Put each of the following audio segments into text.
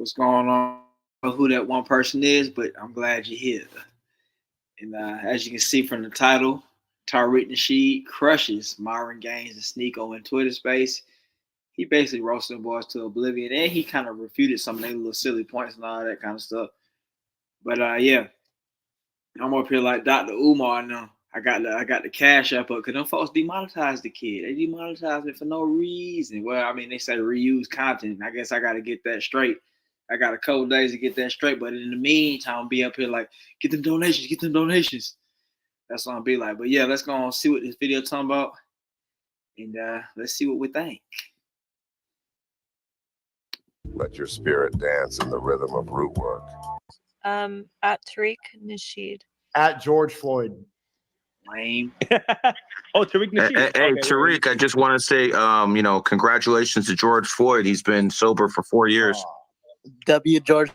What's going on? I don't know who that one person is, but I'm glad you're here. And as you can see from the title, Tariq Nasheed crushes Myron Gaines and Sneako in Twitter space. He basically roasted them boys to oblivion, and he kind of refuted some of their little silly points and all that kind of stuff. But yeah, I'm up here like Dr. Umar now. I got the cash up because them folks demonetized the kid. They demonetized it for no reason. Well, I mean, they say reuse content. I guess I got to get that straight. I got a couple days to get that straight. But in the meantime, I'll be up here like, get them donations. That's what I'll be like. But yeah, let's go on and see what this video talking about. And let's see what we think. Let your spirit dance in the rhythm of root work. At Tariq Nasheed. At George Floyd. Lame. Oh, Tariq Nasheed. Hey, Okay, Tariq, I just want to say, congratulations to George Floyd. He's been sober for 4 years. W. George.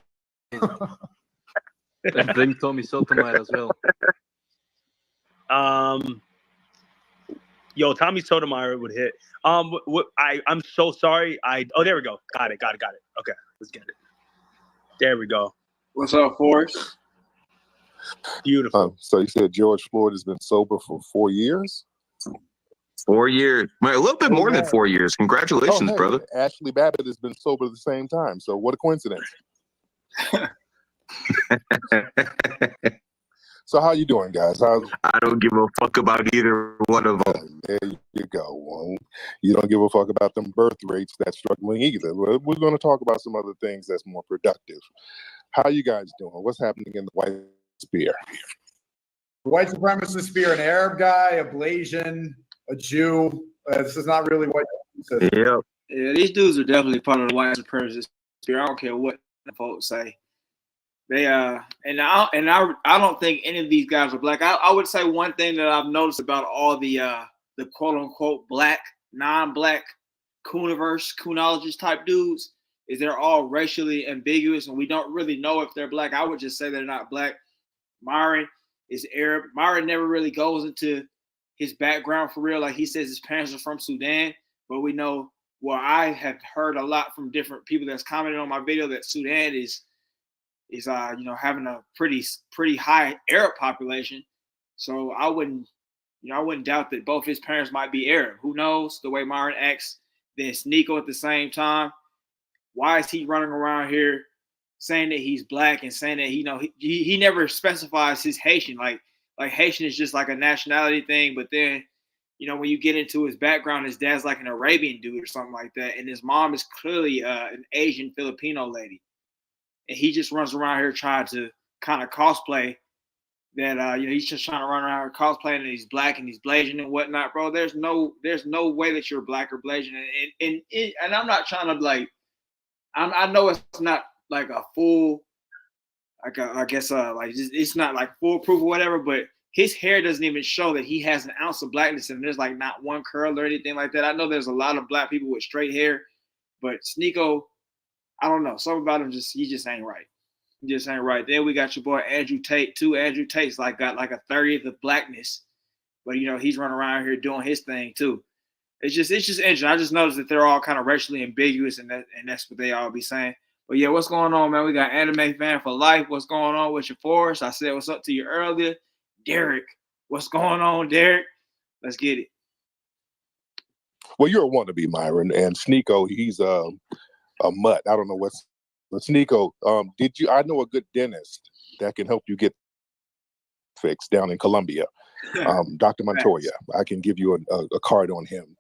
And bring Tommy Sotomayor as well. Yo, Tommy Sotomayor would hit. I'm so sorry. There we go. Got it. Okay, let's get it. There we go. What's up, Forrest? Beautiful. So you said George Floyd has been sober for 4 years? 4 years. A little bit more than 4 years. Congratulations, hey, brother. Ashley Babbitt has been sober at the same time. So what a coincidence. So how you doing, guys? I don't give a fuck about either one of them. There you go. Well, you don't give a fuck about them birth rates that's struggling either. We're going to talk about some other things that's more productive. How you guys doing? What's happening in the white sphere? White supremacist sphere, an Arab guy, a Blasian, a Jew. This is not really white. Yep. Yeah, these dudes are definitely part of the white supremacist sphere. I don't care what the folks say. They and I don't think any of these guys are black. I would say one thing that I've noticed about all the quote unquote black, non-black coonologist type dudes is they're all racially ambiguous and we don't really know if they're black. I would just say they're not black. Myron is Arab. Myron never really goes into his background for real. Like he says his parents are from Sudan, but we know, well, I have heard a lot from different people that's commented on my video that Sudan is having a pretty high Arab population. So I wouldn't doubt that both his parents might be Arab. Who knows? The way Myron acts, then Sneako at the same time. Why is he running around here saying that he's black and saying that he never specifies his Haitian? Like Haitian is just like a nationality thing, but then when you get into his background, his dad's like an Arabian dude or something like that, and his mom is clearly an Asian Filipino lady. And he just runs around here trying to kind of cosplay that he's just trying to run around here cosplaying that he's black and he's Blasian and whatnot, bro. There's no way that you're black or Blasian, and I'm not trying to I know it's not like a full, it's not like foolproof or whatever, but his hair doesn't even show that he has an ounce of blackness and there's like not one curl or anything like that. I know there's a lot of black people with straight hair, but Sneako, I don't know. Something about him he just ain't right. He just ain't right. Then we got your boy Andrew Tate too. Andrew Tate's got like a 30th of blackness, but he's running around here doing his thing too. It's just interesting. I just noticed that they're all kind of racially ambiguous, and that's what they all be saying. But yeah, what's going on, man? We got Anime Fan for Life. What's going on with your Forrest? I said what's up to you earlier. Derek, what's going on, Derek? Let's get it. Well, you're a wannabe, Myron, and Sneako, he's a mutt. I don't know what's. But Sneako, I know a good dentist that can help you get fixed down in Colombia. Dr. Montoya. I can give you a card on him.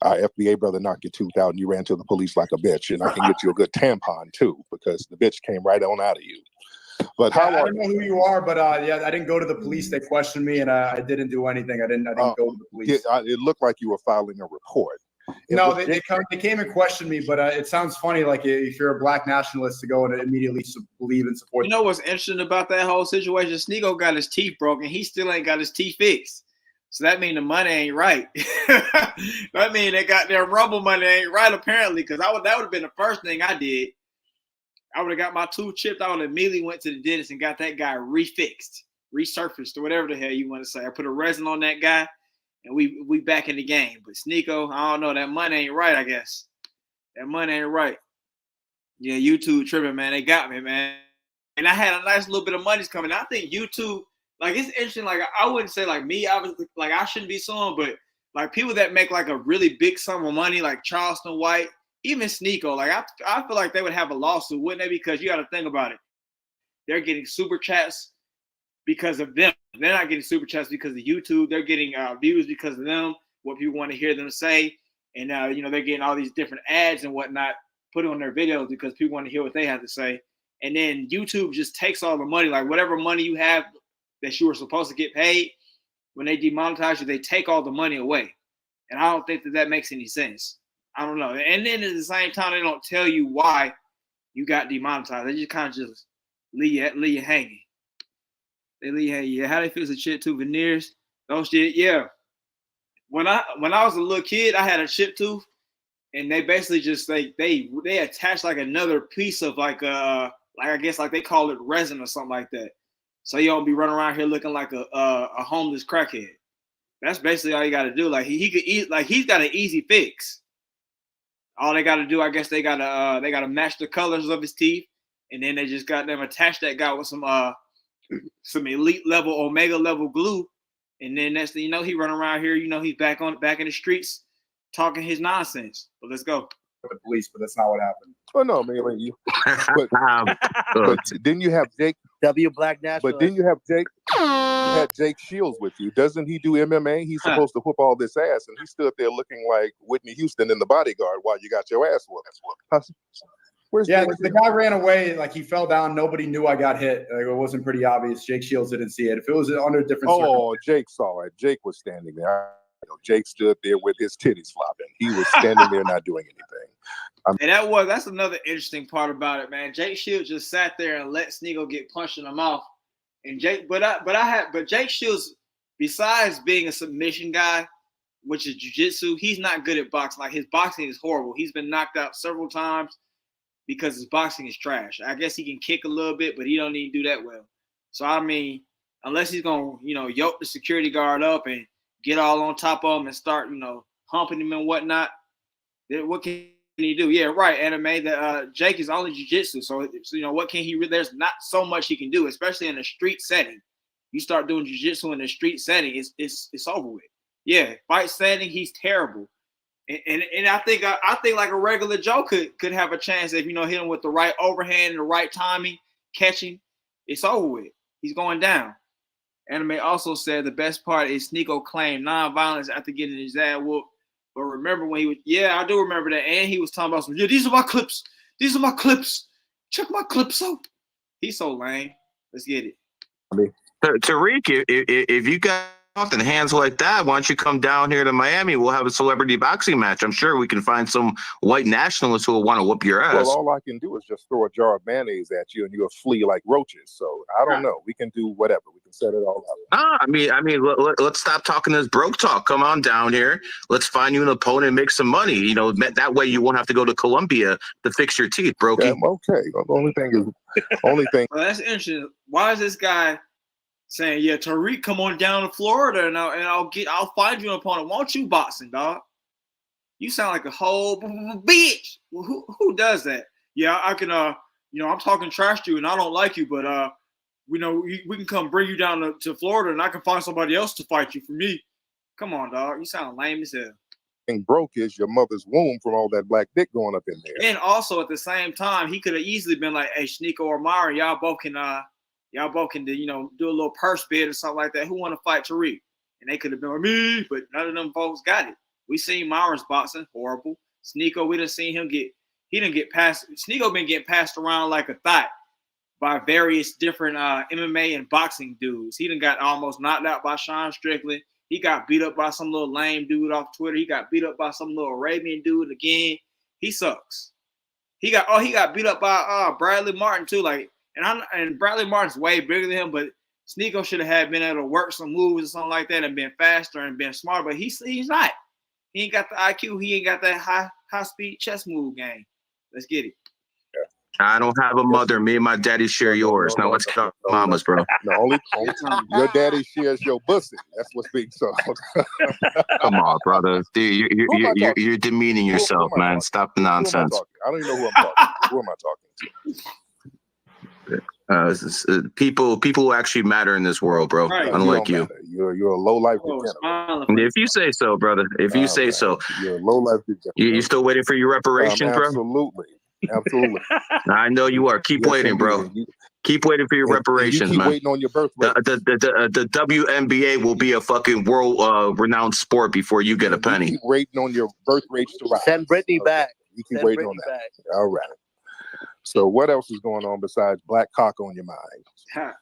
FBA brother knocked your tooth out and you ran to the police like a bitch, and I can get you a good tampon too because the bitch came right on out of you. But I don't know who you are, but I didn't go to the police. They questioned me, and I didn't do anything. I didn't go to the police. It looked like you were filing a report. They came and questioned me, but it sounds funny, like if you're a black nationalist, to go and immediately believe and support. You know what's interesting about that whole situation? Sneako got his teeth broken. He still ain't got his teeth fixed. So that means the money ain't right. That means they got their rumble money ain't right, apparently, because that would have been the first thing I did. I would have got my tooth chipped. I would have immediately went to the dentist and got that guy refixed, resurfaced, or whatever the hell you want to say. I put a resin on that guy, and we back in the game. But Sneako, I don't know. That money ain't right, I guess. That money ain't right. Yeah, YouTube tripping, man. They got me, man. And I had a nice little bit of money's coming. I think YouTube, like, it's interesting. Like, I wouldn't say like me, I was like, I shouldn't be suing, but like people that make like a really big sum of money, like Charleston White, even Sneako, like I feel like they would have a lawsuit, wouldn't they? Because you got to think about it. They're getting super chats because of them. They're not getting super chats because of YouTube. They're getting views because of them, what people want to hear them say. And, they're getting all these different ads and whatnot put on their videos because people want to hear what they have to say. And then YouTube just takes all the money, like whatever money you have that you were supposed to get paid, when they demonetize you, they take all the money away. And I don't think that makes any sense. I don't know. And then at the same time, they don't tell you why you got demonetized. They just kind of just leave you hanging. They leave you hanging. Yeah, how they fix the chip tooth veneers? Those shit, yeah. When I was a little kid, I had a chip tooth, and they basically just they attach like another piece of like I guess like they call it resin or something like that. So you don't be running around here looking like a homeless crackhead. That's basically all you got to do. Like he could eat, like he's got an easy fix. All they got to do, I guess they gotta match the colors of his teeth, and then they just got them attach that guy with some elite level, omega level glue, and then next thing you know, he run around here. He's back in the streets talking his nonsense. But let's go. The police, but that's not what happened. Oh no, man. But didn't you have Jake? W Black National. But didn't you have Jake? You had Jake Shields with you. Doesn't he do MMA? He's supposed to whoop all this ass, and he stood there looking like Whitney Houston in The Bodyguard while you got your ass whooped. The guy ran away, like he fell down. Nobody knew I got hit. Like, it wasn't pretty obvious. Jake Shields didn't see it. If it was under a different Jake saw it. Jake was standing there. Jake stood there with his titties flopping. He was standing there not doing anything. And that's another interesting part about it, man. Jake Shields just sat there and let Sneako get punched in the mouth. And Jake Shields, besides being a submission guy, which is jiu-jitsu, he's not good at boxing. Like, his boxing is horrible. He's been knocked out several times because his boxing is trash. I guess he can kick a little bit, but he don't even do that well. So I mean, unless he's gonna, yoke the security guard up and get all on top of him and start, humping him and whatnot, then what can he do? Yeah, right, Anime. That Jake is only jiu-jitsu, so what can he? There's not so much he can do, especially in a street setting. You start doing jiu-jitsu in a street setting, it's over with. Yeah, fight standing, he's terrible. And I think like a regular Joe could have a chance if hit him with the right overhand and the right timing, catching. It's over with. He's going down. Anime also said the best part is Sneako claimed non-violence after getting his ass whooped. But remember when he was, I do remember that. And he was talking about these are my clips. These are my clips. Check my clips out. He's so lame. Let's get it. Tariq, if you got and hands like that, why don't you come down here to Miami? We'll have a celebrity boxing match. I'm sure we can find some white nationalists who will want to whoop your ass. Well, all I can do is just throw a jar of mayonnaise at you and you'll flee like roaches. So I don't know. We can do whatever. We can set it all up. Let's stop talking this broke talk. Come on down here. Let's find you an opponent and make some money. That way you won't have to go to Colombia to fix your teeth, brokey. Yeah, okay. The only thing. Well, that's interesting. Why is this guy saying, yeah, Tariq, come on down to Florida and I'll find you an opponent. Won't you boxing, dog? You sound like a whole bitch. Who does that? Yeah, I can. I'm talking trash to you and I don't like you, but we can come bring you down to Florida and I can find somebody else to fight you for me. Come on, dog. You sound lame as hell. Broke is your mother's womb from all that black dick going up in there. And also at the same time, he could have easily been like, hey, Sneako or Myron, y'all both can do a little purse bid or something like that. Who want to fight Tariq? And they could have been like me, but none of them folks got it. We seen Myron's boxing, horrible. Sneako, we done seen him get passed. Sneako been getting passed around like a thought by various different MMA and boxing dudes. He done got almost knocked out by Sean Strickland. He got beat up by some little lame dude off Twitter. He got beat up by some little Arabian dude again. He sucks. He got beat up by Bradley Martin too. Like, and Bradley Martin's way bigger than him, but Sneako should have been able to work some moves or something like that and been faster and been smarter. But he's not. He ain't got the IQ. He ain't got that high speed chess move game. Let's get it. I don't have a mother. Me and my daddy share yours. Now let's talk mamas, bro. No, only your daddy shares your pussy. That's what's being sold. Come on, brother. Dude, you're demeaning yourself, man. Stop the Who am I nonsense. talking? I don't even know who I'm talking to. Who am I talking to? People who actually matter in this world, bro. Right. Unlike you. Matter. You're a low life Oh, degenerate. smiling. If you say so, brother. If you say so. You're a low life degenerate. You still waiting for your reparations, bro? Absolutely. I know you are. Keep waiting, bro. Keep waiting for your reparations, you keep man. waiting on your birth rate. The WNBA will be a fucking world renowned sport before you get a penny. You keep waiting on your birth rates to rise. Send Brittany back. You keep waiting on that. All right. So what else is going on besides black cock on your mind?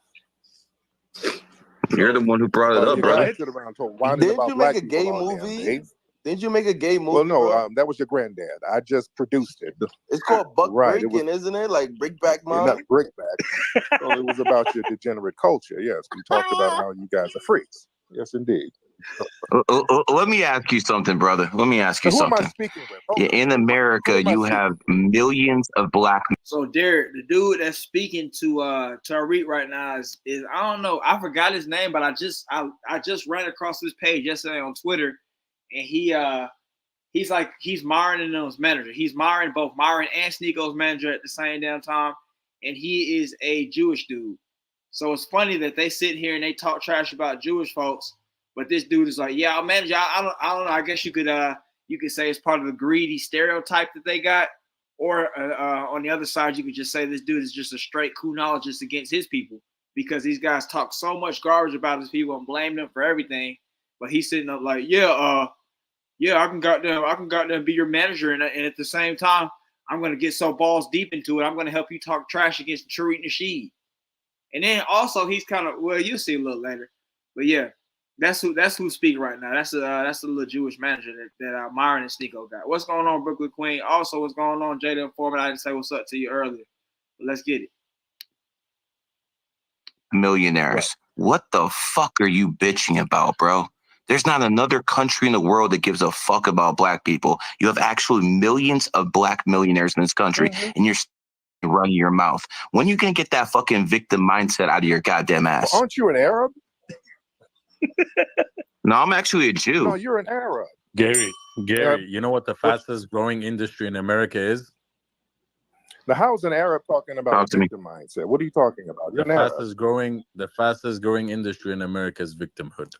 You're the one who brought it up, brother. Didn't you make a gay movie? Didn't you make a gay movie? Well, no, that was your granddad. I just produced it. It's called Buck Breaking, isn't it? Like Brickback Mom? Not Brickback. Well, it was about your degenerate culture. Yes, we talked about how you guys are freaks. Yes, indeed. Let me ask you something, brother. Let me ask you something. Who am I speaking with? In America, you have millions of black. So Derek, the dude that's speaking to Tariq right now is I don't know. I forgot his name, but I just ran across this page yesterday on Twitter, and he's Myron and them's manager. He's both Myron and Sneako's manager at the same damn time, and he is a Jewish dude. So it's funny that they sit here and they talk trash about Jewish folks. But this dude is like, yeah, manager. I don't know. I guess you could say it's part of the greedy stereotype that they got, or on the other side, you could just say this dude is just a straight kunologist against his people because these guys talk so much garbage about his people and blame them for everything. But he's sitting up like, I can go out there and be your manager, and at the same time, I'm gonna get so balls deep into it. I'm gonna help you talk trash against Tariq Nasheed, and then also he's kind of you'll see a little later, but yeah. That's who's speaking right now. That's the little Jewish manager that Myron and Sneako got. What's going on, Brooklyn Queen? Also, what's going on, Jada Foreman? I didn't say what's up to you earlier, but let's get it. Millionaires. What the fuck are you bitching about, bro? There's not another country in the world that gives a fuck about black people. You have actually millions of black millionaires in this country, and you're running your mouth. When you gonna get that fucking victim mindset out of your goddamn ass? Well, aren't you an Arab? No, I'm actually a Jew. No, you're an Arab. Gary, you know what the fastest growing industry in America is? Now, how's an Arab talking about victim mindset? What are you talking about? You're The fastest growing industry in America is victimhood.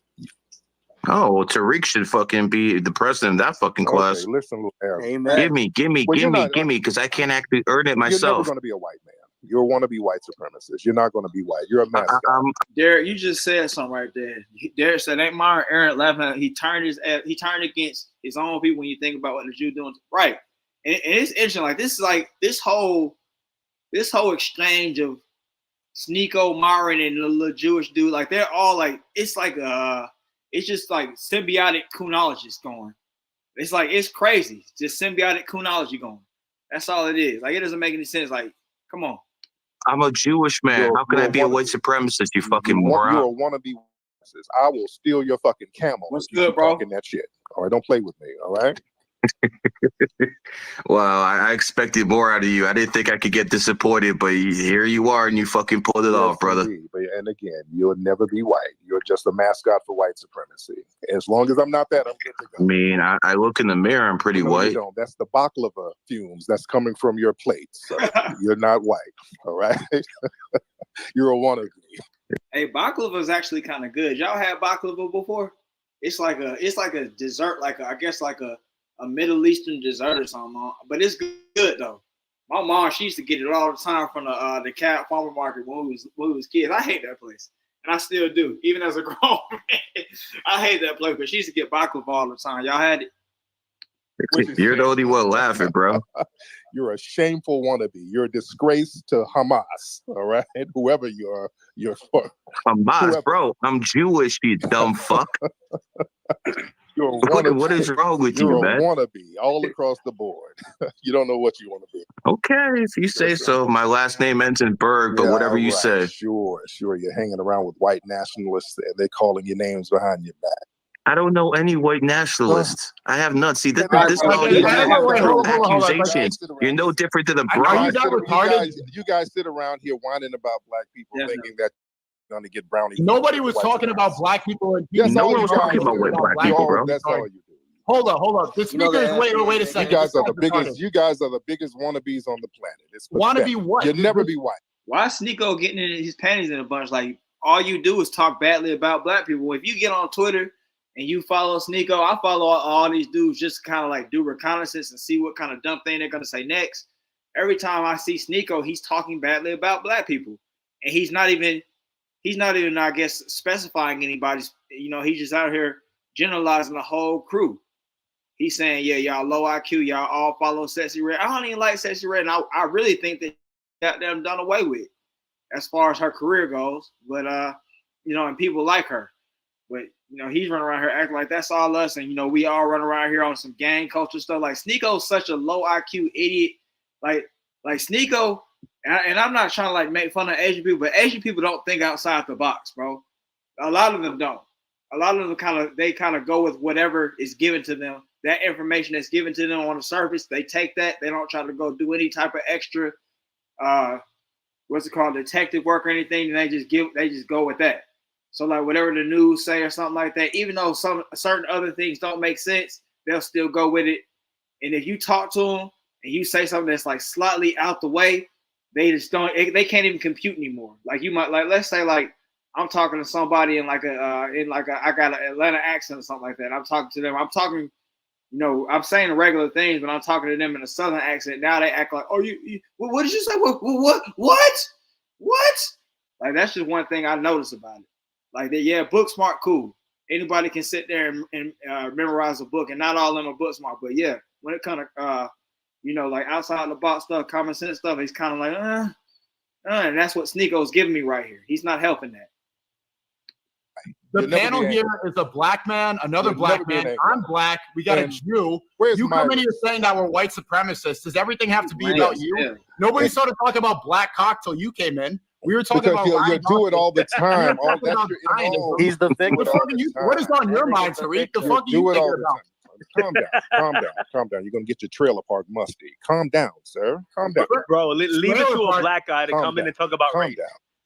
Oh, well, Tariq should fucking be the president of that fucking class. Okay, listen, little Arab. Amen. Give me, because I can't actually earn it myself. You're never going to be a white man. You're a wannabe white supremacist. You're not going to be white. You're a mascot. Derek, you just said something right there. Derek said, "Ain't Myron Aaron laughing? He turned against his own people." When you think about what the Jew doing, right? And it's interesting. This whole exchange of Sneako, Myron, and the little Jewish dude. Like they're all like it's just like symbiotic kunologists going. It's crazy. It's just symbiotic kunology going. That's all it is. Like it doesn't make any sense. Like, come on. I'm a Jewish man. How can I be a white supremacist, you fucking moron? You're a wannabe racist. I will steal your fucking camel. What's good, bro? Talking that shit. All right, don't play with me. All right. Well, I expected more out of you. I didn't think I could get disappointed, but here you are, and you fucking pulled it off, brother. And again, you'll never be white. You're just a mascot for white supremacy. As long as I'm not that, I'm good to go. I mean, I look in the mirror, I'm pretty white. You don't. That's the baklava fumes that's coming from your plate. So you're not white. All right. You're a wannabe. Hey, baklava is actually kind of good. Y'all had baklava before? It's like a dessert, like a Middle Eastern dessert or something, but it's good though. My mom, she used to get it all the time from the Cat Farmer Market when we was kids. I hate that place, and I still do, even as a grown man. I hate that place, but she used to get baklava all the time. Y'all had it? You're the only one laughing, bro. You're a shameful wannabe. You're a disgrace to Hamas. All right, whoever you are, you're for Hamas, whoever. bro. I'm Jewish, you dumb fuck. What is wrong with you, man? You're a wannabe all across the board. You don't know what you want to be. Okay, if you say so. My last name ends in Berg, but whatever you say. Sure. You're hanging around with white nationalists, and they're calling your names behind your back. I don't know any white nationalists. I have none. See, this Right, is bro. all Wait, you hold on. accusations. You're no different than a Are brown. you that retarded? You guys sit around here whining about black people, thinking that you're going to get brownie. Nobody was talking about black people and Yes, No all one you was guys talking about do. white black people, bro. That's all you do. Hold up. The speakers, wait a second. You guys are the biggest. You guys are the biggest wannabes on the planet. It's wannabe what? You'll never be white. Why is Sneako getting in his panties in a bunch? Like, all you do is talk badly about black people. If you get on Twitter and you follow Sneako, I follow all these dudes just kind of like do reconnaissance and see what kind of dumb thing they're going to say next. Every time I see Sneako, he's talking badly about black people. And he's not even, I guess, specifying anybody's, he's just out here generalizing the whole crew. He's saying, yeah, y'all low IQ, y'all all follow Sexy Red. I don't even like Sexy Red, and I really think that got them done away with as far as her career goes. But and people like her. But he's running around here acting like that's all us, and we all run around here on some gang culture stuff. Like Sneako's such a low IQ idiot. Like Sneako, and I'm not trying to like make fun of Asian people, but Asian people don't think outside the box, bro. A lot of them don't. A lot of them kind of go with whatever is given to them. That information that's given to them on the surface, they take that. They don't try to go do any type of extra, detective work or anything. And they just go with that. So like whatever the news say or something like that, even though some certain other things don't make sense, they'll still go with it. And if you talk to them and you say something that's like slightly out the way, they just don't. They can't even compute anymore. Like you might let's say like I'm talking to somebody in I got an Atlanta accent or something like that. I'm talking to them. I'm talking. I'm saying regular things, but I'm talking to them in a Southern accent. Now they act like, oh, you what did you say? What? Like, that's just one thing I noticed about it. Like, book smart, cool. Anybody can sit there and memorize a book, and not all of them are book smart. But yeah, when it kind of, like outside the box stuff, common sense stuff, he's kind of like, and that's what Sneako's giving me right here. He's not helping that. The panel here is a black man, another black man. I'm black. We got a Jew. You come in here saying that we're white supremacists. Does everything have to be about you? Yeah. Nobody started talking about black cock till you came in. We were talking about you do it all the time. He's the victim. What is on your mind, Tariq? The fuck are you thinking about? Calm down. You're gonna get your trailer park musty. Calm down, sir. Calm down, bro. Leave it to a black guy to come in and talk about race.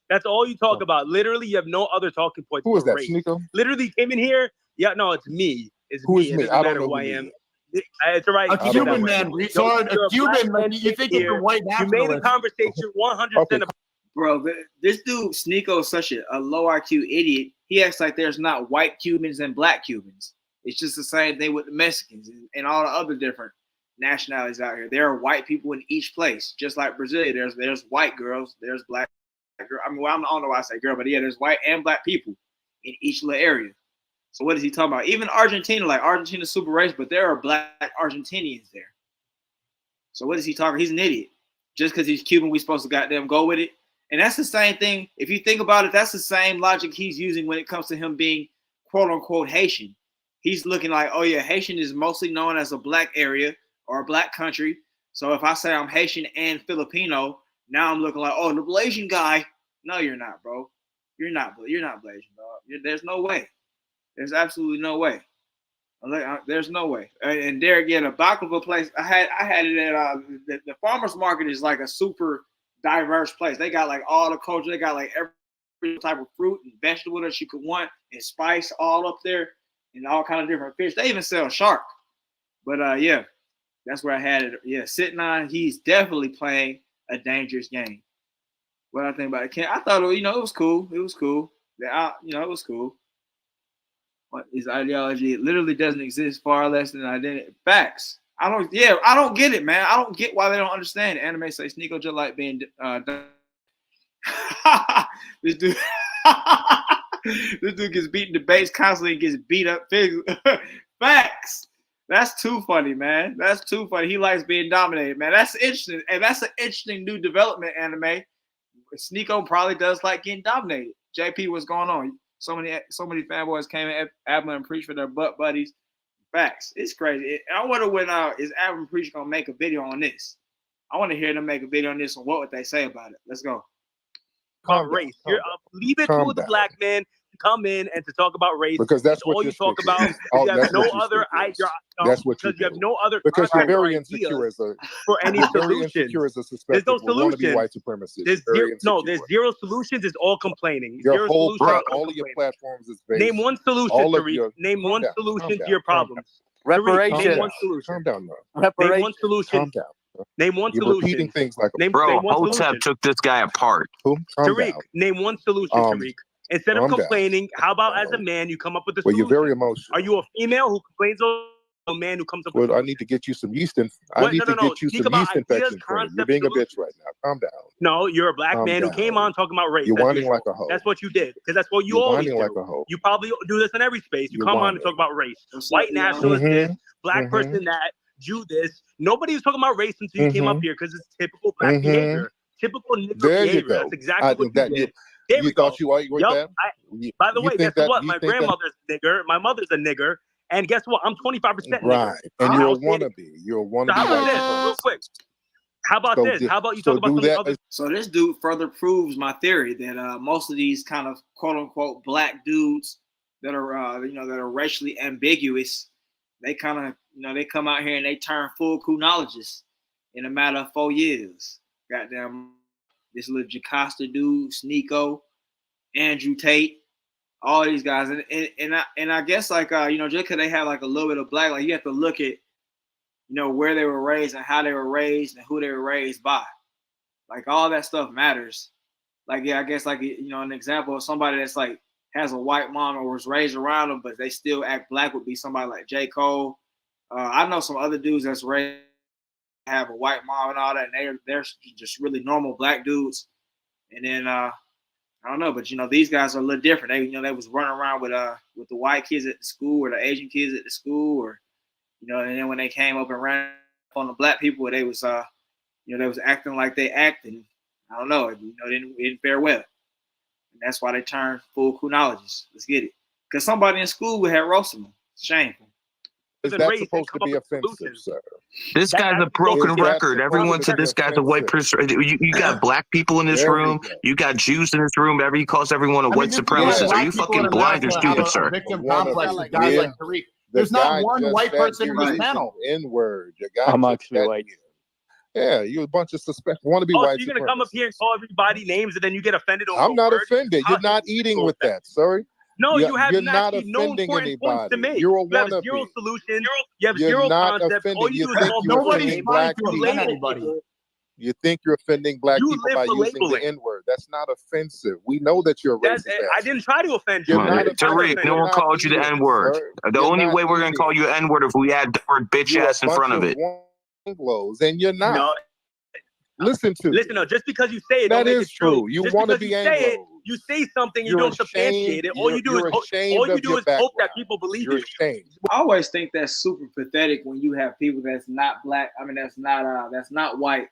That's all you talk about. Literally, you have no other talking points. Who is that, race. Sneako? Literally came in here. Yeah, no, it's me. Who is me? It doesn't matter who I am. It's all right. A Cuban man, retard. A Cuban man. You think it's a white nationalist? You made the conversation 100%. Bro, this dude Sneako is such a low IQ idiot. He acts like there's not white Cubans and black Cubans. It's just the same thing with the Mexicans and all the other different nationalities out here. There are white people in each place, just like Brazil. There's white girls, there's black girl. I mean, I don't know why I say girl, but yeah, there's white and black people in each little area. So what is he talking about? Even Argentina, like Argentina's super racist, but there are black Argentinians there. So what is he talking? He's an idiot. Just because he's Cuban, we supposed to goddamn go with it. And that's the same thing. If you think about it, that's the same logic he's using when it comes to him being quote unquote Haitian. He's looking like, oh yeah, Haitian is mostly known as a black area or a black country. So if I say I'm Haitian and Filipino, now I'm looking like, oh, the Blasian guy. No, you're not, bro. You're not Blasian, dog. There's no way. There's absolutely no way. There's no way. And there again, a baklava place. I had it at the farmers market is like a super diverse place. They got like all the culture. They got like every type of fruit and vegetable that you could want and spice all up there and all kind of different fish. They even sell shark. But yeah, that's where I had it. Yeah, sitting on. He's definitely playing a dangerous game. What I think about it, I thought it was cool. It was cool. It was cool. But his ideology literally doesn't exist, far less than identity. Facts. I don't get it, man. I don't get why they don't understand it. Anime say Sneako just like being this dude this dude gets beat in debates constantly and gets beat up. Facts. That's too funny, man. That's too funny. He likes being dominated, man. That's interesting. And that's an interesting new development anime. Sneako probably does like getting dominated. JP, what's going on? So many fanboys came in Abba and preached for their butt buddies. Facts. It's crazy. I wonder when is Abba and Preach gonna make a video on this? I want to hear them make a video on this and what would they say about it. Let's go. Race. Leave it to the black man come in and to talk about race because that's what all you talk about. You have no other idea. That's what you do. You have no other because you're very insecure as a for any very solution. insecure as a There's no suspected wannabe solution. white supremacist. There's zero solutions. It's all complaining. Your zero whole solutions, all of your platforms is based. Name one solution, Tariq. Name one solution to your problems. Reparations. Name one solution. Calm down, now. Name one solution. Calm down. Name one You're solution. repeating things like name bro. one Hotep solution. took this guy apart. Calm Tariq, down. name one solution, Tariq. Instead of complaining, how about as a man you come up with a solution? Well, you're very emotional. Are you a female who complains or a man who comes up with a Well, solution? I need to get you some yeast I need to get you some yeast infection cream. You're being a bitch right now. Calm down. No, you're a black man who came on talking about race. You're whining like a hoe. That's what you did, because that's what you always do. Like a hoe. You probably do this in every space. You come on and talk about race. White nationalist this, black person that, Jew this. Nobody was talking about race until you came up here, because it's typical black behavior. Typical nigger behavior. That's exactly what you did. There we go. Thought you were that? By the way, guess what? My grandmother's a nigger. My mother's a nigger. And guess what? I'm 25% nigger. Right. And you're a wannabe. You're a wannabe. So how about this? Real quick. How about this? How about you talk about something other? So this dude further proves my theory that most of these kind of quote unquote black dudes that are that are racially ambiguous, they kind of they come out here and they turn full kunologists in a matter of 4 years. Goddamn, this little Jocasta dude, Sneako, Andrew Tate, all these guys, and I guess like just because they have like a little bit of black, like you have to look at where they were raised and how they were raised and who they were raised by. Like all that stuff matters. Like I guess like an example of somebody that's like has a white mom or was raised around them, but they still act black would be somebody like J. Cole. I know some other dudes that's raised have a white mom and all that, and they're just really normal black dudes. And then I don't know, but these guys are a little different. They was running around with the white kids at the school or the Asian kids at the school, or and then when they came up and ran on the black people, they was they was acting like they acting. I don't know, it didn't fare well, and that's why they turned full kunologists. Let's get it, because somebody in school would have roasted them. It's shameful. Is that supposed to be offensive, sir? This guy's a broken record. Everyone said this guy's a white person. You got black people in this room. You got Jews in this room. He calls everyone a white supremacist. Are you fucking blind or stupid, sir? Victim complex with guys like Tariq. There's not one white person in this panel. N-word. I'm actually white. Yeah, you a bunch of suspect wannabe white. So you're gonna come up here and call everybody names and then you get offended over I'm not words? offended. You're not eating with that, sorry. No, you have you're not offending important points to make. You're a You have wannabe. zero solution. You have You're zero not concept. offending. All you do is nobody's trying to offend anybody. You think you're offending black people by using the N-word. That's not offensive. We know that you're racist. I didn't try to offend you. Tariq, no one called you the N-word. The only way we're going to call you N-word if we add the word bitch ass in front of it. And you're not. No. Listen, no, just because you say it, that is true. You want to be Anglo. You say something, you don't substantiate it. All you do is hope that people believe you. I always think that's super pathetic when you have people that's not black. I mean, that's not white,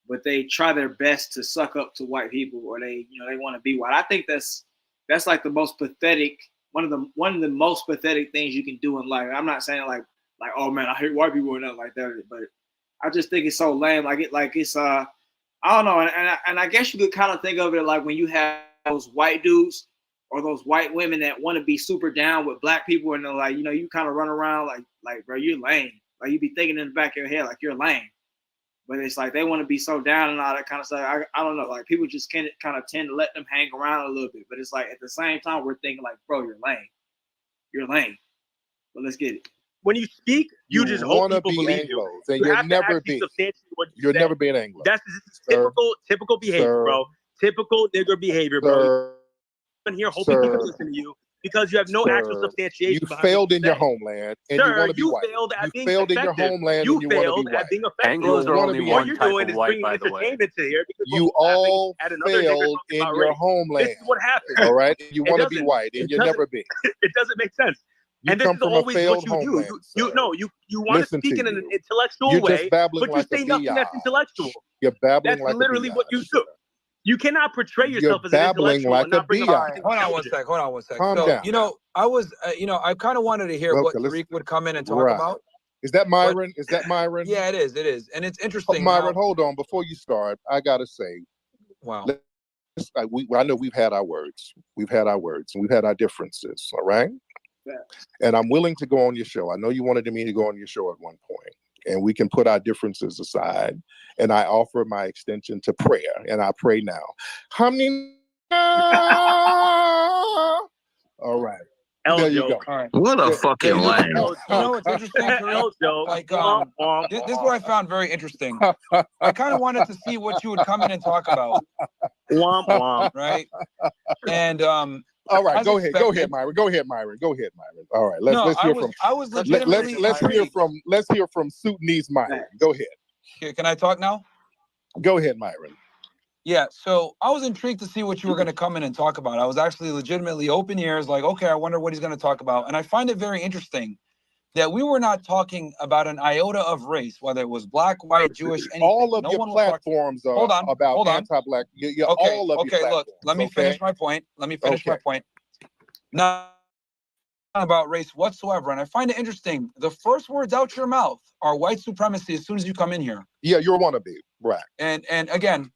but they try their best to suck up to white people, or they want to be white. I think that's like the most pathetic, one of the most pathetic things you can do in life. I'm not saying like oh man, I hate white people or nothing like that, but I just think it's so lame. It's I don't know, and I guess you could kind of think of it like when you have those white dudes or those white women that want to be super down with black people, and they're like, you kind of run around like bro, you're lame. Like you be thinking in the back of your head like you're lame, but it's like they want to be so down and all that kind of stuff. I don't know, like people just kind of tend to let them hang around a little bit, but it's like at the same time we're thinking like, bro, you're lame. But let's get it. When you speak, you just hope people believe you. And you'll never be. You'll never be an Anglo. That's typical behavior, bro. Typical nigger behavior, bro. I'm here hoping people listen to you because you have no actual substantiation. You failed in your homeland, and you want to be white. You failed in your homeland, and you failed at being effective. Anglos are only one type of white, by the way. You all failed in your homeland. This is what happened. All right, you want to be white, and you'll never be. It doesn't make sense. You and this come is from always a failed what you homeland, do. You want to speak in an intellectual way, but you say nothing that's intellectual. You're babbling that's literally what you do. You cannot portray yourself as an intellectual and not bring up. Hold on one sec. Calm down. I was, I kind of wanted to hear what Tariq would come in and talk about. Is that Myron? Is that Myron? Yeah, it is, and it's interesting. Myron, hold on. Before you start, I gotta say, wow. I know we've had our words. We've had our words, and we've had our differences. All right. Yeah. And I'm willing to go on your show. I know you wanted me to go on your show at one point, and we can put our differences aside. And I offer my extension to prayer, and I pray now. All right. There you go. All right. What a fucking lame. You know what's interesting, Tariq? Like, this is what I found very interesting. I kind of wanted to see what you would come in and talk about. Womp womp. Right? And all right, go ahead, Myron. Go ahead, Myron. All right, let's hear from. I was legitimately. Let's hear from Sudanese Myron. Go ahead. Okay, can I talk now? Go ahead, Myron. Yeah, so I was intrigued to see what you were going to come in and talk about. I was actually legitimately open ears, like, okay, I wonder what he's going to talk about. And I find it very interesting that we were not talking about an iota of race, whether it was black, white, Jewish, anything. All of your platforms are about anti-black. Okay, all of okay, look, let me finish my point. Not about race whatsoever. And I find it interesting. The first words out your mouth are white supremacy as soon as you come in here. Yeah, you're one of them, right? And again,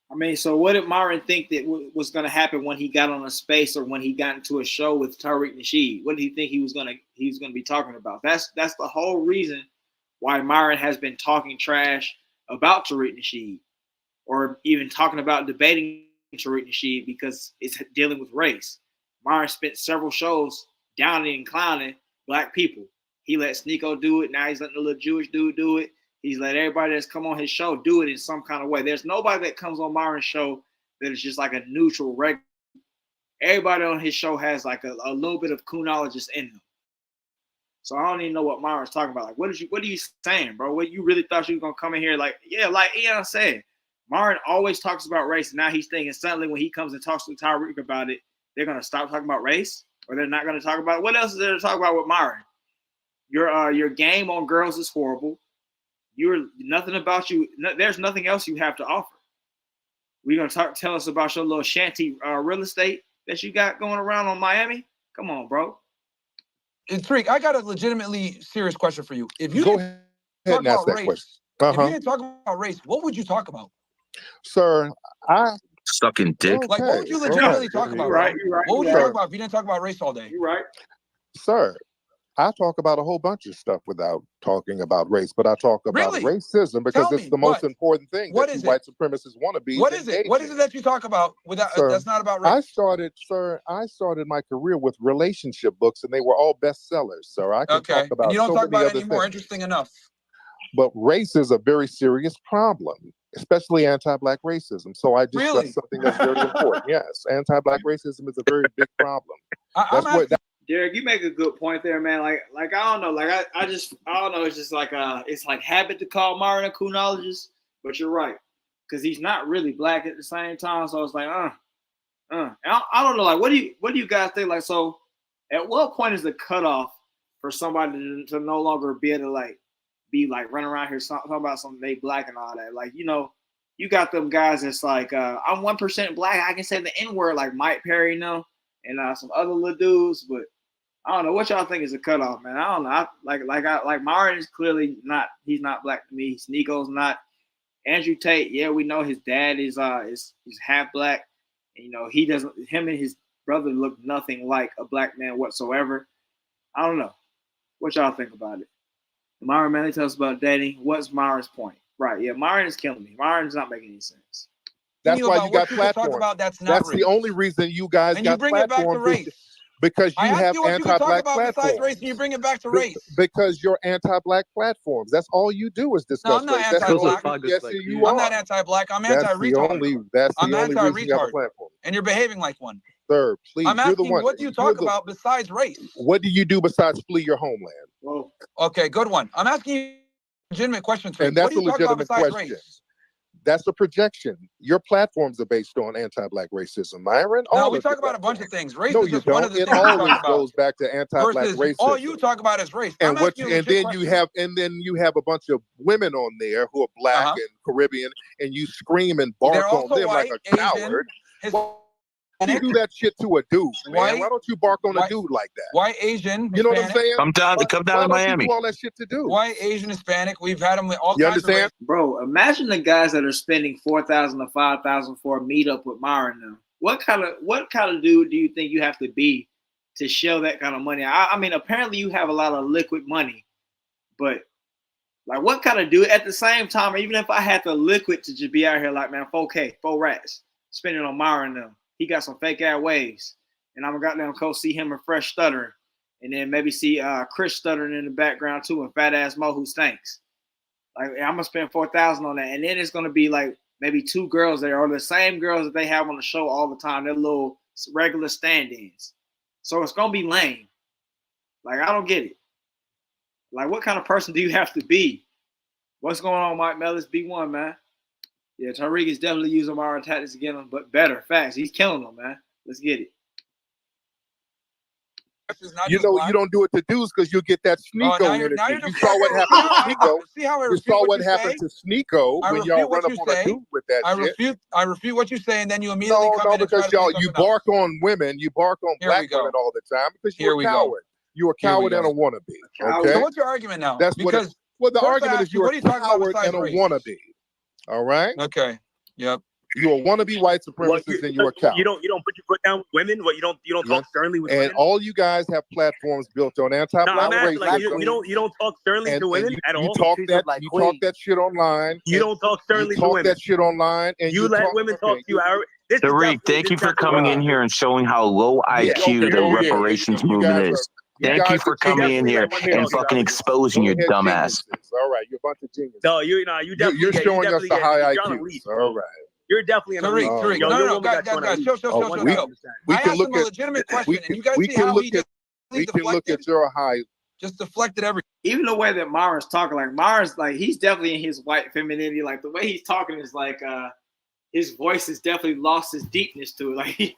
I mean, so what did Myron think that was going to happen when he got on a space or when he got into a show with Tariq Nasheed? What did he think he was going to be talking about? That's the whole reason why Myron has been talking trash about Tariq Nasheed, or even talking about debating Tariq Nasheed, because it's dealing with race. Myron spent several shows downing and clowning black people. He let Sneako do it. Now he's letting the little Jewish dude do it. He's let everybody that's come on his show do it in some kind of way. There's nobody that comes on Myron's show that is just like a neutral regular. Everybody on his show has like a little bit of Kunologist in them. So I don't even know what Myron's talking about. Like, what are you saying, bro? What, you really thought you were gonna come in here like, yeah, like Ian said, Myron always talks about race, and now he's thinking suddenly when he comes and talks to Tariq about it, they're gonna stop talking about race, or they're not gonna talk about it. What else is there to talk about with Myron? Your game on girls is horrible. You're nothing about you. There's nothing else you have to offer. We're gonna tell us about your little shanty real estate that you got going around on Miami. Come on, bro. Tariq, I got a legitimately serious question for you. If you go ahead and ask that question. If you didn't talk about race, what would you talk about? Sir, sucking dick. Like, what would you legitimately talk about? You're right. What would you talk about if you didn't talk about race all day? You're right. Sir, I talk about a whole bunch of stuff without talking about race, but I talk about racism because it's the most important thing that you white supremacists want to be. What is it? What is it that you talk about without? That's not about race. I started my career with relationship books, and they were all bestsellers. So I can talk about. And you don't talk about any more interesting enough. But race is a very serious problem, especially anti-black racism. So I discussed something that's very important. Yes, anti-black racism is a very big problem. Derek, you make a good point there, man. Like I don't know, like I don't know. It's just like it's like habit to call Myron a Kunologist, but you're right, because he's not really black at the same time. So it's like I don't know. Like, what do you guys think? Like, so at what point is the cutoff for somebody to no longer be able to be running around here talking about something they black and all that? Like, you got them guys that's like I'm 1% black. I can say the N-word like Mike Perry, and some other little dudes, but I don't know what y'all think is a cutoff, man. I don't know. Like Myron is clearly not. He's not black to me. Sneako's not. Andrew Tate, yeah, we know his dad is half black. And, he doesn't. Him and his brother look nothing like a black man whatsoever. I don't know. What y'all think about it? Myron Manley tells us about dating. What's Myron's point? Right? Yeah, Myron is killing me. Myron's not making any sense. That's why you got platforms. That's the only reason you guys got platforms. And you bring it back to race. Because you have anti-black platforms. Besides race, and you bring it back to race. Because you're anti-black platforms. That's all you do is discuss race. No, I'm not anti-black. Yes, you are. I'm not anti-black. I'm anti-retard. I'm anti-retard. And you're behaving like one. Sir, please. I'm asking, what do you talk about besides race? What do you do besides flee your homeland? Whoa. Okay, good one. I'm asking you a legitimate question. And that's a legitimate question. Race? That's a projection. Your platforms are based on anti-black racism, Myron. No, we talk about a bunch of things. Race is just one of the things. It always goes back to anti-black racism. All you talk about is race. And then you have a bunch of women on there who are black and Caribbean, and you scream and bark on them like a coward. you do that shit to a dude, man? Why don't you bark on a dude like that? Why Asian? You know what I'm saying? Come down to Miami. You do all that shit to do. Why Asian, Hispanic? We've had them with all kinds understand? of. Bro, imagine the guys that are spending $4,000 to $5,000 for a meetup with Myron now. What kind of dude do you think you have to be to show that kind of money? I mean, apparently you have a lot of liquid money, but like, what kind of dude at the same time? Even if I had the liquid to just be out here, like, man, 4K, 4 rats, spending on Myron now. He got some fake ass waves, and I'm gonna goddamn go see him and Fresh stuttering, and then maybe see Chris stuttering in the background too, and fat ass Mo who stinks. Like, I'm gonna spend $4,000 on that, and then it's gonna be like maybe 2 girls there, or the same girls that they have on the show all the time. They're little regular stand-ins, so it's gonna be lame. Like, I don't get it. Like, what kind of person do you have to be? What's going on, Mike Mellis? B1, man. Yeah, Tariq is definitely using Myron tactics against him, but better. Facts. He's killing them, man. Let's get it. You know, you don't do it to dudes because you'll get that Sneako energy. You saw what happened to Sneako. You saw what happened to Sneako when y'all run up on a dude with that shit. I refute what you say, and then you immediately come in because you bark on women, you bark on black women all the time because you're a coward. You're a coward and a wannabe. Okay. So what's your argument now? That's because the argument is you're a coward and a wannabe. All right. Okay. Yep. You're a wannabe white supremacist and you're a coward. You don't put your foot down with women. What you don't talk sternly with women. And all you guys have platforms built on anti-black racism. Like, you don't talk sternly to women at all. You talk that shit online. You don't talk sternly to women. You talk that shit online, and you let women talk to you. Tariq, thank you for coming in here and showing how low IQ the reparations movement is. Thank you for coming in here and fucking exposing your dumbass. All right, you're a bunch of geniuses. No, you definitely. You're showing us the high IQ. All right. You're definitely Tariq. No, guys, show. We can look at a legitimate question, and you guys see how he we can look at your high. Just deflected everything. Even the way that Myron's talking, like Myron's like he's definitely in his white femininity. Like the way he's talking is like his voice has definitely lost his deepness to it. Like,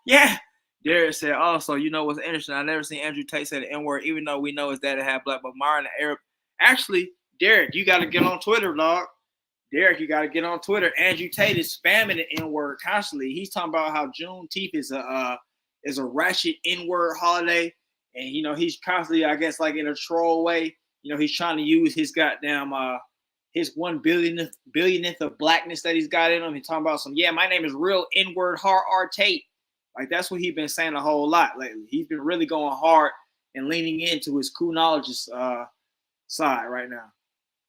yeah. Derek said, also, you know what's interesting? I never seen Andrew Tate say the N-word, even though we know his dad had black, but Myron the Arab. Actually, Derek, you got to get on Twitter, dog. Derek, you got to get on Twitter. Andrew Tate is spamming the N-word constantly. He's talking about how Juneteenth is a ratchet N-word holiday, and he's constantly, I guess, like in a troll way. He's trying to use his goddamn his 1 billionth of blackness that he's got in him. He's talking about my name is real N-word hard R Tate. Like, that's what he's been saying a whole lot lately. He's been really going hard and leaning into his cool knowledge side right now.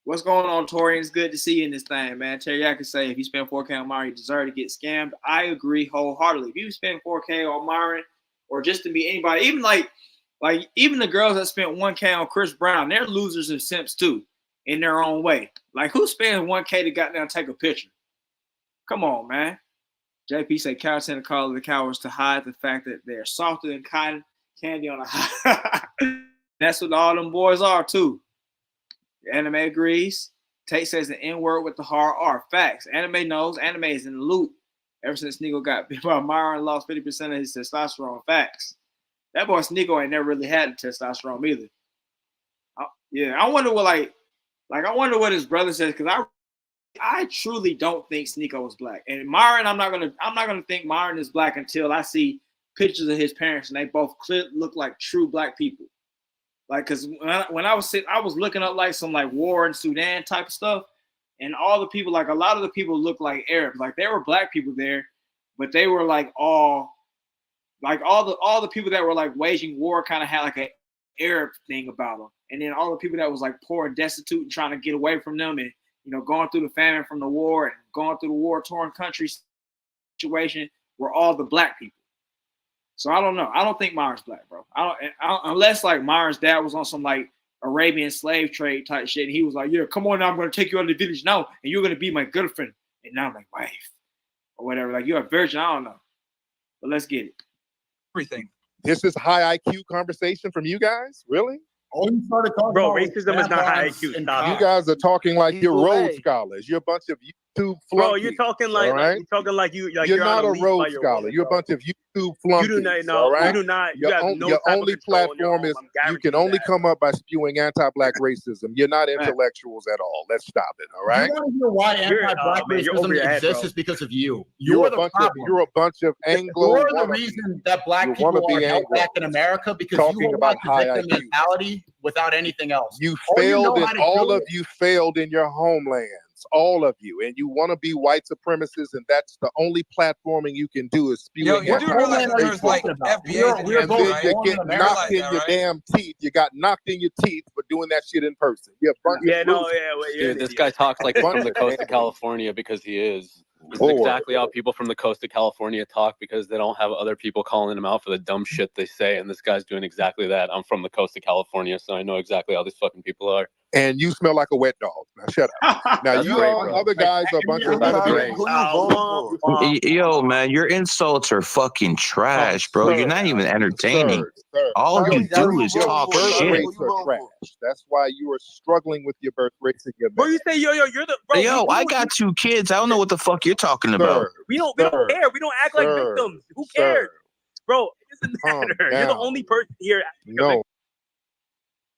What's going on, Torian? It's good to see you in this thing, man. Terry, I could say if you spend 4K on Myron, you deserve to get scammed. I agree wholeheartedly. If you spend 4K on Myron or just to be anybody, even like even the girls that spent 1K on Chris Brown, they're losers and simps too in their own way. Like, who spends 1K to goddamn take a picture? Come on, man. JP said cowards tend to call the cowards to hide the fact that they're softer than cotton candy on a high. That's what all them boys are too. Anime agrees. Tate says the N-word with the hard R. Facts. Anime knows. Anime is in the loop. Ever since Sneako got bit by Myron, lost 50% of his testosterone. Facts. That boy Sneako ain't never really had the testosterone either. I wonder what I wonder what his brother says, because I truly don't think Sneako was black. And Myron, I'm not gonna think Myron is black until I see pictures of his parents and they both look like true black people. Like, because when I was looking up like some like war in Sudan type of stuff, and all the people, like a lot of the people look like Arabs. Like, there were black people there, but they were like all the people that were like waging war kind of had like an Arab thing about them. And then all the people that was like poor and destitute and trying to get away from them and going through the famine from the war and going through the war-torn country situation were all the black people. So I don't know. I don't think Myron's black, bro. I don't unless like Myron's dad was on some like Arabian slave trade type shit. And he was like, yeah, come on now, I'm going to take you out of the village now and you're going to be my girlfriend. And now I'm like, wife or whatever. Like, you're a virgin. I don't know. But let's get it. Everything. This is high IQ conversation from you guys? Really? All you started talking Bro, about racism is not high IQ. You guys are talking like you're Rhodes scholars. You're a bunch of YouTube flunkies. Bro, you're talking like, right? you're talking like you're not a Rhodes Scholar. You're a bunch of YouTube flunkies. You do not. No, you do not. You have no your type only of control platform is you can only come up by spewing anti-black racism. You're not intellectuals at all. Let's stop it. All right. You want to know why anti-black racism exists? Is because of you. You're the problem. You're a bunch of Anglo. You're the reason that black people are held back in America because you hold back the victim mentality without anything else. You failed, and all of you failed in your homelands. All of you, and you want to be white supremacists, and that's the only platforming you can do is spew. Yo, you do realize there's like FBAs and then you get knocked in your damn teeth. You got knocked in your teeth for doing that shit in person. Dude, this guy talks like from the coast of California because he is. This is exactly how people from the coast of California talk because they don't have other people calling them out for the dumb shit they say, and this guy's doing exactly that. I'm from the coast of California, so I know exactly how these fucking people are. And you smell like a wet dog. Now shut up. Now you all other guys are a bunch of Yo, man, your insults are fucking trash, bro. You're not even entertaining. All you do is talk shit. That's why you are struggling with your birth rates and your. Bro, you say you're the bro. Yo, I got 2 kids. I don't know what the fuck you're talking about. We don't care. We don't act like victims. Who cares, bro? It doesn't matter. You're the only person here. No.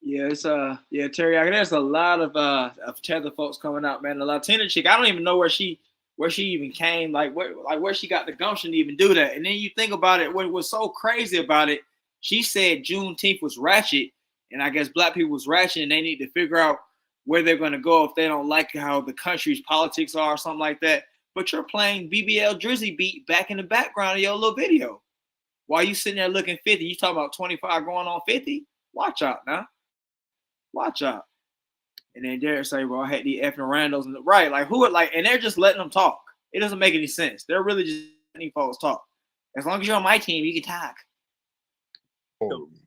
Yeah, it's Terry. There's a lot of tether folks coming out, man. The Latina chick, I don't even know where she even came, where she got the gumption to even do that. And then you think about it, what was so crazy about it, she said Juneteenth was ratchet, and I guess black people was ratchet, and they need to figure out where they're going to go if they don't like how the country's politics are or something like that. But you're playing BBL Drizzy beat back in the background of your little video. While you sitting there looking 50, you talking about 25 going on 50? Watch out now. Watch out. And then Derek say, well, I had these effing randos and right, like who are like, and they're just letting them talk. It doesn't make any sense. They're really just letting folks talk. As long as you're on my team, you can talk.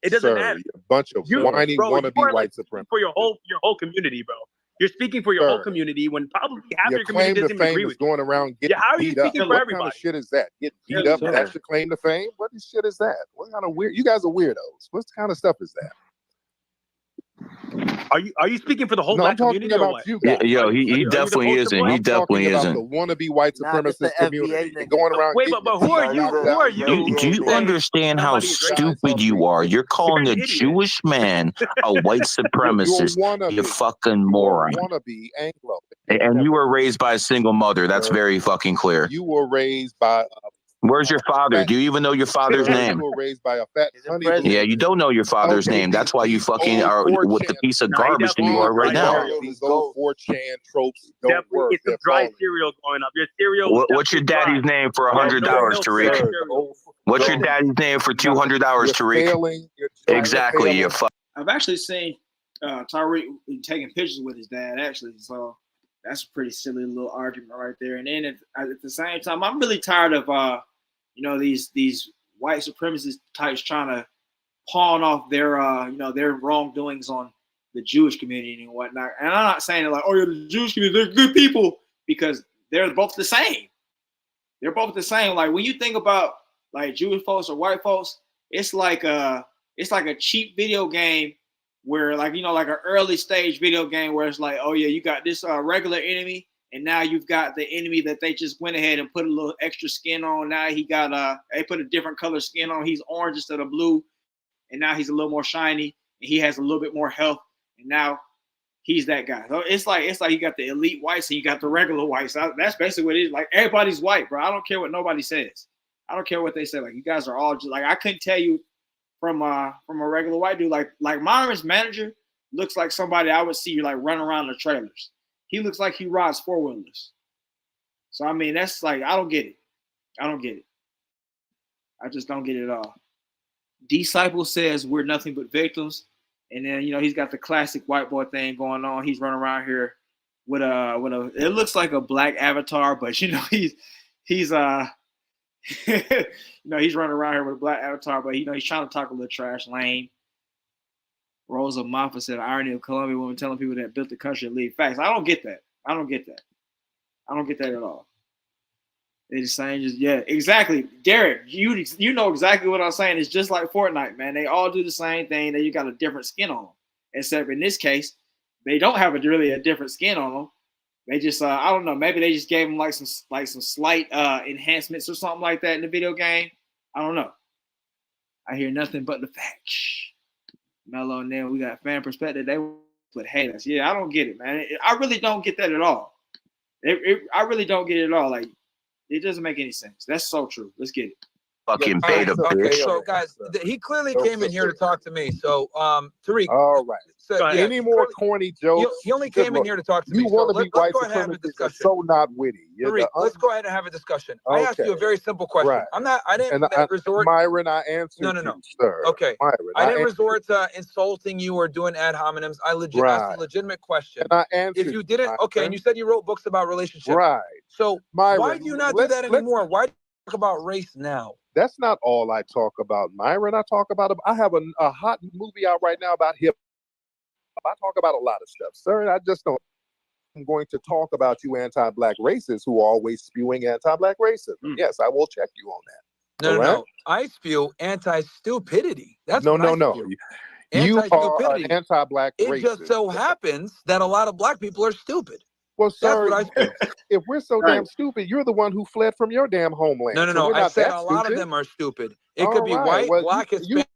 It doesn't matter. A bunch of whiny wannabe white supremacists. For your whole community, bro. You're speaking for your whole community when probably half your community doesn't even agree with you. Going around getting how are you beat up. speaking for what everybody? Kind of shit is that? Getting beat up? That's your claim to fame? What shit is that? What kind of weird? You guys are weirdos. What kind of stuff is that? Are you speaking for the whole black community? About you guys. Yo, he definitely isn't. He definitely isn't. The wannabe white supremacist community going around. Wait, but who are you? Who are you? Do you understand how stupid you are? You're calling a Jewish man a white supremacist. You fucking moron. Wannabe Anglo. And you were raised by a single mother. That's very fucking clear. You were raised by. Where's your father? Do you even know your father's name? You were raised by a fat honey. Yeah, you don't know your father's name. That's why you fucking are with the piece of garbage that you are right now. These old 4chan tropes don't work. It's some dry cereal going up. Your cereal. What's your daddy's name for $100, Tariq? What's your daddy's name for $200, Tariq? Exactly. You fuck. I've actually seen Tariq taking pictures with his dad, actually. So that's a pretty silly little argument right there. And then at the same time, I'm really tired of these white supremacist types trying to pawn off their their wrongdoings on the Jewish community and whatnot. And I'm not saying like, oh yeah, the Jewish community, they're good people, because they're both the same. They're both the same. Like when you think about like Jewish folks or white folks, it's like a cheap video game where like like an early stage video game where it's like, oh yeah, you got this regular enemy. And now you've got the enemy that they just went ahead and put a little extra skin on. Now he got they put a different color skin on. He's orange instead of blue, and now he's a little more shiny, and he has a little bit more health. And now he's that guy. So it's like you got the elite whites and you got the regular whites. That's basically what it is. Like everybody's white, bro. I don't care what nobody says. I don't care what they say. Like you guys are all just like I couldn't tell you from a regular white dude. Like Myron's manager looks like somebody I would see like running around the trailers. He looks like he rides four-wheelers. So, I mean, that's like, I don't get it. I don't get it. I just don't get it at all. Disciple says we're nothing but victims. And then, he's got the classic white boy thing going on. He's running around here with it looks like a black avatar, but, he's he's running around here with a black avatar, but, he's trying to talk a little trash, lame. Rosa Moffa said, irony of Columbia women telling people that built the country to leave. Facts. I don't get that. I don't get that at all. They're just saying, yeah, exactly. Derek, you know exactly what I'm saying. It's just like Fortnite, man. They all do the same thing. That you got a different skin on them. Except in this case, they don't have really a different skin on them. They just I don't know, maybe they just gave him like some slight enhancements or something like that in the video game. I don't know. I hear nothing but the facts. Mello, and then we got fan perspective. They would hate us. Yeah, I don't get it, man. I really don't get that at all. I really don't get it at all. Like, it doesn't make any sense. That's so true. Let's get it. Fucking beta bitch. Okay, so guys, he clearly came in here to talk to me. So, Tariq. All right. So, any more corny jokes? He only came in here to talk to me. You want to be white go ahead and have a discussion. So not witty. Tariq, let's go ahead and have a discussion. Okay. I asked you a very simple question. Right. I didn't resort. Myron, I answered. No, you, sir. Okay. Myron, I didn't resort to insulting you or doing ad hominems. I asked a legitimate question. And I answered. If you didn't, okay, and you said you wrote books about relationships. Right. So Myron, why do you not do that anymore? Why do you talk about race now? That's not all I talk about, Myron. I talk about. I have a hot movie out right now about hip. I talk about a lot of stuff, sir. I just don't. I'm going to talk about you anti-black racists who are always spewing anti-black racism. Yes, I will check you on that. No. I spew anti-stupidity. That's no. You are an anti-black racist. It just so happens that a lot of black people are stupid. Well, sir, that's what I spew. If we're so damn stupid, you're the one who fled from your damn homeland. No. I said a lot of them are stupid. It could be white, black, Hispanic.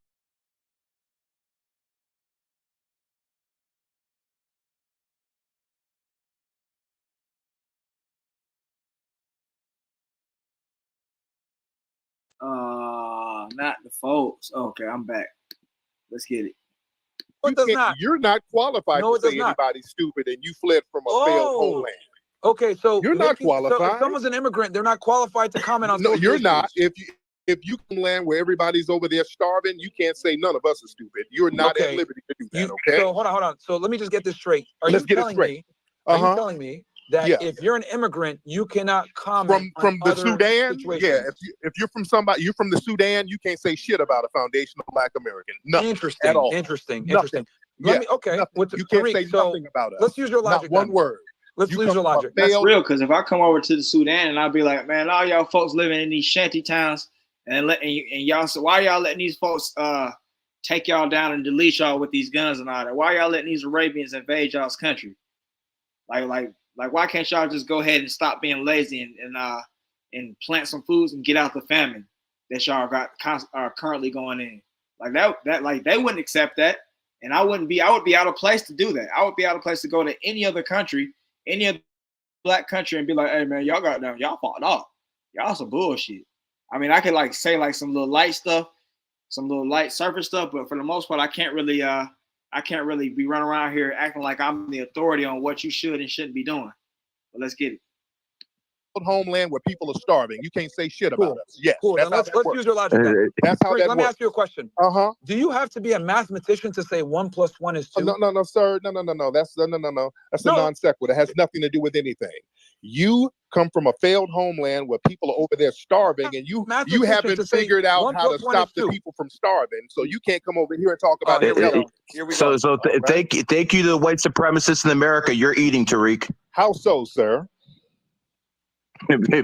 Not the folks. Okay, I'm back. Let's get it. You're not qualified to say anybody's stupid, and you fled from a failed homeland. Okay, so you're not qualified. So if someone's an immigrant, they're not qualified to comment on. No, you're not. If you can land where everybody's over there starving, you can't say none of us are stupid. You're not at liberty to do that. Okay. So hold on. So let me just get this straight. Are you telling me that if you're an immigrant, you cannot comment from the Sudan? Situations? Yeah. If you're from you're from the Sudan, you can't say shit about a foundational Black American. Nothing. Interesting. At all. Interesting. Nothing. You can't say nothing about us. Let's use your logic. Not one word. Let's use your logic. That's real, because if I come over to the Sudan and I'll be like, man, all y'all folks living in these shanty towns and y'all, so why y'all letting these folks take y'all down and delete y'all with these guns and all that? Why y'all letting these Arabians invade y'all's country? Like why can't y'all just go ahead and stop being lazy and plant some foods and get out the famine that y'all are currently going in? Like that like they wouldn't accept that, and I would be out of place to do that. I would be out of place to go to any other country, any other black country, and be like, hey man, y'all fought off. Y'all some bullshit. I mean, I could say some little light stuff, some little light surface stuff, but for the most part, I can't really be running around here acting like I'm the authority on what you should and shouldn't be doing. But let's get it. Homeland where people are starving. You can't say shit about us. Yes. Cool. Let's use your logic. That's how that works. Let me ask you a question. Do you have to be a mathematician to say 1 + 1 is 2? No, sir. No. That's a non sequitur. It has nothing to do with anything. You come from a failed homeland where people are over there starving, and you haven't figured out how to stop the people from starving. So you can't come over here and talk about it. Thank you to the white supremacists in America. You're eating, Tariq. How so, sir?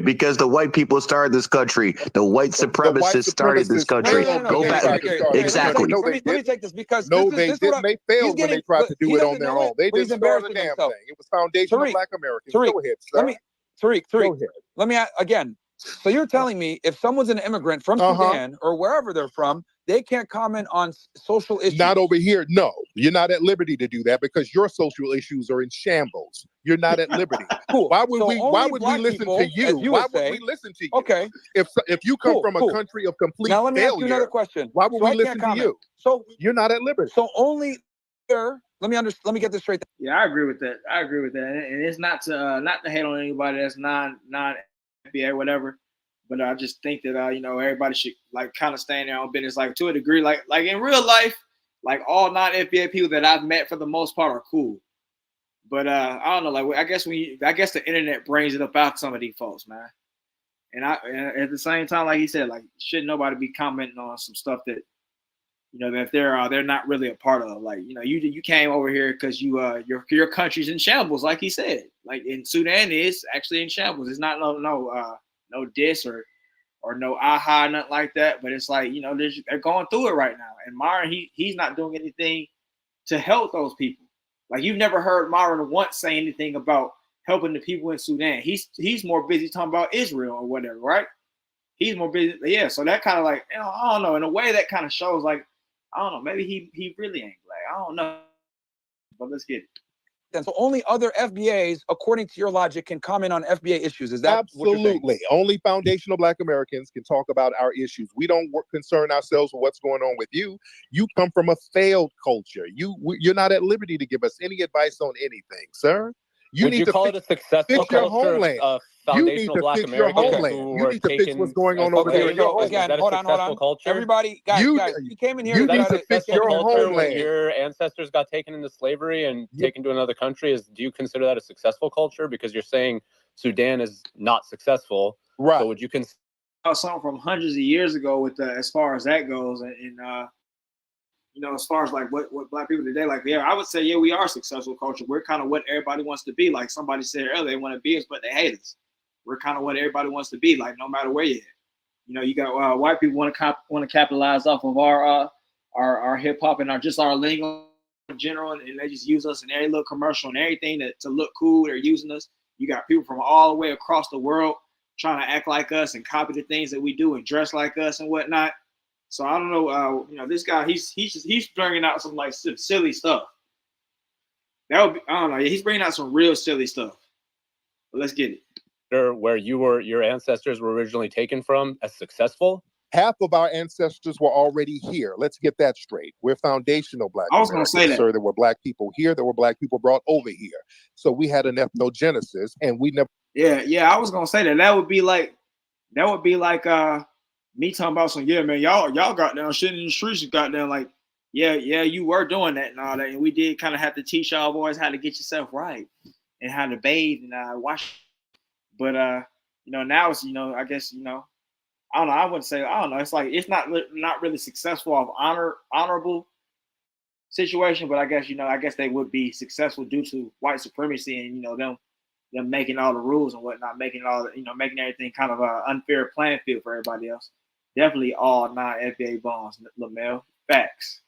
Because the white people started this country. The white supremacists started this country. Go back. Exactly. Let me take this because they didn't. They failed when they tried to do it on their own. They didn't start the damn thing. It was foundational Black Americans. Go ahead, sir. Tariq. Go ahead. Let me again. So you're telling me if someone's an immigrant from Sudan or wherever they're from, they can't comment on social issues? Not over here. No, you're not at liberty to do that because your social issues are in shambles. You're not at liberty. Cool. Why would we listen to you? Why would we listen to you? Okay. If you come from a country of complete failure, now let me ask you another question. Why would we listen to you? So you're not at liberty. So only there. Let me get this straight. Yeah, I agree with that. And it's not to hate on anybody that's non FBA whatever. But I just think that everybody should kind of stay in their own business, to a degree. Like in real life, all non-FBA people that I've met for the most part are cool. But I don't know. I guess the internet brings it up out some of these folks, man. And at the same time, like he said, shouldn't nobody be commenting on some stuff that that they're not really a part of. You came over here because your country's in shambles, like he said. In Sudan is actually in shambles. It's not no diss or no aha, nothing like that. But it's they're going through it right now. And Myron, he's not doing anything to help those people. You've never heard Myron once say anything about helping the people in Sudan. He's more busy talking about Israel or whatever, right? He's more busy. Yeah, so that kind of like, I don't know. In a way, that kind of shows like, I don't know. Maybe he really ain't black. I don't know. But let's get it. And so only other FBAs, according to your logic, can comment on FBA issues. Is that absolutely? Only foundational Black Americans can talk about our issues. We don't concern ourselves with what's going on with you. You come from a failed culture. You're not at liberty to give us any advice on anything, sir. Would you call it a successful culture of foundational Black Americans who were taken? What's going on over there? Again, hold on. Culture? Everybody, guys, you came in here. You need to fix your homeland. When your ancestors got taken into slavery and taken to another country, do you consider that a successful culture? Because you're saying Sudan is not successful, right? So would you consider something from hundreds of years ago with as far as that goes, and you know, as far as like what Black people today, like, yeah, I would say, yeah, we are a successful culture. We're kind of what everybody wants to be. Like somebody said earlier, they want to be us, but they hate us. We're kind of what everybody wants to be. Like no matter where you're at. You know, you got white people want to capitalize off of our hip hop and our lingo in general, and they just use us in every little commercial and everything to look cool. They're using us. You got people from all the way across the world trying to act like us and copy the things that we do and dress like us and whatnot. So I don't know, you know, this guy, he's bringing out some like silly stuff. That would be, I don't know, he's bringing out some real silly stuff. But let's get it. Where your ancestors were originally taken from as successful? Half of our ancestors were already here. Let's get that straight. We're foundational Black. I was going to say that. Sir, there were Black people here. There were Black people brought over here. So we had an ethnogenesis, and we never. Yeah. I was going to say that. That would be like me talking about some, yeah, man, y'all got down shit in the streets, got down like, yeah, you were doing that and all that, and we did kind of have to teach y'all boys how to get yourself right and how to bathe and wash. But you know, now it's, you know, I guess, you know, I don't know. I wouldn't say, I don't know. It's like it's not really successful of honorable situation, but I guess, you know, I guess they would be successful due to white supremacy and, you know, them making all the rules and whatnot, making everything kind of a unfair playing field for everybody else. Definitely all non-FBA bonds, Lamel. Facts.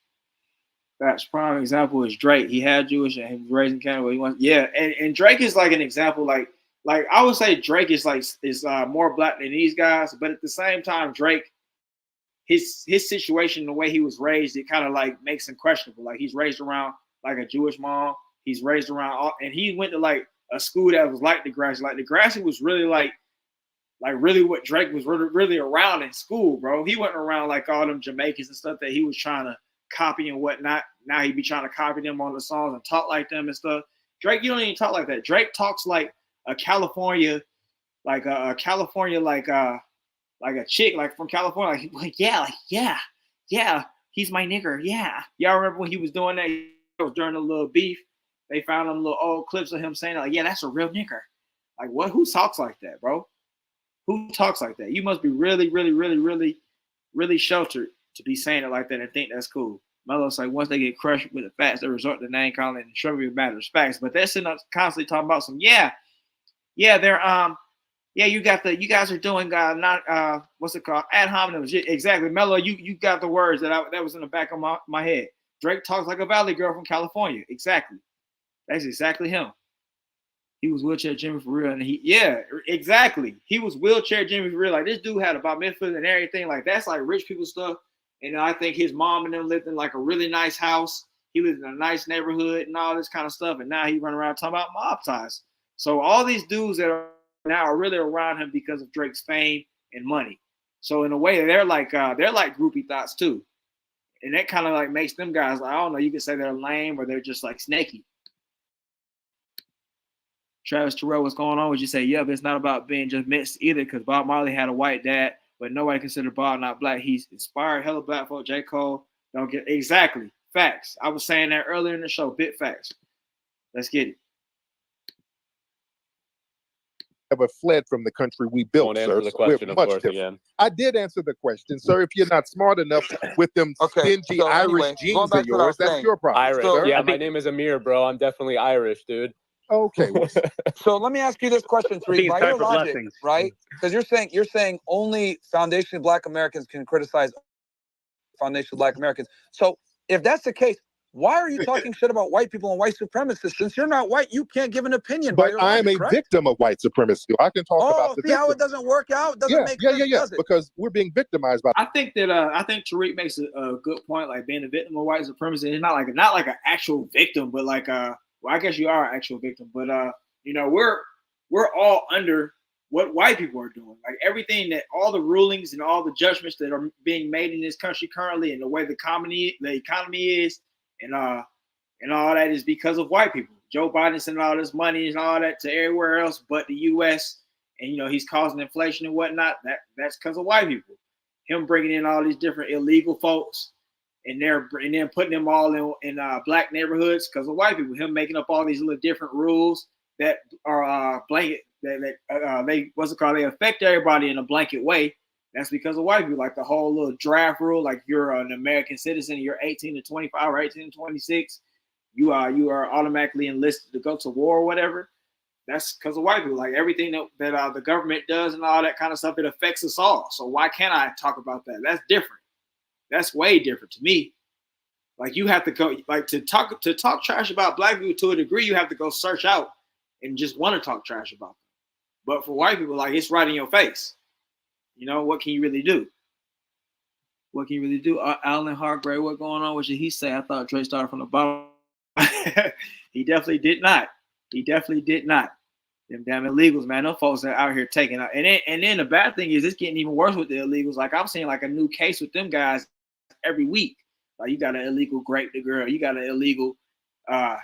Prime example is Drake. He had Jewish and he was raised in Canada. And Drake is like an example. Like I would say Drake is more Black than these guys, but at the same time, Drake, his situation, the way he was raised, it kind of like makes him questionable. Like he's raised around like a Jewish mom. He's raised around, and he went to like a school that was like Degrassi. Like Degrassi was really like really what Drake was really around in school, bro. He wasn't around like all them Jamaicans and stuff that he was trying to copy and whatnot. Now he be trying to copy them on the songs and talk like them and stuff. Drake, you don't even talk like that. Drake talks like a California, like a chick like from California. Like yeah, he's my nigger. Yeah, y'all remember when he was doing that? It was during a little beef. They found them little old clips of him saying like, yeah, that's a real nigger. Like what? Who talks like that, bro? Who talks like that? You must be really, really, really, really, really sheltered to be saying it like that and think that's cool. Melo's like, once they get crushed with the facts, they resort to name calling and shrubbery matters facts. But they're sitting up constantly talking about some, they're you guys are doing what's it called? Ad hominems. Exactly. Melo, you got the words that was in the back of my head. Drake talks like a Valley girl from California. Exactly. That's exactly him. He was wheelchair Jimmy for real, and exactly. He was wheelchair Jimmy for real. Like this dude had about Memphis and everything. Like that's like rich people stuff. And I think his mom and them lived in like a really nice house. He lived in a nice neighborhood and all this kind of stuff. And now he run around talking about mob ties. So all these dudes that are now are really around him because of Drake's fame and money. So in a way, they're like groupie thoughts too. And that kind of like makes them guys, I don't know, you could say they're lame or they're just like snaky. Travis Terrell, what's going on? Would you say, but it's not about being just mixed either, because Bob Marley had a white dad, but nobody considered Bob not Black. He's inspired hella Black folk. J. Cole don't get exactly facts. I was saying that earlier in the show. Bit facts. Let's get it. Ever fled from the country we built, sir. The question, of course, again. I did answer the question, sir. If you're not smart enough with them stingy Irish genes of yours, that's your problem. Irish. Sir. My name is Amir, bro. I'm definitely Irish, dude. Okay. So let me ask you this question, Tariq. By your logic, right? Because you're saying only foundational Black Americans can criticize foundational Black Americans. So if that's the case, Why are you talking shit about white people and white supremacists? Since you're not white, you can't give an opinion. But I'm a victim of white supremacy. I can talk about the see how it doesn't work out? It doesn't make sense, does it? Because we're being victimized by. I think Tariq makes a good point. Like being a victim of white supremacy, it's not like an actual victim, but like well, I guess you are an actual victim. But we're all under what white people are doing. Like everything that all the rulings and all the judgments that are being made in this country currently, and the way the economy is. And all that is because of white people. Joe Biden sending all this money and all that to everywhere else but the U.S. And he's causing inflation and whatnot. That's because of white people. Him bringing in all these different illegal folks and then putting them all in black neighborhoods because of white people. Him making up all these little different rules that are blanket they affect everybody in a blanket way. That's because of white people, like the whole little draft rule. Like you're an American citizen, you're 18 to 25 or 18 to 26, you are automatically enlisted to go to war or whatever. That's because of white people. Like everything that the government does and all that kind of stuff, it affects us all. So why can't I talk about that? That's different. That's way different to me. Like you have to go, like to talk trash about black people to a degree, you have to go search out and just want to talk trash about them. But for white people, like it's right in your face. What can you really do? What can you really do? Alan Hargrave, what going on? What did he say? I thought Trey started from the bottom. He definitely did not. Them damn illegals, man. Those folks are out here taking out. And then the bad thing is it's getting even worse with the illegals. Like I'm seeing like a new case with them guys every week. Like you got an illegal grape the girl. You got an illegal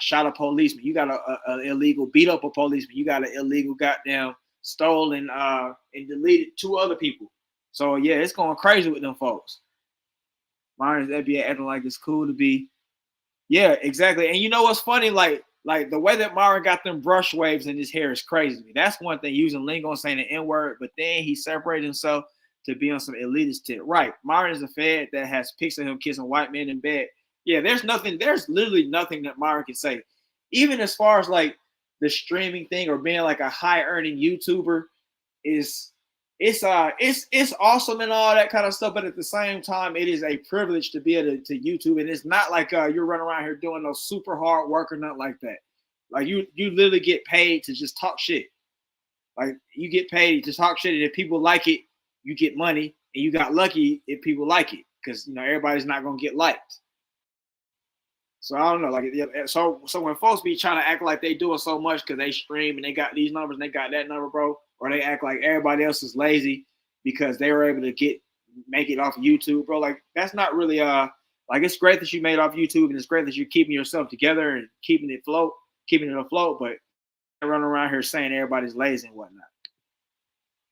shot a policeman. You got an illegal beat up a policeman. You got an illegal goddamn stolen and deleted 2 other people. So yeah, it's going crazy with them folks. Myron's NBA acting like it's cool to be. Yeah, exactly. And you know what's funny? Like the way that Myron got them brush waves in his hair is crazy to me. That's one thing, using lingo and saying the N-word, but then he separated himself to be on some elitist tip. Right. Myron is a fed that has pics of him kissing white men in bed. Yeah, there's literally nothing that Myron can say. Even as far as like the streaming thing or being like a high earning YouTuber it's awesome and all that kind of stuff, but at the same time, it is a privilege to be able to YouTube. And it's not like you're running around here doing no super hard work or nothing like that. Like you literally get paid to just talk shit. Like you get paid to talk shit, and if people like it, you get money, and you got lucky if people like it, because everybody's not gonna get liked. So I don't know, like so when folks be trying to act like they doing so much because they stream and they got these numbers and they got that number, bro, or they act like everybody else is lazy because they were able to make it off of YouTube, bro. Like that's not really like it's great that you made it off YouTube and it's great that you're keeping yourself together and keeping it afloat, but running around here saying everybody's lazy and whatnot.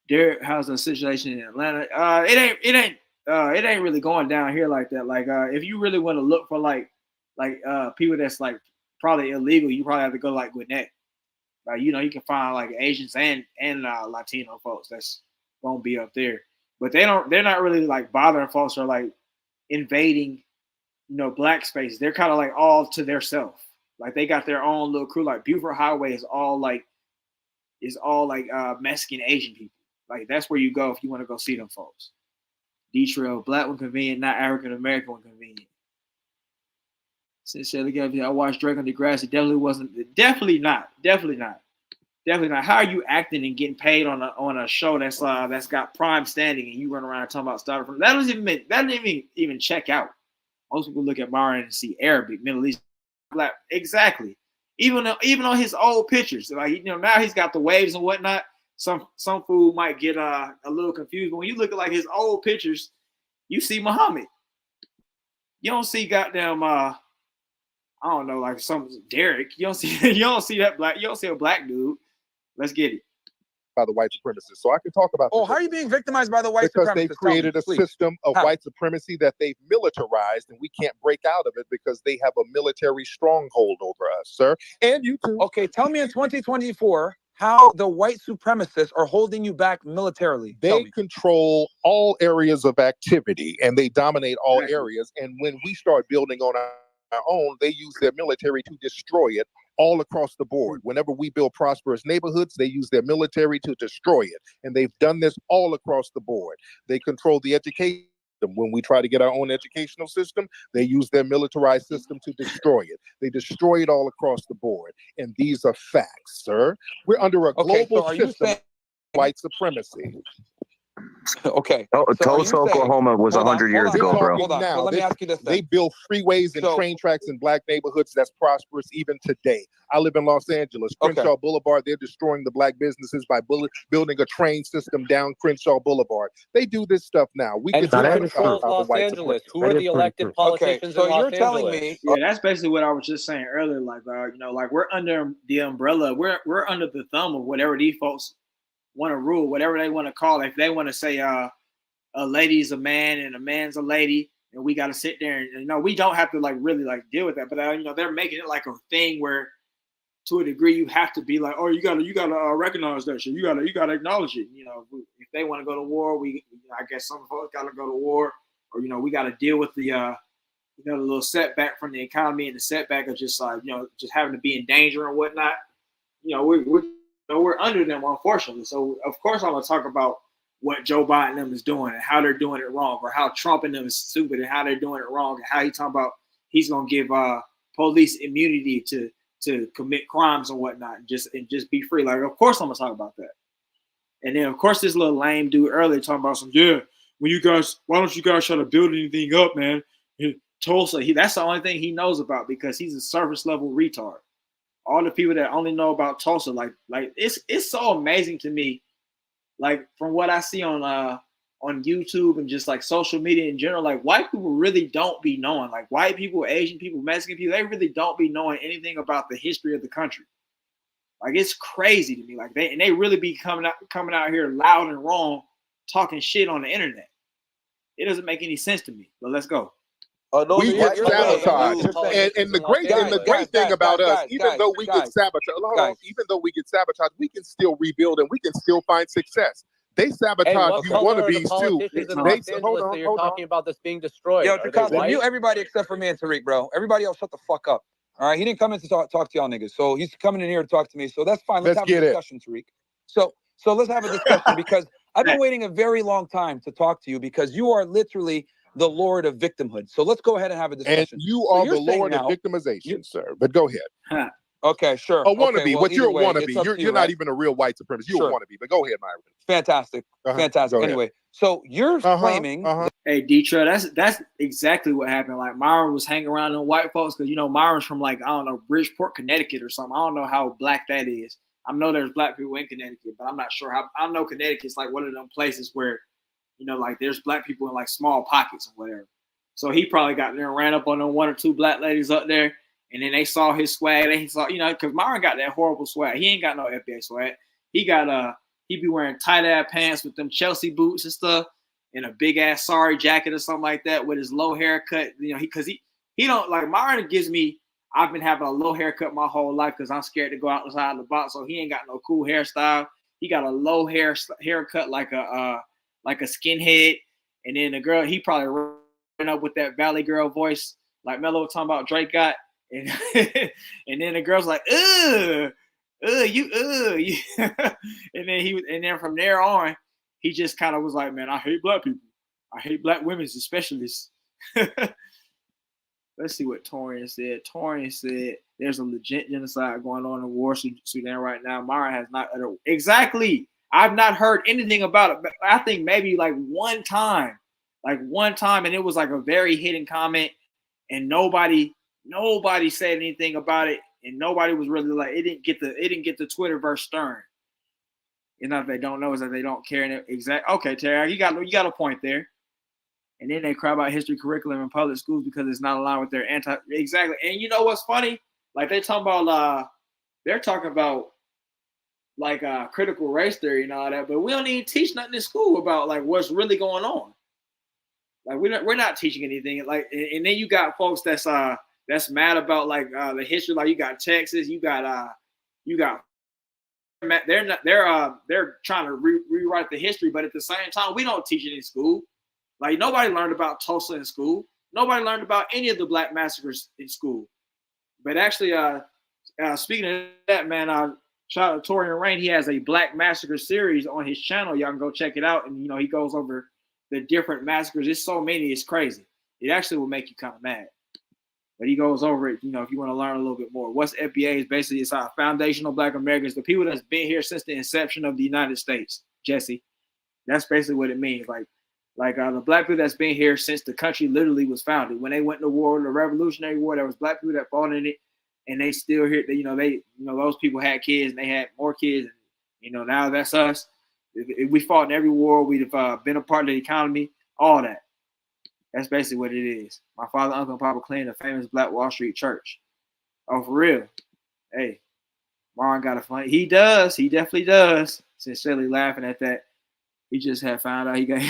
Derek, how's the situation in Atlanta? It ain't really going down here like that. Like if you really want to look for like people that's like probably illegal, you probably have to go like Gwinnett. Like you can find like Asians and Latino folks that's gonna be up there, but they're not really like bothering folks or like invading black spaces. They're kind of like all to their self. Like they got their own little crew. Like Buford Highway is all like Mexican Asian people. Like that's where you go if you want to go see them folks. D-Trail, black one convenient, not African American one convenient. Sincerely, I watched Drake on Degrassi. Definitely not. How are you acting and getting paid on a show that's got prime standing and you run around talking about starting from that doesn't even check out. Most people look at Myron and see Arabic, Middle East, black. Exactly. Even on his old pictures, like now he's got the waves and whatnot. Some fool might get a little confused, but when you look at like his old pictures, you see Muhammad. You don't see goddamn I don't know, like some Derek. You don't see that black. You don't see a black dude. Let's get it. By the white supremacists. So I can talk about. Oh, how are you being victimized by the white supremacists? Because they've created a system of white supremacy that they've militarized, and we can't break out of it because they have a military stronghold over us, sir. And you too. Okay, tell me in 2024 how the white supremacists are holding you back militarily. They control all areas of activity, and they dominate all areas. And when we start building on our own, they use their military to destroy it all across the board. Whenever we build prosperous neighborhoods, they use their military to destroy it. And they've done this all across the board. They control the education When we try to get our own educational system, they use their militarized system to destroy it. They destroy it all across the board. And these are facts, sir. We're under a global system of white supremacy. Okay. Tulsa, Oklahoma was 100 years ago, bro. Hold on. So let me ask you this. They build freeways and train tracks in black neighborhoods that's prosperous even today. I live in Los Angeles. Crenshaw Boulevard, they're destroying the black businesses by building a train system down Crenshaw Boulevard. They do this stuff now. We and can who controls Los Angeles? Who are the elected politicians in Los Angeles? Yeah, that's basically what I was just saying earlier. Like, like we're under the umbrella. We're under the thumb of whatever these folks want to rule, whatever they want to call it. If they want to say a lady's a man and a man's a lady, and we got to sit there and we don't have to like really like deal with that. But they're making it like a thing where, to a degree, you have to be like, oh, you gotta recognize that shit. You gotta acknowledge it. If they want to go to war, I guess some folks gotta go to war, or we got to deal with the the little setback from the economy and the setback of just like just having to be in danger and whatnot. We're under them, unfortunately. So of course I'm gonna talk about what Joe Biden and them is doing and how they're doing it wrong, or how Trump and them is stupid and how they're doing it wrong, and how he talking about he's gonna give police immunity to commit crimes and whatnot, and just be free. Like, of course I'm gonna talk about that. And then of course this little lame dude earlier talking about why don't you guys try to build anything up, man? Tulsa, that's the only thing he knows about because he's a surface level retard. All the people that only know about Tulsa, like it's so amazing to me, like from what I see on YouTube and just like social media in general, like white people really don't be knowing, like white people, Asian people, Mexican people, they really don't be knowing anything about the history of the country. Like it's crazy to me, like they really be coming out here loud and wrong, talking shit on the internet. It doesn't make any sense to me. But let's go. We get sabotaged, and the great thing about us, even though we get sabotaged, we can still rebuild and we can still find success. They sabotage you wannabes too. Hold on. You're talking about this being destroyed. Yo, Jacob, mute everybody except for me and Tariq, bro. Everybody else, shut the fuck up. All right, he didn't come in to talk to y'all niggas, so he's coming in here to talk to me. So that's fine. Let's have a discussion, Tariq. So let's have a discussion because I've been waiting a very long time to talk to you because you are literally the Lord of victimhood. So let's go ahead and have a discussion. And you are the Lord of victimization, sir. But go ahead. Okay, sure. A wannabe, well, but you're a way, wannabe. You're not even a real white supremacist. You're a wannabe, but go ahead, Myron. Fantastic. Fantastic. Anyway, so you're claiming... Hey, Detroit, that's exactly what happened. Like, Myron was hanging around them white folks because, Myron's from, like, I don't know, Bridgeport, Connecticut or something. I don't know how black that is. I know there's black people in Connecticut, but I'm not sure how... I know Connecticut's, like, one of them places where, like, there's black people in, like, small pockets or whatever. So he probably got there and ran up on them one or two black ladies up there. And then they saw his swag. They saw, because Myron got that horrible swag. He ain't got no FBA swag. He be wearing tight ass pants with them Chelsea boots and stuff, and a big ass sari jacket or something like that with his low haircut. Because he don't like Myron gives me. I've been having a low haircut my whole life because I'm scared to go outside the box. So he ain't got no cool hairstyle. He got a low haircut like a skinhead. And then the girl, he probably ran up with that Valley Girl voice like Mello was talking about Drake got. And and then the girl's like, you. and then from there on, he just kind of was like, man, I hate black people. I hate black women, especially. Let's see what Torian said. Torian said there's a legit genocide going on in War Sudan right now. Myron has not uttered exactly. I've not heard anything about it. But I think maybe like one time, and it was like a very hidden comment, and nobody said anything about it, and nobody was really like it didn't get the Twitterverse stern. It's not that they don't know, it's that they don't care. Okay, Terry, you got a point there. And then they cry about history curriculum in public schools because it's not aligned with their exactly. And you know what's funny? Like they're talking about like critical race theory and all that, but we don't even teach nothing in school about like what's really going on. Like we're not teaching anything. Like, and then you got folks that's mad about like the history. Like you got Texas, they're trying to rewrite the history, but at the same time, we don't teach it in school. Like nobody learned about Tulsa in school. Nobody learned about any of the black massacres in school. But actually, speaking of that, man, shout out to Torian Rain. He has a Black Massacre series on his channel. Y'all can go check it out. And he goes over the different massacres. It's so many, it's crazy. It actually will make you kind of mad. But he goes over it, if you want to learn a little bit more. What's FBA is basically, it's our foundational Black Americans, the people that's been here since the inception of the United States, Jesse. That's basically what it means. Like the Black people that's been here since the country literally was founded. When they went to war, the Revolutionary War, there was Black people that fought in it, and they still here. Those people had kids, and they had more kids. And, now that's us. If we fought in every war. We'd have been a part of the economy, all that. That's basically what it is. My father, uncle, and papa cleaned a famous Black Wall Street church. Oh, for real? Hey, Myron got a funny. He does. He definitely does. Sincerely laughing at that. He just had found out he got.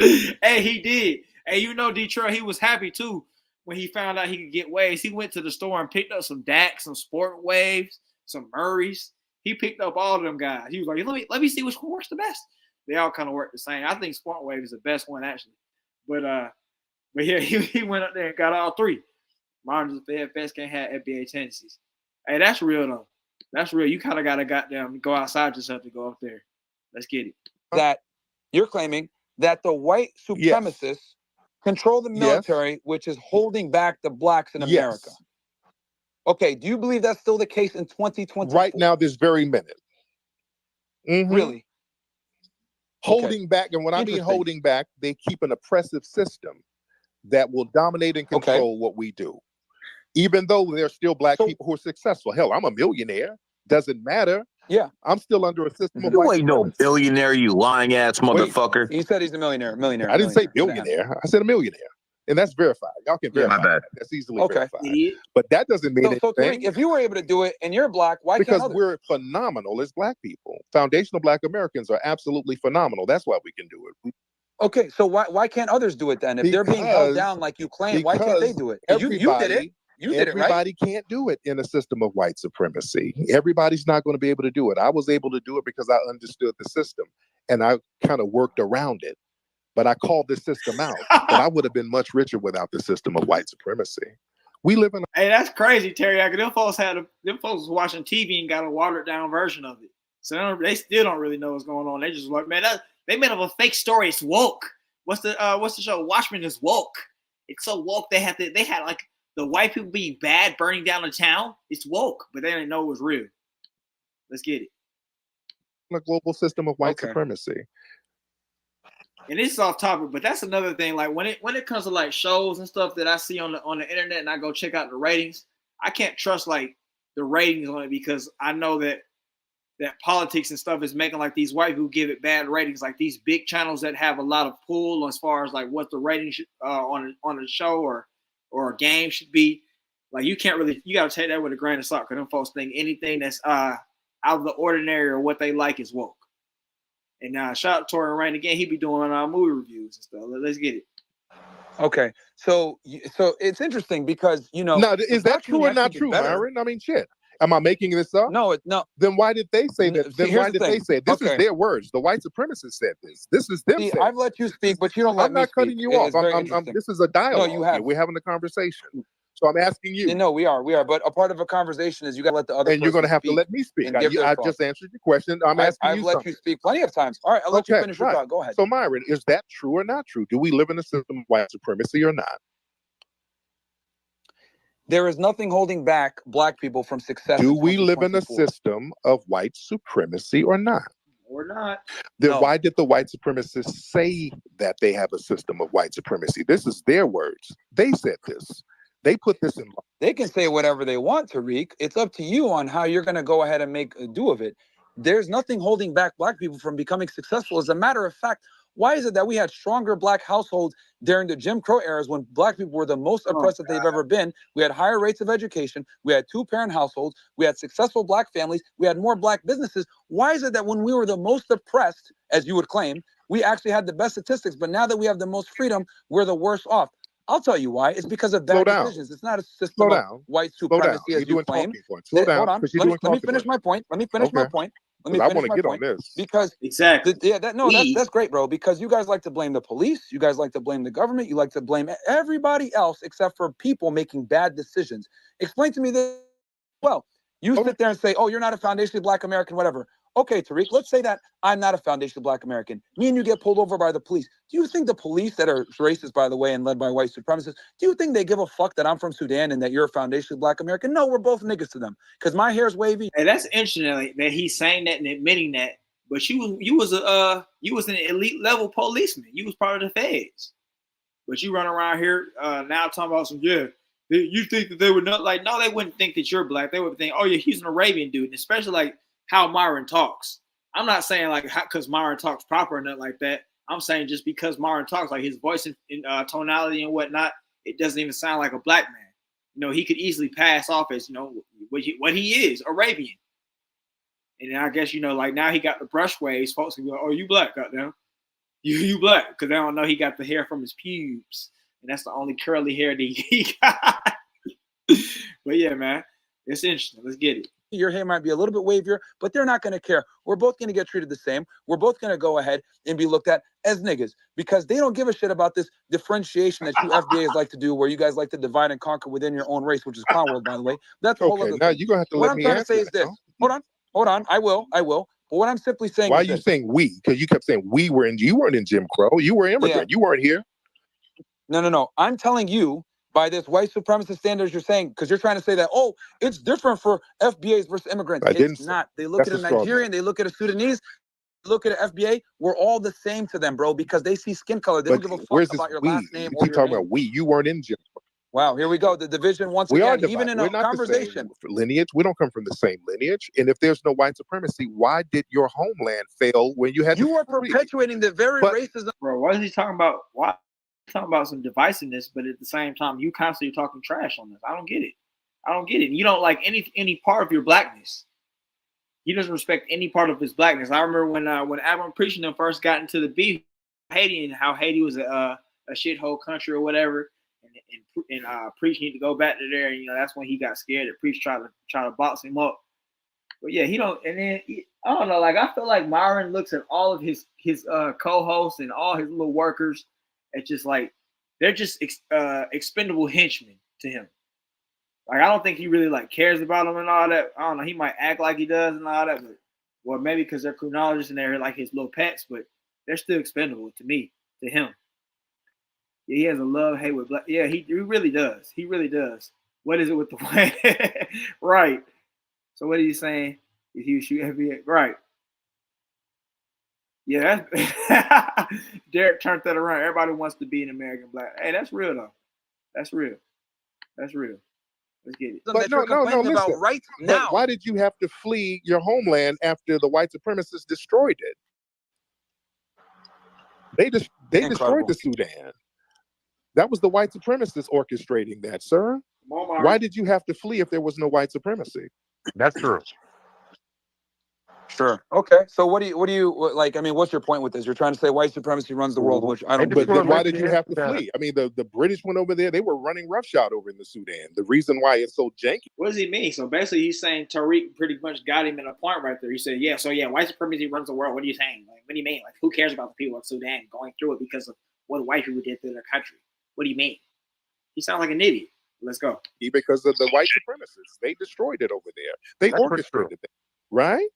Hey, he did. Hey, Detroit, he was happy too when he found out he could get waves. He went to the store and picked up some Dax, some Sport Waves, some Murrays. He picked up all of them guys. He was like, let me see which one works the best. They all kind of work the same. I think Sport Wave is the best one actually. But yeah, he went up there and got all three. Martin just best can't have FBA tendencies. Hey, that's real though. That's real. You kind of gotta go outside yourself to go up there. Let's get it. That you're claiming that the white supremacists control the military, which is holding back the blacks in America. Okay, do you believe that's still the case in 2020? Right now, this very minute. Really? Holding back, and when I mean holding back, they keep an oppressive system that will dominate and control what we do. Even though there's still Black people who are successful. Hell, I'm a millionaire. Doesn't matter. Yeah. I'm still under a system of You ain't no billionaire, you lying ass motherfucker. He said he's a millionaire. I didn't say billionaire. I said a millionaire. And that's verified. Y'all can verify. My bad. That's easily verified. But that doesn't mean anything. So Tariq, if you were able to do it and you're Black, why can't others? Because we're phenomenal as Black people. Foundational Black Americans are absolutely phenomenal. That's why we can do it. Okay, so why can't others do it then? If they're being held down like you claim, why can't they do it? You did it. You did it, right? Everybody can't do it in a system of white supremacy. Everybody's not going to be able to do it. I was able to do it because I understood the system and I kind of worked around it. But I called this system out. But I would have been much richer without the system of white supremacy. We live in. Hey, that's crazy, Terry. Them folks was watching TV and got a watered down version of it. So they still don't really know what's going on. They just like, man, they made up a fake story. It's woke. What's the show? Watchmen is woke. It's so woke. They had like the white people being bad, burning down the town. It's woke, but they didn't know it was real. Let's get it. A global system of white supremacy. And this is off topic, but that's another thing. Like when it comes to like shows and stuff that I see on the internet, and I go check out the ratings, I can't trust like the ratings on it because I know that politics and stuff is making like these white people give it bad ratings. Like these big channels that have a lot of pull as far as like what the ratings on a show or a game should be. Like you got to take that with a grain of salt because them folks think anything that's out of the ordinary or what they like is woke. And shout out to Torian Rain again. He be doing movie reviews and stuff. Let's get it. Okay, so it's interesting because Now, is that true or not true, Myron? I mean, shit. Am I making this up? No. Then why did they say that? Then why did they say it? This is their words. The white supremacists said this. This is them. I've let you speak, but you don't let me speak. I'm not cutting you off. This is a dialogue. No, you have. We're having a conversation. So I'm asking you. No, we are. But a part of a conversation is you got to let the other. And you're going to have to let me speak. I just answered your question. I've let you speak plenty of times. All right, I'll let you finish your thought. Go ahead. So Myron, is that true or not true? Do we live in a system of white supremacy or not? There is nothing holding back Black people from success. Do we live in a system of white supremacy or not? Or not. Then why did the white supremacists say that they have a system of white supremacy? This is their words. They said this. They put this in law. They can say whatever they want, Tariq. It's up to you on how you're going to go ahead and make a do of it. There's nothing holding back Black people from becoming successful. As a matter of fact, why is it that we had stronger Black households during the Jim Crow eras when Black people were the most oppressed that they've ever been? We had higher rates of education. We had two-parent households. We had successful Black families. We had more Black businesses. Why is it that when we were the most oppressed, as you would claim, we actually had the best statistics, but now that we have the most freedom, we're the worst off? I'll tell you why. It's because of bad decisions. It's not a system of white supremacy as you claim. Slow down. Hold on. Let me finish my point. Let me finish my point. I want to get on this. Because exactly. That's great, bro. Because you guys like to blame the police. You guys like to blame the government. You like to blame everybody else except for people making bad decisions. Explain to me this. Well, you sit there and say, oh, you're not a foundationally Black American, whatever. Okay, Tariq, let's say that I'm not a foundational Black American. Me and you get pulled over by the police. Do you think the police that are racist, by the way, and led by white supremacists, do you think they give a fuck that I'm from Sudan and that you're a foundational Black American? No, we're both niggas to them because my hair's wavy. Hey, that's interesting that he's saying that and admitting that. But you was an elite level policeman. You was part of the feds. But you run around here now talking about you think that they would not like? No, they wouldn't think that you're Black. They would think, oh yeah, he's an Arabian dude, and especially like how Myron talks. I'm not saying like because Myron talks proper or nothing like that. I'm saying just because Myron talks, like his voice and tonality and whatnot, it doesn't even sound like a Black man. You know, he could easily pass off as what he is, Arabian. And I guess like now he got the brush waves. Folks can be like, oh, you Black, goddamn. You Black, because they don't know he got the hair from his pubes, and that's the only curly hair that he got. But yeah, man, it's interesting. Let's get it. Your hair might be a little bit wavier, but they're not going to care. We're both going to get treated the same. We're both going to go ahead and be looked at as niggas because they don't give a shit about this differentiation that you FBAs like to do, where you guys like to divide and conquer within your own race, which is Clown World, by the way. That's a whole other now thing. you're going to have to what let I'm me trying to answer say is this. Hold on. I will. But what I'm simply saying Why is are you this. saying we? Because you kept saying you weren't in Jim Crow. You were an immigrant. Yeah. You weren't here. No. I'm telling you, by this white supremacist standards you're saying, because you're trying to say that, oh, it's different for FBAs versus immigrants. It's not. They look at a Nigerian, they look at a Sudanese, look at an FBA. We're all the same to them, bro, because they see skin color. They don't give a fuck about your last name. You keep talking about we. You weren't in Jim Crow. Wow, here we go. The division once we again, are divided. Even in We're a not conversation. The same lineage. We don't come from the same lineage. And if there's no white supremacy, why did your homeland fail when you had You are perpetuating the very racism. Bro, what is he talking about? Why? Talking about some divisiveness, but at the same time, you constantly talking trash on this. I don't get it. You don't like any part of your Blackness. He doesn't respect any part of his Blackness. I remember when Admiral Preaching them first got into the beef, Haiti, and how Haiti was a shithole country or whatever, and Preach need to go back to there. And that's when he got scared that Preach try to box him up. But yeah, he don't. And then I don't know. Like I feel like Myron looks at all of his co-hosts and all his little workers. It's just like they're just expendable henchmen to him. Like I don't think he really like cares about them and all that. I don't know. He might act like he does and all that, but well, maybe because they're chronologists and they're like his little pets, but they're still expendable to me, to him. Yeah, he has a love-hate with Black. Yeah, he really does. He really does. What is it with the way? Right. So what are you saying? If you shoot FBI, right? Yeah, Derek turned that around. Everybody wants to be an American Black. Hey, that's real though. That's real. Let's get it. But no, listen. Right now. Why did you have to flee your homeland after the white supremacists destroyed it? They destroyed the Sudan. That was the white supremacists orchestrating that, sir. Why did you have to flee if there was no white supremacy? That's true. Sure. Okay. So what do you like? I mean, what's your point with this? You're trying to say white supremacy runs the world, which I don't. But then why did you have to flee? I mean, the British went over there. They were running roughshod over in the Sudan. The reason why it's so janky. What does he mean? So basically, he's saying Tariq pretty much got him in a point right there. He said, "Yeah, so yeah, white supremacy runs the world." What are you saying? Like, what do you mean? Like, who cares about the people of Sudan going through it because of what white people did to their country? What do you mean? He sounds like an idiot. Let's go. Because of the white supremacists, they destroyed it over there. They orchestrated it, right?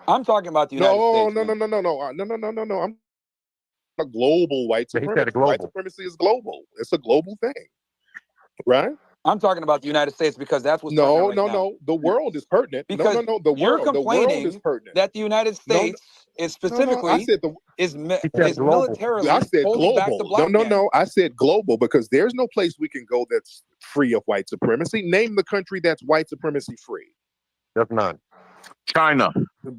I'm talking about the United States. No. I'm a global white supremacy. White supremacy is global. It's a global thing, right? I'm talking about the United States because that's what's no. The world is pertinent. Because you're complaining is pertinent. That the United States is specifically is militarily. I said global. No. I said global because there's no place we can go that's free of white supremacy. Name the country that's white supremacy free. There's none. China,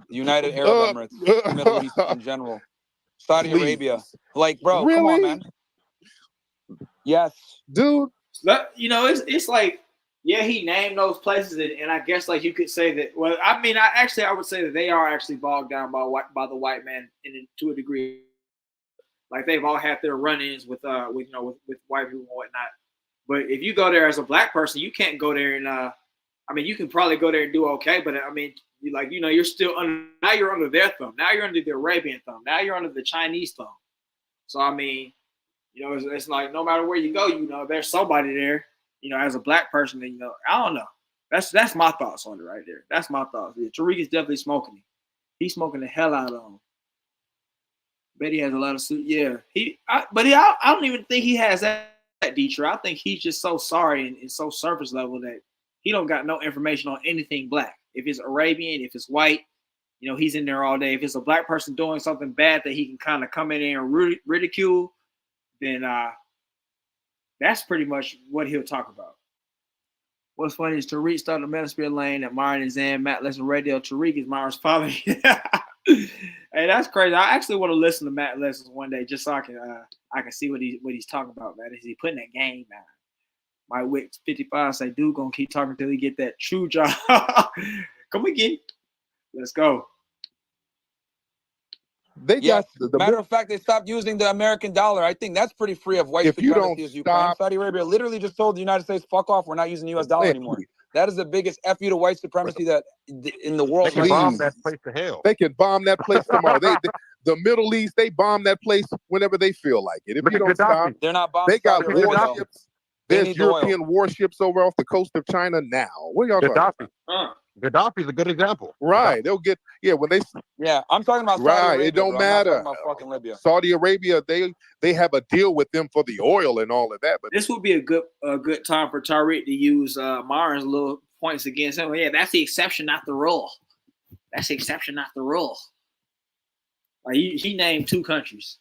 United Arab Emirates, Middle East in general, Saudi Arabia. Like, bro, really? Come on, man. Yes, dude. It's like, yeah, he named those places, and I guess like you could say that. Well, I mean, I would say that they are actually bogged down by the white man, and to a degree, like they've all had their run-ins with white people and whatnot. But if you go there as a Black person, you can't go there and I mean, you can probably go there and do okay, but I mean, you're still now you're under their thumb. Now you're under the Arabian thumb. Now you're under the Chinese thumb. So I mean, it's like no matter where you go, there's somebody there, as a Black person, and I don't know. That's my thoughts on it right there. That's my thoughts. Yeah, Tariq is definitely smoking it. He's smoking the hell out of him. Bet he has a lot of suit. Yeah, I don't even think he has that Detroit. I think he's just so sorry and so surface level that he don't got no information on anything black. If it's Arabian, if it's white, you know, he's in there all day. If it's a black person doing something bad that he can kind of come in there and ridicule, then that's pretty much what he'll talk about. What's funny is Tariq started a Metasphere lane at Myron and Zan, Matt Lesson Radio. Tariq is Myron's father. Hey, that's crazy. I actually want to listen to Matt Lessons one day just so I can see what he's talking about, man. Is he putting that game down? My Wick 55 say, dude, gonna keep talking until he get that true job. Come again. Let's go. Matter of fact, they stopped using the American dollar. I think that's pretty free of white supremacy as Ukraine. Saudi Arabia literally just told the United States, fuck off, we're not using the U.S. dollar anymore. That is the biggest F you to white supremacy that in the world. They can bomb that place to hell. They can bomb that place tomorrow. The Middle East, they bomb that place whenever they feel like it. If you don't stop, they're not bombing. They got warships. There's European warships over off the coast of China now. What are y'all talking about? Gaddafi's a good example. Right. They'll get, when they. Yeah, I'm talking about Saudi Arabia, it don't matter. I'm not talking about fucking Libya. Saudi Arabia, they have a deal with them for the oil and all of that. But this would be a good time for Tariq to use Myron's little points against him. Yeah, that's the exception, not the rule. That's the exception, not the rule. Like he named 2 countries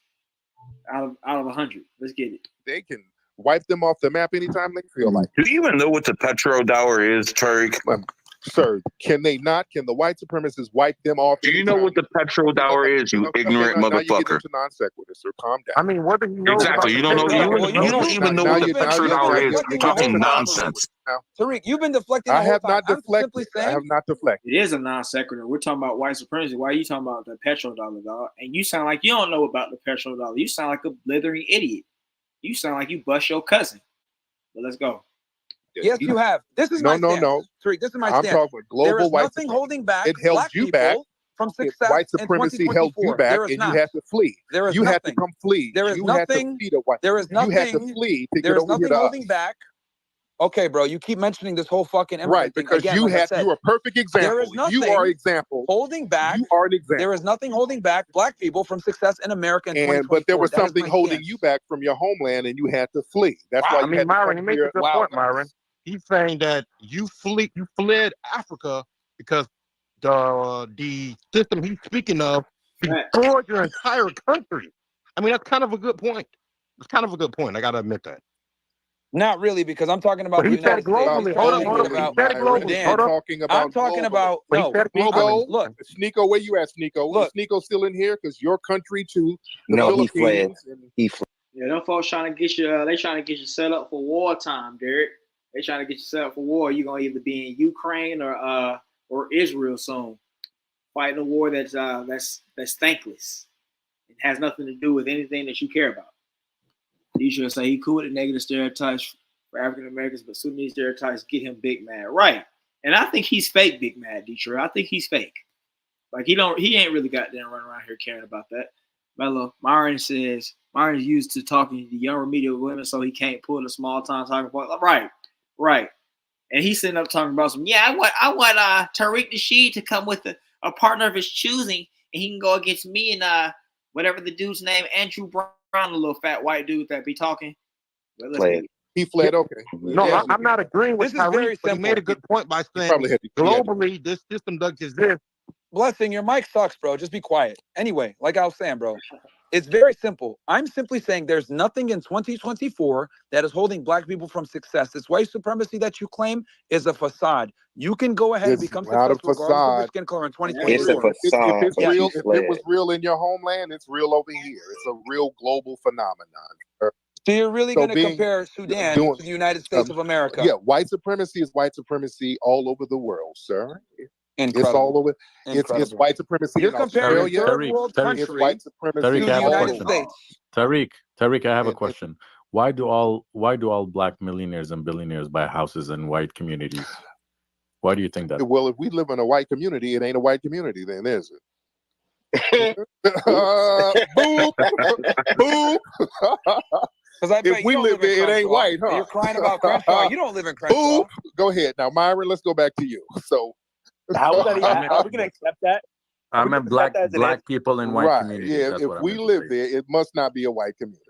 out of 100. Let's get it. They can wipe them off the map anytime they feel like. Do you even know what the petrodollar is, Tariq? Sir, can they not? Can the white supremacists wipe them off? Do you know what the petrodollar is, you ignorant motherfucker? Now you get into non sequitur, sir. Calm down. I mean, what do you know? Exactly. You don't know. You don't even know what the petrodollar is. You're talking nonsense. Tariq, you've been deflecting. I have not deflected. I have not deflected. It is a non sequitur. We're talking about white supremacy. Why are you talking about the petrodollar, dog? And you sound like you don't know about the petrodollar. You sound like a blithering idiot. You sound like you bust your cousin. But let's go. Yes, you have. This is my stance. No. Tariq, this is my stance. I'm talking about global there is white nothing holding back. It held you back from success. White supremacy held you back, and you had to flee. There is you nothing. had to come flee. There is you nothing. Had to flee to white. There is nothing. You had to flee to there get is over nothing here to holding us. back. Okay, bro, you keep mentioning this whole fucking right because again, you like you're a perfect example. There is nothing you are an example holding back. You are an example. There is nothing holding back black people from success in America in 2024. But there was something holding you back from your homeland, and you had to flee. That's why. I mean, Myron, he makes a good point, Myron. He's saying that you fled Africa because the system he's speaking of destroyed your entire country. I mean, that's kind of a good point. It's kind of a good point. I got to admit that. Not really, because I'm talking about the United States. Globally. Hold on. I'm talking about no. Look, Sneako, where you at, Sneako? Look, is Sneako still in here? Because your country too. No, he fled. He fled. Yeah, them folks trying to get you. They trying to get you set up for wartime, Derek. They trying to get you set up for war. You're gonna either be in Ukraine or Israel soon, fighting a war that's thankless. It has nothing to do with anything that you care about. You should say he cool with the negative stereotypes for African Americans, but Sudanese stereotypes get him big mad, right? And I think he's fake big mad, Detroit. I think he's fake. Like he ain't really got them running around here caring about that. Mello Myron says Myron's used to talking to young remedial women, so he can't pull the small time talking point. Right. And he's sitting up talking about some. Yeah, I want Tariq Nasheed to come with a partner of his choosing, and he can go against me and whatever the dude's name, Andrew Brown, a little fat white dude that be talking. He fled. Okay. No, I'm not agreeing with Tariq, but he made a good point by saying globally this system does exist. Blessing, your mic sucks, bro. Just be quiet. Anyway, like I was saying, bro, it's very simple. I'm simply saying there's nothing in 2024 that is holding black people from success. This white supremacy that you claim is a facade. You can go ahead and become successful regardless of your skin color in 2024. It's a facade. If it was real in your homeland, it's real over here. It's a real global phenomenon. So you're really going to compare Sudan to the United States of America? Yeah, white supremacy is white supremacy all over the world, sir. Incredible. It's all over. It's white supremacy. You're comparing third world country it's white supremacy Tariq, to the United States. Tariq, I have a question. Why do all black millionaires and billionaires buy houses in white communities? Why do you think that? Well, if we live in a white community, it ain't a white community, then is it? Boop, boop. Because I bet if we live there, it ain't white, huh? You're crying about Crenshaw. You don't live in Crenshaw. Ooh, go ahead now, Myron. Let's go back to you. So, How are we gonna accept that? I meant black people in white communities. Yeah, That's if what I we meant to live say. there, it must not be a white community.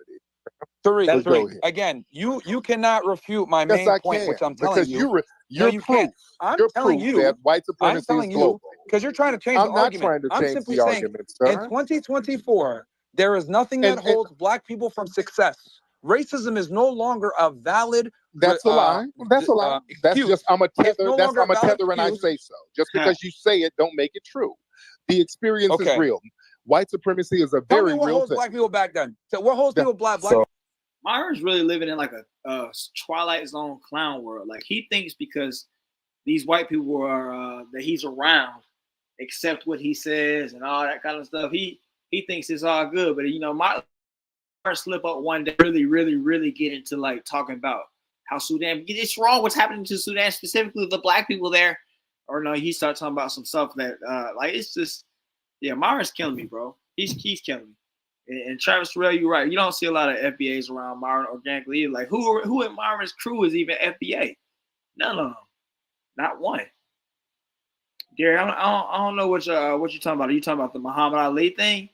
Tariq, again, you cannot refute my main point, which I'm telling you. Because you're proof. I'm You're telling proof you that white supremacy is global. because you're trying to change the argument. I'm simply saying in 2024, there is nothing that holds black people from success. Racism is no longer a valid. That's a lie. That's a lie. That's just I'm a tether. That's I'm a tether, and I say so. Just because you say it, don't make it true. The experience is real. White supremacy is a very real thing. What holds black people back then? So what holds people black? Myron's really living in like a Twilight Zone clown world. Like he thinks because these white people are that he's around, accept what he says and all that kind of stuff. He thinks it's all good, but Myron slip up one day, really get into like talking about how Sudan. It's wrong what's happening to Sudan, specifically the black people there. Or no, he started talking about some stuff that like it's just Myron's killing me, bro. He's killing me. And Travis Terrell, you're right. You don't see a lot of FBAs around Myron organically either. Like who in Myron's crew is even FBA? None of them. Not one. Gary, I don't know what you're talking about. Are you talking about the Muhammad Ali thing?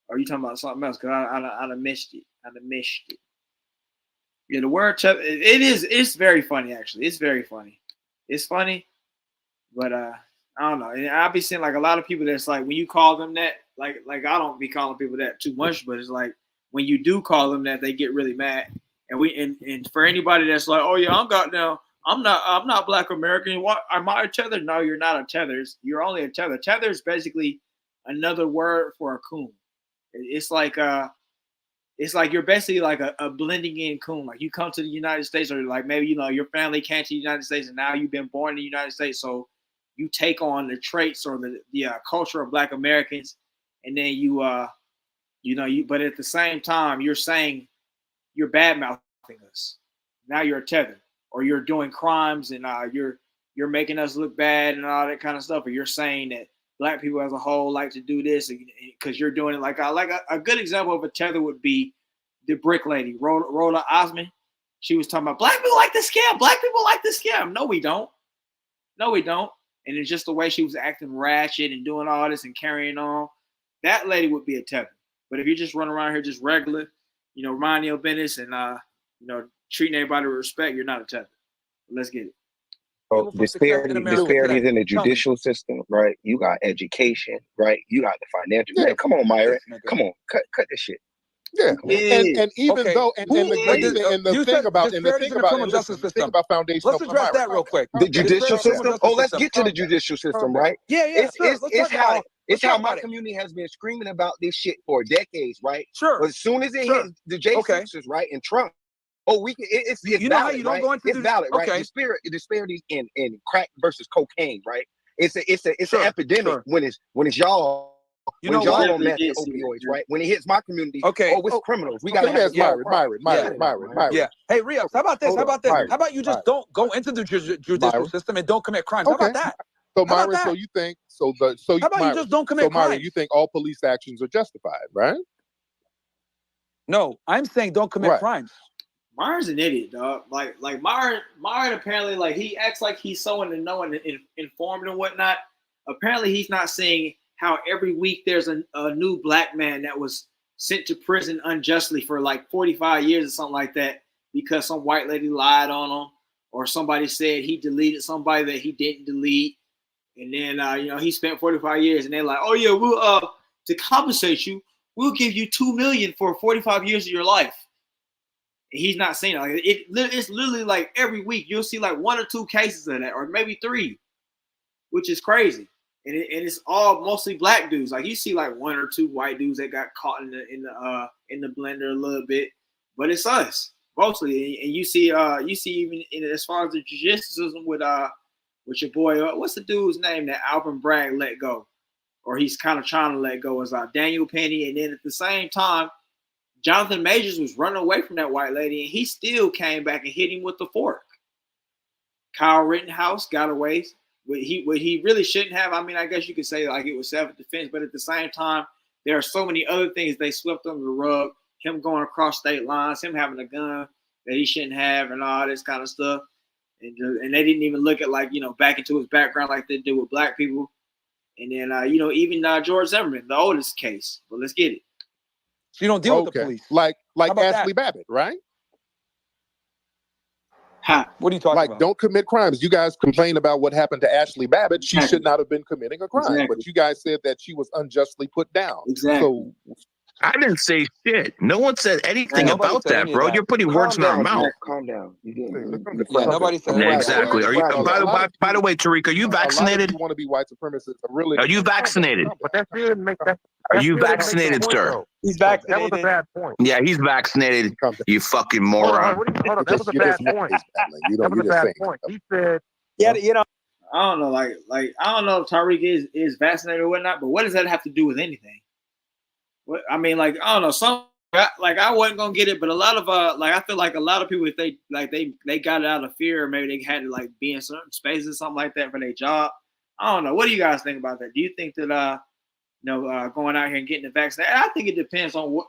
Or are you talking about something else? Because I missed it. Yeah, the word it's very funny actually. It's very funny. It's funny, but I don't know. And I'll be seeing like a lot of people that's like when you call them that, like I don't be calling people that too much, but it's like when you do call them that, they get really mad. And for anybody that's like, oh yeah, I'm not Black American. What am I a tether? No, you're not a tether. You're only a tether. Tether is basically another word for a coon. It's like you're basically like a blending in coon. Like you come to the United States, or like maybe your family came to the United States, and now you've been born in the United States, so you take on the traits or the culture of Black Americans, and then but at the same time you're saying you're bad mouthing us. Now you're a tether, or you're doing crimes and you're making us look bad and all that kind of stuff, or you're saying that Black people as a whole like to do this because you're doing it like a good example of a tether would be the brick lady, Rhoda Osman. She was talking about Black people like to scam. Black people like to scam. No, we don't. And it's just the way she was acting ratchet and doing all this and carrying on. That lady would be a tether. But if you just run around here just regular, minding your business and treating everybody with respect, you're not a tether. Let's get it. So disparities in the judicial system, right? You got education, right? You got the financial. Yeah, come on, Myron. Come on, cut this shit. Yeah, and even though the thing about foundational. Let's address that real quick. The judicial system. Oh, let's get to the judicial system, right? Yeah. It's how my community has been screaming about this shit for decades, right? Sure. But as soon as it hits the J6s, right, and Trump. Oh, it's valid, how you don't go into it's valid, right? Disparities in crack versus cocaine, right? It's an epidemic when it's y'all. When y'all don't match the opioids, right? When it hits my community, it's criminals. We gotta have Myron. Yeah. Hey, Rios, how about this? How about you just don't go into the judicial system and don't commit crimes? How about that? So Myron, so you think how about you just don't commit crimes? Myron, you think all police actions are justified, right? No, I'm saying don't commit crimes. Myron's an idiot, dog. Like Myron apparently, like, he acts like he's so in the know and informed and whatnot. Apparently he's not seeing how every week there's a new Black man that was sent to prison unjustly for like 45 years or something like that because some white lady lied on him, or somebody said he deleted somebody that he didn't delete. And then, he spent 45 years and they're like, oh yeah, we'll, to compensate you, we'll give you $2 million for 45 years of your life. And he's not saying like it's literally like every week you'll see like 1 or 2 cases of that, or maybe 3, which is crazy. And it's all mostly Black dudes. Like you see like 1 or 2 white dudes that got caught in the blender a little bit, but it's us mostly. And you see even as far as the judicial system with your boy, what's the dude's name that Alvin Bragg let go, or he's kind of trying to let go, is Daniel Penny. And then at the same time, Jonathan Majors was running away from that white lady, and he still came back and hit him with the fork. Kyle Rittenhouse got away. What he really shouldn't have. I mean, I guess you could say like it was self-defense, but at the same time, there are so many other things they swept under the rug. him going across state lines, him having a gun that he shouldn't have, and all this kind of stuff. And they didn't even look at back into his background like they do with black people. And then even George Zimmerman, the oldest case. But let's get it. So you don't deal with the police, like Ashley Babbitt, right? What are you talking about? Don't commit crimes. You guys complain about what happened to Ashley Babbitt. She should not have been committing a crime, but you guys said that she was unjustly put down. Exactly. So I didn't say shit. No one said anything about that, bro. You're putting words in our mouth. Calm down. Nobody said anything. Exactly. Are you? By the way, Tariq, are you vaccinated? You want to be white supremacists? Really? Are you vaccinated? But that didn't make that. Are you vaccinated, sir? He's vaccinated. That was a bad point. Yeah, he's vaccinated. You fucking moron. Hold on. That was a bad point. That was a bad point. He said. Yeah, I don't know. Like I don't know if Tariq is vaccinated or whatnot, but what does that have to do with anything? I mean, I don't know. I wasn't gonna get it, but a lot of I feel like a lot of people, if they got it out of fear, or maybe they had to be in certain spaces, something like that for their job. I don't know. What do you guys think about that? Do you think that going out here and getting the vaccine? I think it depends on what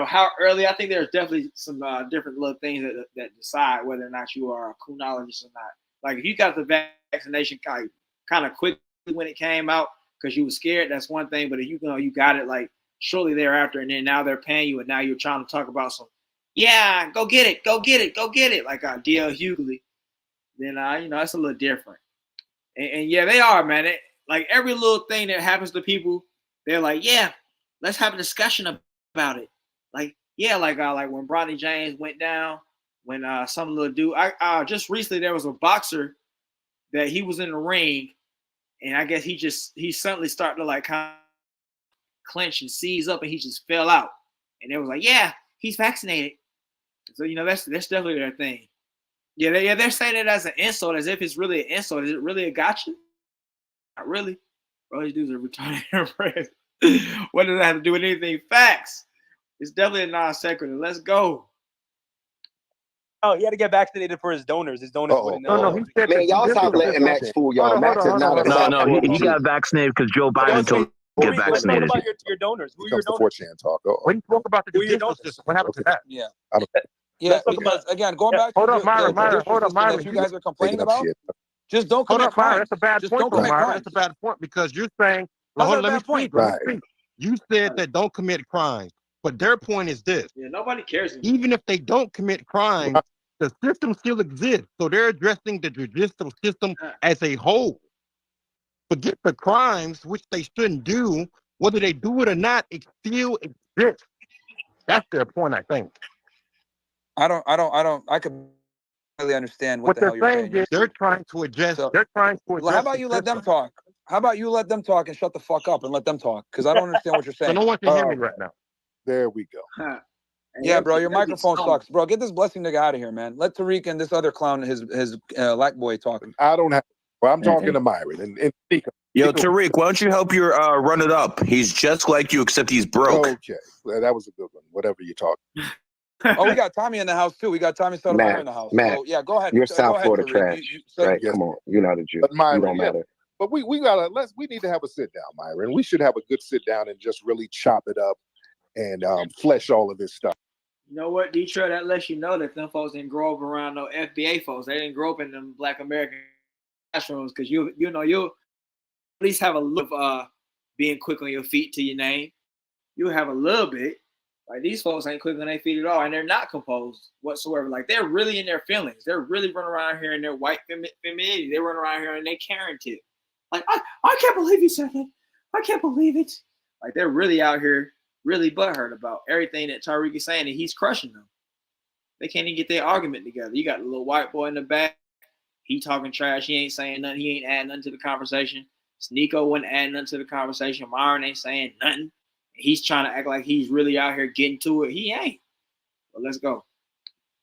how early. I think there's definitely some different little things that decide whether or not you are a immunologist or not. Like if you got the vaccination kind of quickly when it came out because you were scared, that's one thing. But if you got it shortly thereafter, and then now they're paying you, and now you're trying to talk about go get it, like D.L. Hughley, then that's a little different. And yeah, they are, man. Every little thing that happens to people, they're like, yeah, let's have a discussion about it. Like when Bronny James went down, when some little dude, just recently there was a boxer that he was in the ring, and I guess he suddenly started to kind of clench and seize up, and he just fell out. And it was like, yeah, he's vaccinated. So that's definitely their thing. Yeah, they're saying it as an insult, as if it's really an insult. Is it really a gotcha? Not really. Bro, these dudes are retarded. What does that have to do with anything? Facts. It's definitely a non sequitur. Let's go. Oh, he had to get vaccinated for his donors. His donors wouldn't know. No, he said Man, y'all stop letting Max fool y'all. Max is not a No, he got vaccinated because Joe Biden told him to get vaccinated. What about your donors? Who are your Comes the 4chan talk. When you spoke about the judicial system, what happened to that? Yeah. Yeah, because again, going back to hold up, Myron, that you guys are complaining about, just don't commit crimes. That's a bad point, Myron. That's a bad point because you're saying, let me speak. You said that don't commit crimes, but their point is this. Yeah, nobody cares. Even if they don't commit crimes, the system still exists. So they're addressing the judicial system as a whole. Forget the crimes, which they shouldn't do. Whether they do it or not, it still exists. That's their point, I think. I could really understand what the hell you're saying. They're trying to address. They're trying to address. How about you let them talk? How about you let them talk and shut the fuck up and let them talk? Because I don't understand what you're saying. So no one can hear me right now. There we go. Yeah, bro, your microphone sucks, bro. Get this blessing nigga out of here, man. Let Tariq and this other clown, his black boy, talk. I don't have. Well, I'm talking to Myron and Sneako. Yo, Tariq, why don't you help your run it up? He's just like you, except he's broke. Okay, well, that was a good one. Whatever you're talking. Oh, we got Tommy in the house too. We got Tommy Sotomayor in the house. Matt, so, yeah, go ahead. You're South Florida Tariq. trash, right? Come on, you're not a Jew. But Myron, you don't matter. But we need to have a sit down, Myron. We should have a good sit down and just really chop it up and flesh all of this stuff. You know what, Detroit? That lets you know that them folks didn't grow up around no FBA folks. They didn't grow up in them Black American classrooms because you'll at least have a little of being quick on your feet to your name. You'll have a little bit. Like these folks ain't quick on their feet at all, and they're not composed whatsoever. Like they're really in their feelings. They're really running around here in their white femininity. They run around here in their Karen tip. Like I can't believe you said that. I can't believe it. Like they're really out here, really butthurt about everything that Tariq is saying, and he's crushing them. They can't even get their argument together. You got the little white boy in the back. He talking trash. He ain't saying nothing. He ain't adding nothing to the conversation. Sneako wasn't adding nothing to the conversation. Myron ain't saying nothing. He's trying to act like he's really out here getting to it. He ain't. But let's go.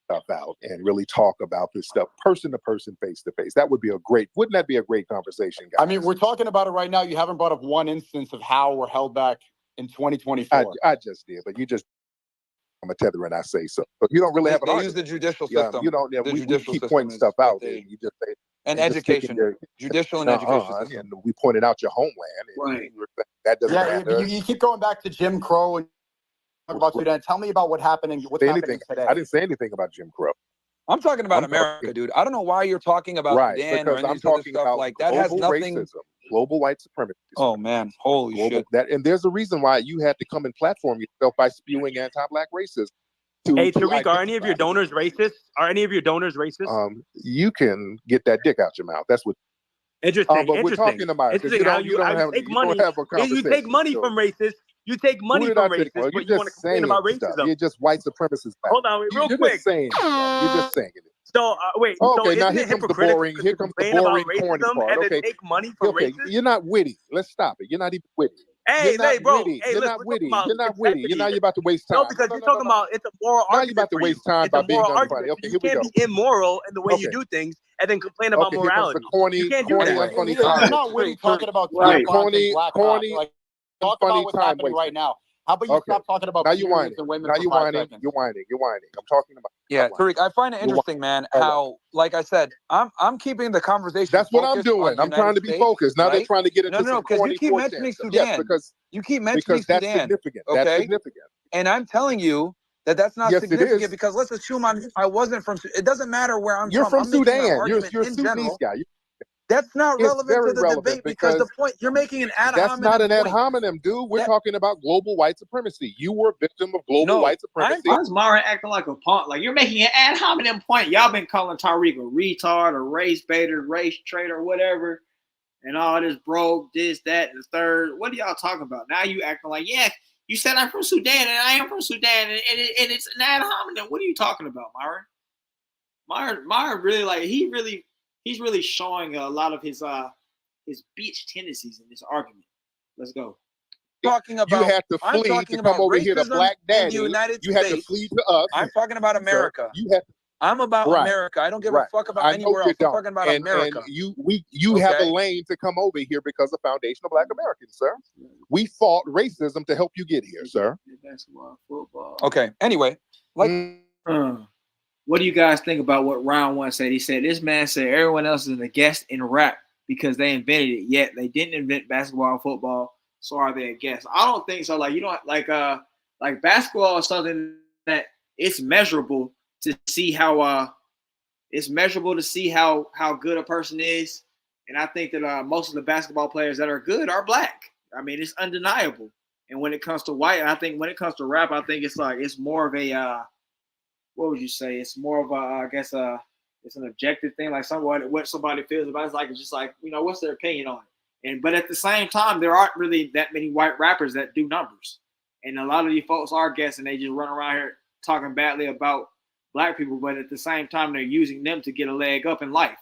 Out and really talk about this stuff person to person, face to face. Wouldn't that be a great conversation, guys? I mean, we're talking about it right now. You haven't brought up one instance of how we're held back in 2024. I just did, but you just, I'm a tether and I say so. But you don't really have an argument. Use the judicial system. We keep pointing stuff out and you just say. And education, judicial and education system. And we pointed out your homeland. Right. That doesn't matter. You keep going back to Jim Crow and about Sudan. Tell me about what's happening today. I didn't say anything about Jim Crow. I'm talking about America, dude. I don't know why you're talking about Sudan or any of this other stuff. Like that has nothing. Racism, global white supremacy. Oh man, holy shit! And there's a reason why you had to come and platform yourself by spewing anti-black racism. Hey, Tariq, are any of your donors racist? Are any of your donors racist? You can get that dick out your mouth. That's what. Interesting. But we're talking about it. Interesting how you take money. You take money from racists. You take money from racists, but you want to complain about racism. You're just white supremacists. Hold on, real quick. You're just saying it. So wait. Okay, so now here comes the boring. Here comes the boring, corny part. And then take money from racists. You're not witty. Let's stop it. You're not even witty. Hey, bro. Witty. You're not witty. You're not witty. You're about to waste time. No, because you're talking about it's a moral argument. Now you're about to waste time by being unfunny. Okay, here we go. You can't be immoral in the way you do things and then complain about morality. You can't do that. Unfunny You're time. not really talking about corny, talk about what's happening right now. How about you stop talking about periods and women for 5 seconds? You're whining. I'm talking about. Yeah, Tariq, I find it interesting, man, how, like I said, I'm keeping the conversation. That's what I'm doing. I'm trying to be focused. Now they're trying to get into No, because you keep mentioning Sudan. Yes, because you keep mentioning Sudan. That's significant. Okay? That's significant. And I'm telling you that's not significant because let's assume I wasn't from. It doesn't matter where I'm from. You're from Sudan. You're a Sudanese guy. That's not relevant to the debate because the point you're making an ad hominem. That's not an ad hominem, dude. We're talking about global white supremacy. You were a victim of global white supremacy. Why is Myron acting like a punk? Like you're making an ad hominem point. Y'all been calling Tariq a retard, a race baiter, race traitor, whatever, and all this broke, this, that, and the third. What are y'all talking about? Now you acting like, yeah, you said I'm from Sudan and I am from Sudan and it's an ad hominem. What are you talking about, Myron? Myron really he's really showing a lot of his bitch tendencies in this argument. Let's go. Talking about you had to flee to come over here to Black Daddy. You had to flee to us. I'm talking about America. So I'm about America. I don't give a fuck about anywhere else. I'm talking about America. And you have a lane to come over here because of foundational Black Americans, sir. We fought racism to help you get here, sir. Basketball, football. Okay. Anyway, what do you guys think about what Round One said? He said this man said everyone else is a guest in rap because they invented it. Yet they didn't invent basketball and football. So are they a guest? I don't think so. Like you don't like basketball is something that it's measurable to see how good a person is. And I think that most of the basketball players that are good are Black. I mean, it's undeniable. And when it comes to white, I think when it comes to rap, I think it's more of a what would you say? It's more of a, I guess, it's an objective thing, like what somebody feels about it. It's just like, what's their opinion on it? But at the same time, there aren't really that many white rappers that do numbers. And a lot of these folks are guessing. They just run around here talking badly about Black people, but at the same time, they're using them to get a leg up in life.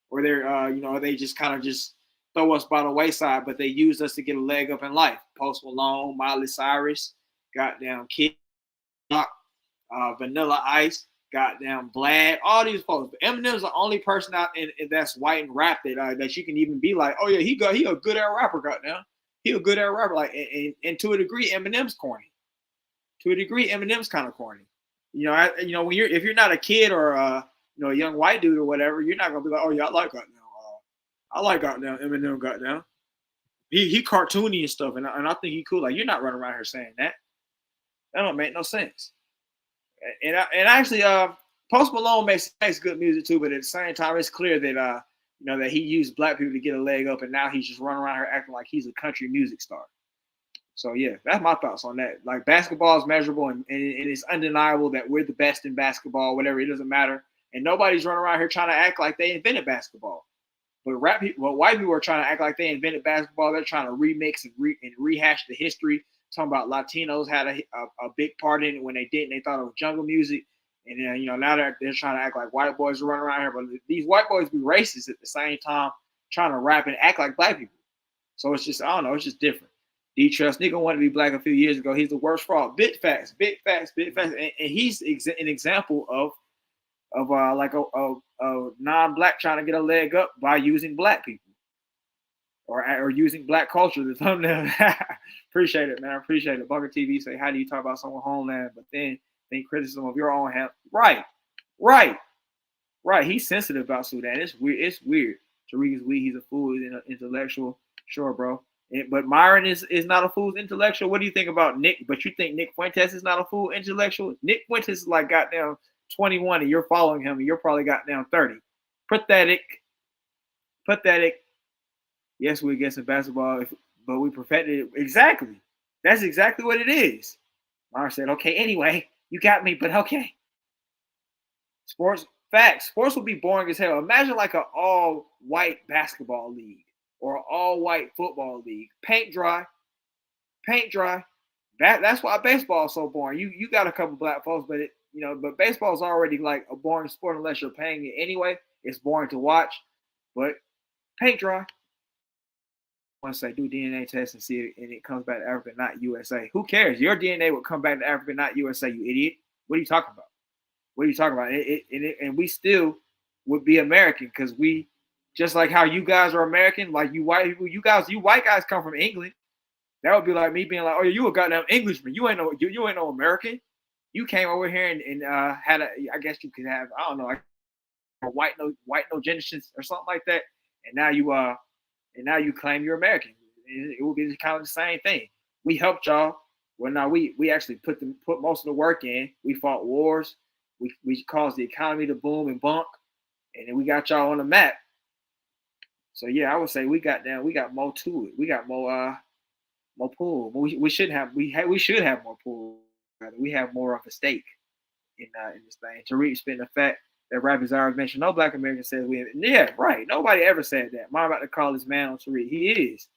Or they're, they just kind of just throw us by the wayside, but they use us to get a leg up in life. Post Malone, Miley Cyrus, goddamn Kid Rock, Vanilla Ice, goddamn Vlad, all these folks. But Eminem's the only person out in that's white and rap that you can even be like, oh yeah, he a good ass rapper, goddamn. He a good ass rapper. Like, and to a degree, Eminem's corny. To a degree, Eminem's kind of corny. When if you're not a kid or a young white dude or whatever, you're not gonna be like, oh yeah, I like goddamn. I like goddamn Eminem, goddamn. He cartoony and stuff, and I think he cool. Like you're not running around here saying that. That don't make no sense. And actually, Post Malone makes good music too, but at the same time, it's clear that that he used Black people to get a leg up, and now he's just running around here acting like he's a country music star. So yeah, that's my thoughts on that. Like basketball is measurable, and it's undeniable that we're the best in basketball. Whatever, it doesn't matter, and nobody's running around here trying to act like they invented basketball. But white people are trying to act like they invented basketball. They're trying to remix and rehash the history. Talking about Latinos had a big part in it when they didn't. They thought it was jungle music. And then, now they're trying to act like white boys are running around here. But these white boys be racist at the same time, trying to rap and act like Black people. So it's just, I don't know, it's just different. Tariq Nasheed wanted to be Black a few years ago. He's the worst fraud. Big facts. And he's an example of a non-Black trying to get a leg up by using Black people. Or using Black culture, the thumbnail. Appreciate it, man. Appreciate it. Bunker TV say, how do you talk about someone's homeland, but then think criticism of your own hand? Right. He's sensitive about Sudan. It's weird. Tariq is weak. He's a fool. He's an intellectual. Sure, bro. But Myron is not a fool's intellectual. What do you think about Nick? But you think Nick Fuentes is not a fool intellectual? Nick Fuentes is like got down 21 and you're following him and you're probably got down 30. Pathetic. Yes, we get some basketball, but we perfected it. Exactly. That's exactly what it is. Myron said, okay, anyway, you got me, but okay. Sports would be boring as hell. Imagine like an all-white basketball league or an all-white football league. Paint dry. That's why baseball is so boring. You got a couple black folks, but but baseball is already like a boring sport unless you're paying it anyway. It's boring to watch, but paint dry. Once they do DNA tests and see it, and it comes back to Africa, not USA. Who cares? Your DNA will come back to Africa, not USA. You idiot. What are you talking about? And we still would be American because we, just like how you guys are American, like you white people, you white guys come from England. That would be like me being like, oh, you a goddamn Englishman. You ain't no American. You came over here and had I guess you could have, I don't know, like a white no generations or something like that. And now you claim you're American. It will be kind of the same thing. We helped y'all. Well, now we actually put most of the work in. We fought wars. We caused the economy to boom and bunk, and then we got y'all on the map. So yeah, I would say we got more to it. We got more pool. We should have more pool. We have more of a stake in this thing. Tariq spin the fact that rappers always mentioned no black American says we. Yeah, right. Nobody ever said that. I'm about to call this man on Tariq. He is.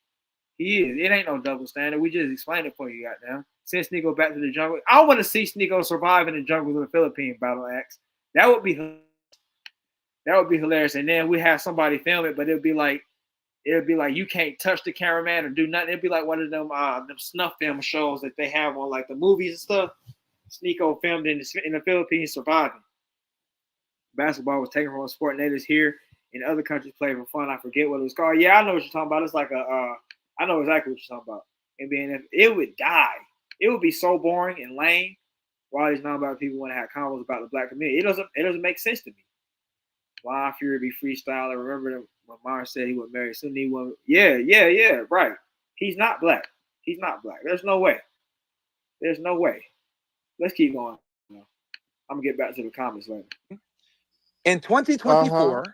It ain't no double standard. We just explained it for you, goddamn. Send Sneako back to the jungle. I want to see Sneako survive in the jungle of the Philippine battle axe. That would be hilarious. And then we have somebody film it, but it'd be like you can't touch the cameraman or do nothing. It'd be like one of them snuff film shows that they have on like the movies and stuff. Sneako filmed in the Philippines surviving. Basketball was taken from a sport natives here in other countries play for fun. I forget what it was called. Yeah, I know what you're talking about. It's like I know exactly what you're talking about. And then it would die. It would be so boring and lame. Why these non-black people want to have convos about the black community? It doesn't make sense to me. Why Fury be freestyling? Remember when Myron said he would marry Sunni woman? Yeah, right. He's not black. There's no way. Let's keep going. I'm gonna get back to the comments later. In 2024,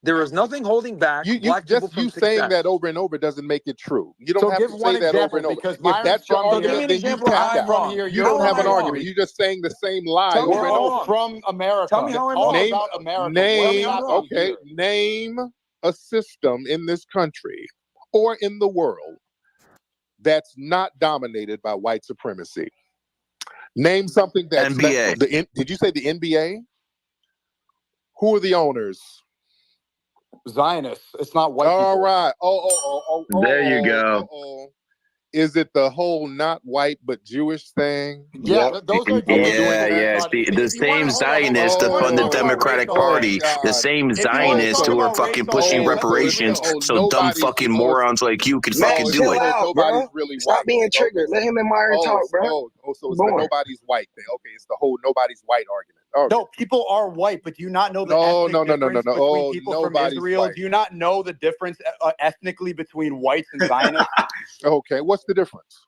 there is nothing holding back black people from success. Saying that over and over doesn't make it true. You don't have to say that over and over. If that's your argument, then you tap out. You don't have an argument. You're just saying the same lie over and over. From America. Tell me how I'm wrong. About America. Name a system in this country or in the world that's not dominated by white supremacy. Name something that's NBA. Did you say the NBA? Who are the owners? Zionists. It's not white people. All right. There you go. Is it the whole not white but Jewish thing? Yeah, those are the same Zionists to fund the Democratic Party, the same Zionists who are fucking pushing reparations, so dumb fucking morons like you could fucking do it. Nobody's really Stop being triggered. Let him and Myron talk, bro. So it's the nobody's white thing. Okay, it's the whole nobody's white argument. Okay. No, people are white, but do you not know the difference between people from Israel? White. Do you not know the difference ethnically between whites and Zionists? Okay, what's the difference?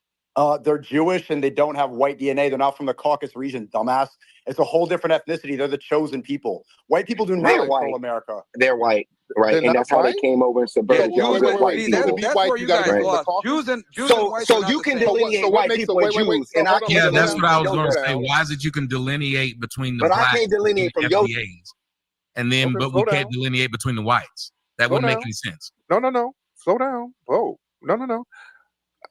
They're Jewish and they don't have white DNA. They're not from the Caucasus region, dumbass. It's a whole different ethnicity. They're the chosen people. White people do not control America. They're white, right? And that's how they came over and subverted y'all. That's where you guys lost. Jews and whites. So you can delineate white people and Jews, and I can't. Yeah, that's what I was going to say. Why is it you can delineate between the blacks I can't delineate from your and then, but we can't delineate between the whites? That wouldn't make any sense. No. Slow down. Whoa. No.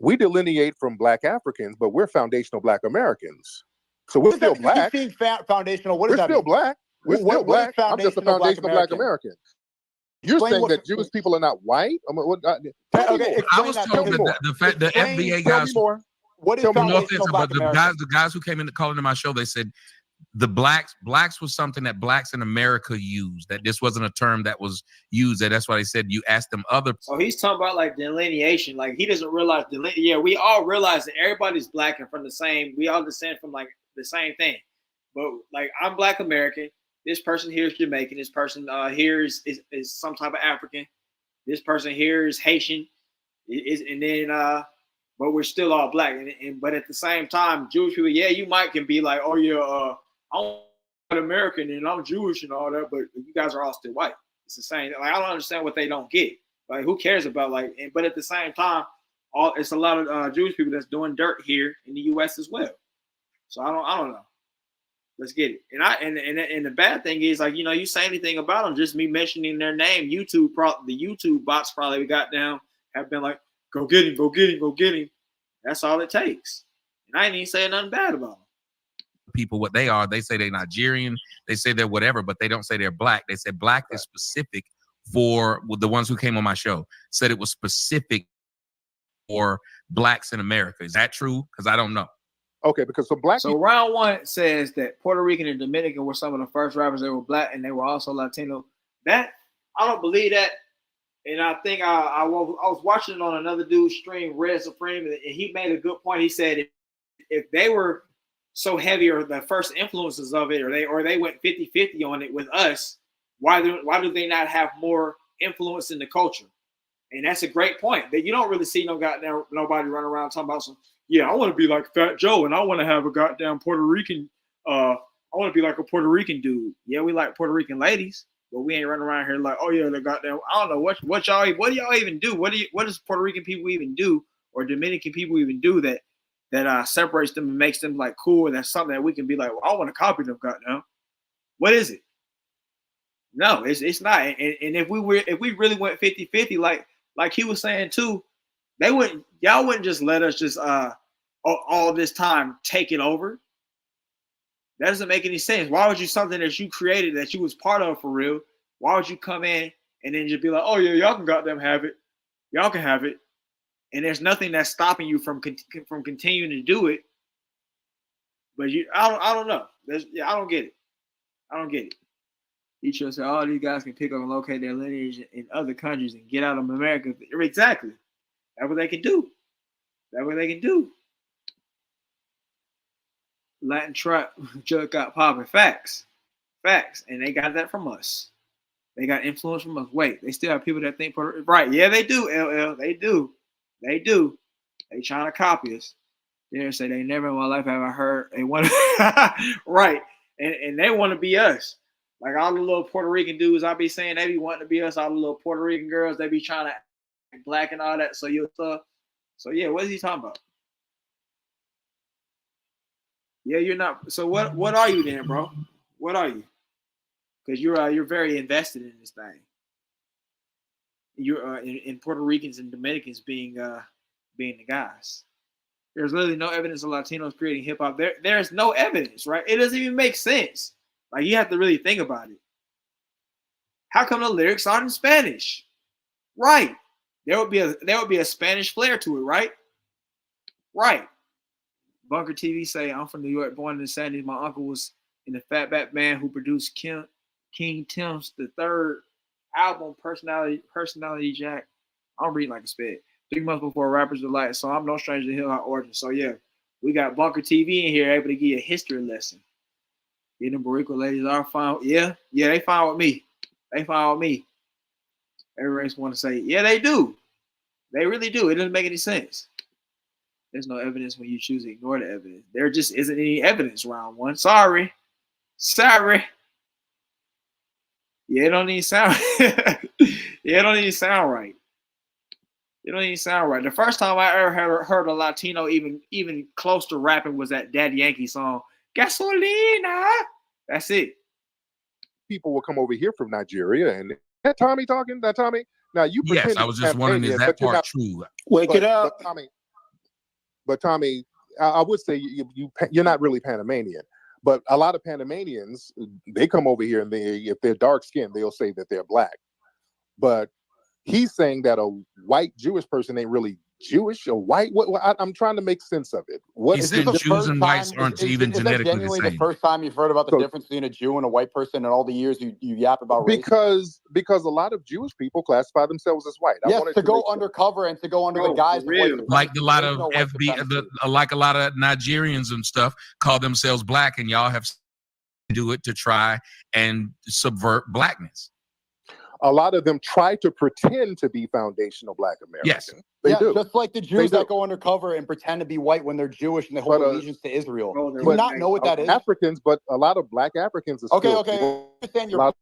We delineate from black Africans, but we're foundational black Americans. So we're still black. Foundational. What is that? We're still black. We're still black. I'm just a foundational black American. You're saying that Jewish people are not white? I was told that the FBA guys. What is foundational black American? But the guys who came in calling to my show, they said the blacks was something that blacks in America used. That this wasn't a term that was used. That's why they said you asked them other. So he's talking about like delineation. Like he doesn't realize Yeah, we all realize that everybody's black and from the same. We all descend from like the same thing. But like I'm Black American. This person here is Jamaican. This person here is some type of African. This person here is Haitian. And then but we're still all black. But at the same time, Jewish people, yeah, you can be like, oh yeah, I'm American and I'm Jewish and all that, but you guys are all still white. It's the same. Like, I don't understand what they don't get. Like, who cares about but at the same time, it's a lot of Jewish people that's doing dirt here in the U.S. as well. So I don't know. Let's get it. And the bad thing is, like, you say anything about them, just me mentioning their name, the YouTube bots probably got down, have been like, go get him, go get him, go get him. That's all it takes. And I ain't even saying nothing bad about them. People what they are, they say they're Nigerian, they say they're whatever, but they don't say they're black. They said black is specific for the ones who came on my show, said it was specific for blacks in America. Is that true? Because I don't know. Okay, because So round one says that Puerto Rican and Dominican were some of the first rappers that were black, and they were also Latino. That I don't believe that, and I think I was watching it on another dude's stream, Red Supreme, and he made a good point. He said if they were so heavy or the first influences of it, or they went 50-50 on it with us, why do they not have more influence in the culture? And that's a great point. That you don't really see nobody running around talking about some. Yeah, I want to be like Fat Joe, and I want to have a goddamn Puerto Rican. I want to be like a Puerto Rican dude. Yeah, we like Puerto Rican ladies, but we ain't running around here like, oh yeah, the goddamn. I don't know what do y'all even do? What does Puerto Rican people even do, or Dominican people even do that separates them and makes them like cool? And that's something that we can be like, well, I want to copy them, goddamn. What is it? No, it's not. And if we really went 50-50, like he was saying too, y'all wouldn't just let us just all this time take it over. That doesn't make any sense. Why would you, something that you created, that you was part of for real, why would you come in and then just be like, oh yeah, y'all can goddamn have it, y'all can have it, and there's nothing that's stopping you from continuing to do it. But I don't know. I don't get it. I don't get it. He just said, oh, these guys can pick up and locate their lineage in other countries and get out of America. Exactly. That's what they can do. That's what they can do. Latin trap just got popping. Facts. And they got that from us. They got influence from us. Wait, they still have people that think right. Yeah, they do, LL. They do. They trying to copy us. They say they never in my life have I heard they want right. And they want to be us. Like all the little Puerto Rican dudes I be saying, they be wanting to be us. All the little Puerto Rican girls, they be trying to act black and all that. So yeah, what is he talking about? Yeah, you're not. So what are you then, bro? What are you? Because you're very invested in this thing. You're in Puerto Ricans and Dominicans being the guys. There's literally no evidence of Latinos creating hip hop. There's no evidence, right? It doesn't even make sense. Like, you have to really think about it. How come the lyrics aren't in Spanish? Right. There would be a Spanish flair to it, right? Right. Bunker TV say, I'm from New York, born in the 70s. My uncle was in the Fatback Band who produced King Tim's the third album, Personality Jack. I'm reading like a sped. 3 months before Rappers Delight, so I'm no stranger to Hill Hop Origin. So yeah, we got Bunker TV in here able to give you a history lesson. Yeah, them Boricua ladies are fine. Yeah, they fine with me. They fine with me. Every race want to say, yeah, they do. They really do. It doesn't make any sense. There's no evidence when you choose to ignore the evidence. There just isn't any evidence, round one. Sorry. Yeah, it don't even sound it don't even sound right. It don't even sound right. The first time I ever heard a Latino even close to rapping was that Daddy Yankee song, Gasolina. That's it. People will come over here from Nigeria, and that Tommy talking? That Tommy? Now you yes, I was just wondering, is that part true? Wake it up. But Tommy, I would say you're not really Panamanian. But a lot of Panamanians, they come over here and if they're dark skinned, they'll say that they're black. But he's saying that a white Jewish person ain't really Jewish or white. I'm trying to make sense of it. He said Jews and whites aren't even genetically the same. The first time you've heard about the difference between a Jew and a white person in all the years you yap about race? Because a lot of Jewish people classify themselves as white. Yes, to go undercover and to go under the guise of like a lot of like a lot of Nigerians and stuff call themselves black, and y'all have to do it to try and subvert blackness. a lot of them try to pretend to be foundational Black Americans. Yes. They do. Just like the Jews that go undercover and pretend to be white when they're Jewish and they hold allegiance to Israel. Do you not know what that is? Africans, but a lot of Black Africans are still. Okay. I understand your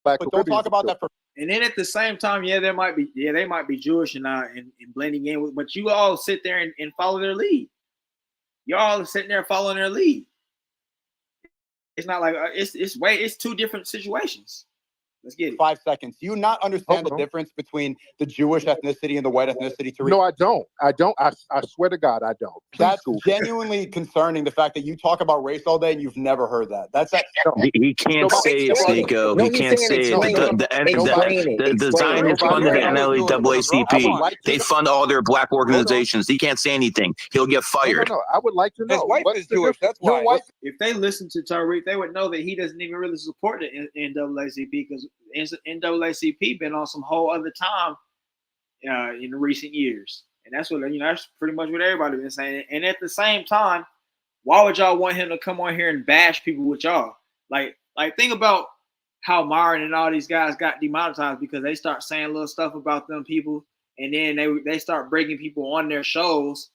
but don't talk about that for. And then at the same time, they might be Jewish and blending in with, but you all sit there and follow their lead. You're all sitting there following their lead. It's not like it's two different situations. Let's get it. 5 seconds. Do you not understand the difference between the Jewish ethnicity and the white ethnicity? No, I don't. I swear to God, I don't. That's genuinely concerning, the fact that you talk about race all day and you've never heard that. He can't say it, Sneako. He can't say it. The Zionists funded the NAACP. They fund all their Black organizations. He can't say anything. He'll get fired. No, I would like to know. His wife is Jewish. That's why. If they listen to Tariq, they would know that he doesn't even really support the NAACP, because NAACP been on some whole other time in the recent years, and that's that's pretty much what everybody been saying. And at the same time, why would y'all want him to come on here and bash people with y'all? Like think about how Myron and all these guys got demonetized because they start saying little stuff about them people, and then they start bringing people on their shows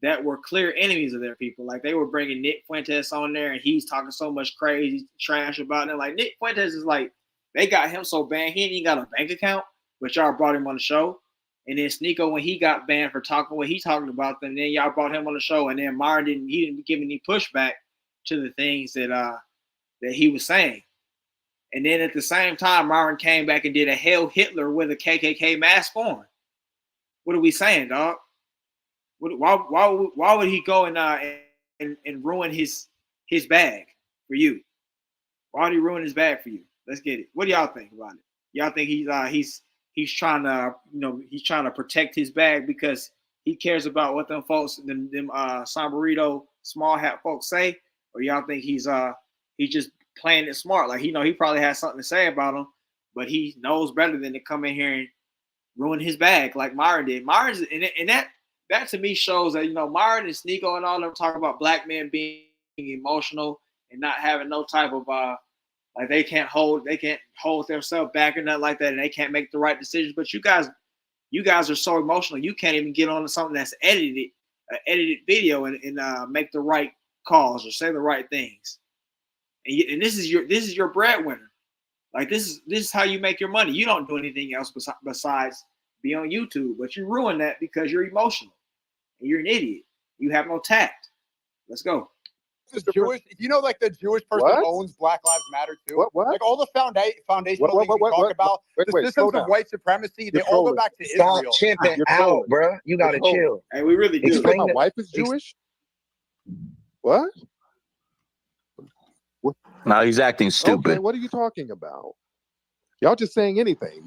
that were clear enemies of their people. Like they were bringing Nick Fuentes on there, and he's talking so much crazy trash about them. Like Nick Fuentes is like, they got him so banned, he ain't even got a bank account, but y'all brought him on the show. And then Sneako, when he got banned for talking what he talking about them, then y'all brought him on the show, and then Myron didn't give any pushback to the things that he was saying. And then at the same time, Myron came back and did a Hail Hitler with a KKK mask on. What are we saying, dog? Why would he go and ruin his bag for you? Why would he ruin his bag for you? Let's get it. What do y'all think about it? Y'all think he's trying to protect his bag because he cares about what them folks, them San Burrito small hat folks say, or y'all think he's just playing it smart? Like he probably has something to say about him, but he knows better than to come in here and ruin his bag like Myron did. Myron's and that to me shows that Myron and Sneako and all them talk about Black men being emotional and not having no type of like they can't hold themselves back or nothing like that, and they can't make the right decisions. But you guys are so emotional, you can't even get on something that's edited video and make the right calls or say the right things. And this is your breadwinner. Like this is how you make your money. You don't do anything else besides be on YouTube, but you ruin that because you're emotional and you're an idiot. You have no tact. Let's go. Jewish, like the Jewish person owns Black Lives Matter too. What? Like all the foundational things we talk about, the systems of white supremacy, they all go back to Israel. Stop chimping out, bro. You gotta chill. Hey, we really do. My wife is Jewish. What? No, he's acting stupid. Okay, what are you talking about? Y'all just saying anything.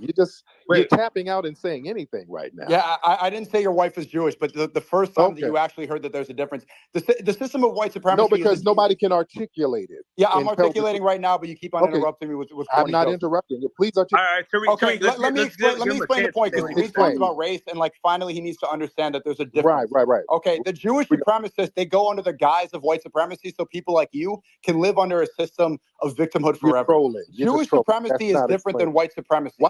You're tapping out and saying anything right now. Yeah, I didn't say your wife is Jewish, but the first time that you actually heard that there's a difference, the system of white supremacy. No, because nobody can articulate it. Yeah, I'm articulating right now, but you keep on interrupting me with. I'm not interrupting you. Please articulate. All right, Tariq, let me explain the point, because he talks about race, and finally he needs to understand that there's a difference. Right. Okay, the Jewish supremacists, they go under the guise of white supremacy, so people like you can live under a system of victimhood forever. Jewish supremacy is different than white supremacy. Why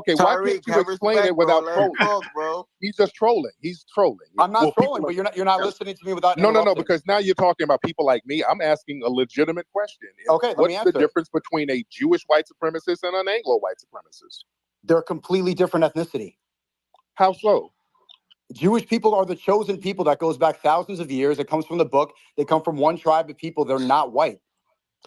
can't you explain it without trolling? Bro. He's just trolling. He's trolling. I'm not trolling, but you're not listening to me without No, because now you're talking about people like me. I'm asking a legitimate question. Okay, what's the difference between a Jewish white supremacist and an Anglo white supremacist? They're a completely different ethnicity. How so? Jewish people are the chosen people that goes back thousands of years. It comes from the book. They come from one tribe of people. They're not white.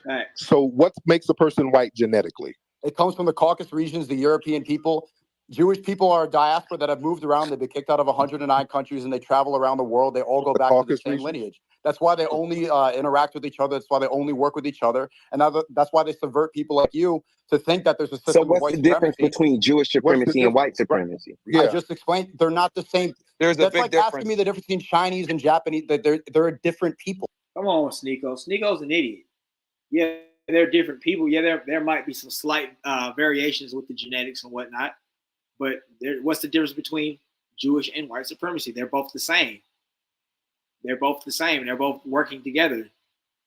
Right. So what makes a person white genetically? It comes from the Caucasus regions, the European people. Jewish people are a diaspora that have moved around. They've been kicked out of 109 countries, and they travel around the world. They all go back to the same lineage. That's why they only interact with each other. That's why they only work with each other. And that's why they subvert people like you to think that there's a system of white supremacy. So what's the difference between Jewish supremacy and white supremacy? Yeah. I just explained they're not the same. There's a big difference. Asking me the difference between Chinese and Japanese. That they're a different people. Come on, Sneako. Sneako's an idiot. Yeah, they're different people. Yeah, there might be some slight variations with the genetics and whatnot. But what's the difference between Jewish and white supremacy? They're both the same. They're both the same. They're both working together.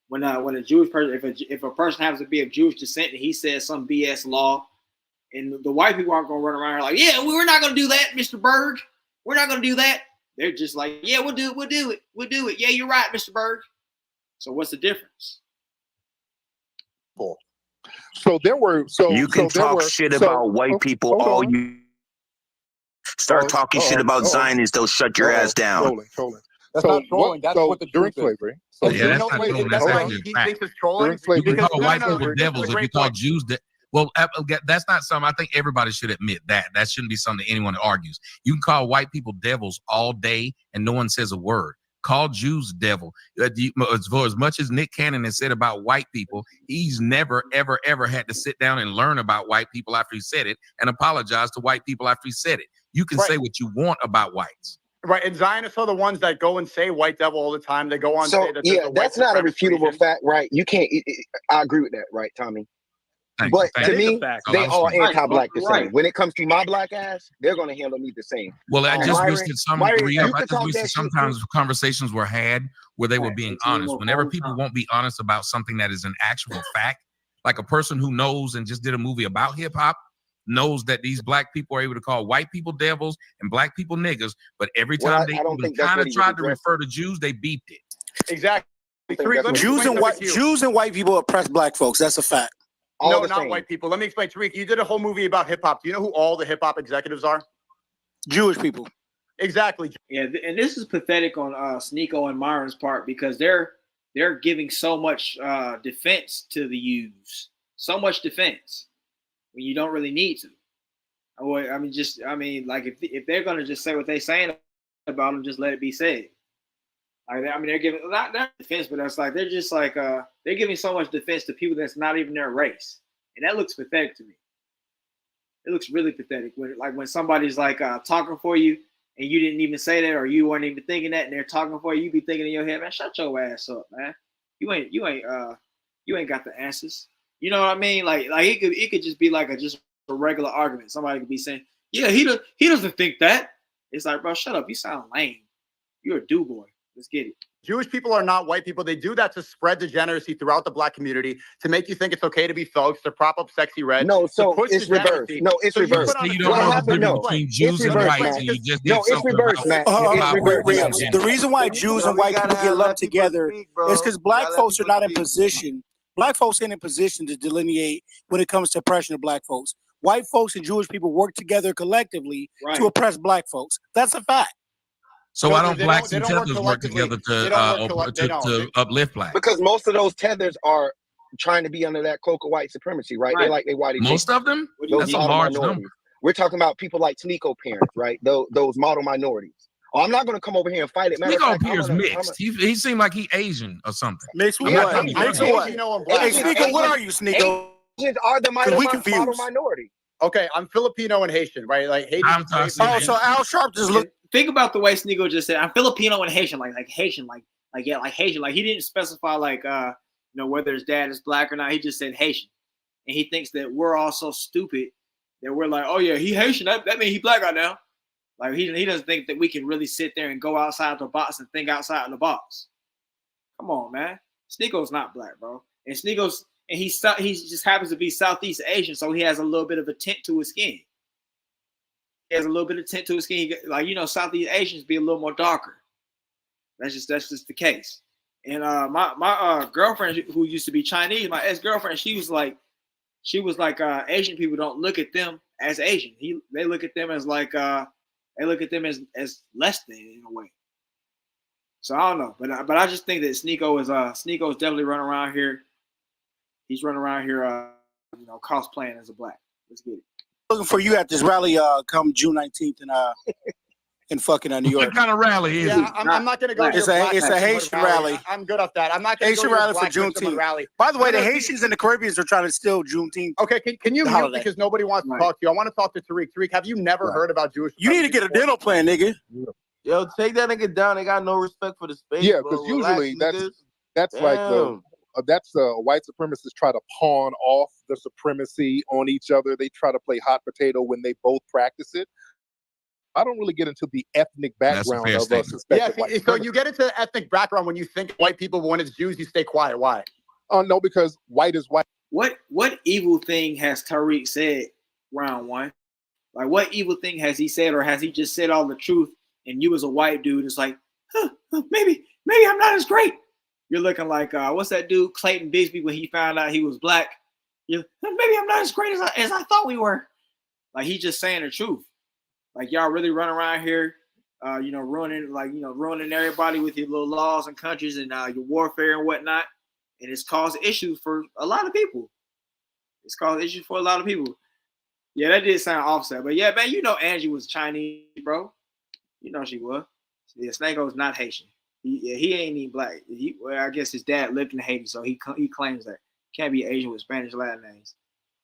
When a Jewish person, if a person happens to be of Jewish descent and he says some BS law And the white people aren't going to run around here like, yeah, we're not going to do that, Mr. Berg. We're not going to do that. They're just like, yeah, we'll do it. We'll do it. We'll do it. Yeah, you're right, Mr. Berg. So what's the difference? So there were you can talk shit about white people all you start talking shit about Zionists, they'll shut your ass down. Trolling. That's not trolling. That's what the during truth is. slavery. So yeah, that's not trolling. That's actually a fact. You can call white people devils if you call Jews well, that's not something. I think everybody should admit that. That shouldn't be something anyone argues. You can call white people devils all day and no one says a word. Call Jews devil. For as much as Nick Cannon has said about white people, he's never, ever, ever had to sit down and learn about white people after he said it and apologize to white people after he said it. You can say what you want about whites. Right, and Zionists are the ones that go and say white devil all the time. They go on so say that yeah, that's not a refutable fact, right? You can't. I agree with that, right, Tommy? But to me, they are anti-black the same. When it comes to my black ass, they're going to handle me the same. Well, I just wish that some degree of, I just wish that sometimes conversations were had where they were being honest. Whenever people won't be honest about something that is an actual fact, like a person who knows and just did a movie about hip hop, knows that these black people are able to call white people devils and black people niggas, but every time they kind of tried to refer to Jews, they beeped it. Exactly. Jews and white people oppress black folks. That's a fact. No, not white people. Let me explain. Tariq, you did a whole movie about hip hop. Do you know who all the hip hop executives are? Jewish people. Exactly. Yeah, and this is pathetic on Sneako and Myron's part because they're giving so much defense to the U's, so much defense when you don't really need to. Like if they're gonna just say what they're saying about them, just let it be said. They're giving not defense, but that's like they're just like they're giving so much defense to people that's not even their race, and that looks pathetic to me. It looks really pathetic when somebody's like talking for you and you didn't even say that or you weren't even thinking that, and they're talking for you. You be thinking in your head, man, shut your ass up, man. You ain't got the answers. You know what I mean? Like it could just be like just a regular argument. Somebody could be saying, yeah, he doesn't think that. It's like, bro, shut up. You sound lame. You're a do-boy. Let's get it. Jewish people are not white people. They do that to spread degeneracy throughout the black community, to make you think it's okay to be thugs, to prop up sexy red. No, so it's reversed. No, it's reversed. You don't know the difference between Jews and whites, and you just did something reversed, man. The reason why Jews and white people get lumped together is because black folks are not in position. Black folks ain't in position to delineate when it comes to oppression of black folks. White folks and Jewish people work together collectively to oppress black folks. That's a fact. So why don't blacks and tethers work together to uplift blacks? Because most of those tethers are trying to be under that cloak of white supremacy, right? They like they white. Most of them? That's a large number. We're talking about people like Sneako parents, right? Those model minorities. Oh, I'm not going to come over here and fight it. Sneako appears mixed. He seemed like he Asian or something. Mixed with what? Hey, Sneako, what are you, Sneako? Asians are the model minority. Okay, I'm Filipino and Haitian, right? Like Haitian. So Al Sharp just look. Think about the way Sneako just said, I'm Filipino and Haitian, like Haitian, like Haitian. Like he didn't specify whether his dad is black or not. He just said Haitian. And he thinks that we're all so stupid that we're like, oh yeah, he Haitian. That means he black right now. Like he doesn't think that we can really sit there and go outside the box and think outside of the box. Come on, man. Sneako's not black, bro. And he just happens to be Southeast Asian, so he has a little bit of a tint to his skin. He has a little bit of tint to his skin. Southeast Asians be a little more darker. That's just the case. And my girlfriend who used to be Chinese, my ex-girlfriend, she was like Asian people don't look at them as Asian. They look at them as as less than in a way. So I don't know, but I just think that Sneako is definitely running around here. He's running around here, cosplaying as a black. Let's get it. Looking for you at this rally come June 19th in fucking New York. What kind of rally is it? I'm not going to go. It's a Haitian rally. I'm good off that. I'm not going to Haitian rally for Juneteenth. By the way, the Haitians and the Caribbeans are trying to steal Juneteenth. Okay, can you mute because nobody wants to talk to you? I want to talk to Tariq. Tariq, have you never heard about Jewish? You need to get a dental plan, nigga. Yo, take that nigga down. They got no respect for the space. Yeah, because usually that's like white supremacists try to pawn off the supremacy on each other. They try to play hot potato when they both practice it. I don't really get into the ethnic background of a suspected white supremacy. So you get into the ethnic background when you think white people, but when it's Jews, you stay quiet. Why? Oh no, because white is white. What evil thing has Tariq said round one. Like, what evil thing has he said, or has he just said all the truth? And you, as a white dude, is like, maybe I'm not as great. You're looking like what's that dude, Clayton Bigsby, when he found out he was black? Maybe I'm not as great as I thought we were. Like, he's just saying the truth. Like, y'all really run around here, ruining everybody with your little laws and countries and your warfare and whatnot, and it's caused issues for a lot of people. Yeah, that did sound offset, but yeah, man, Angie was Chinese, bro. You know she was. Yeah, Sneako's not Haitian. He ain't even black. I guess his dad lived in Haiti, so he claims that. Can't be Asian with Spanish Latin names.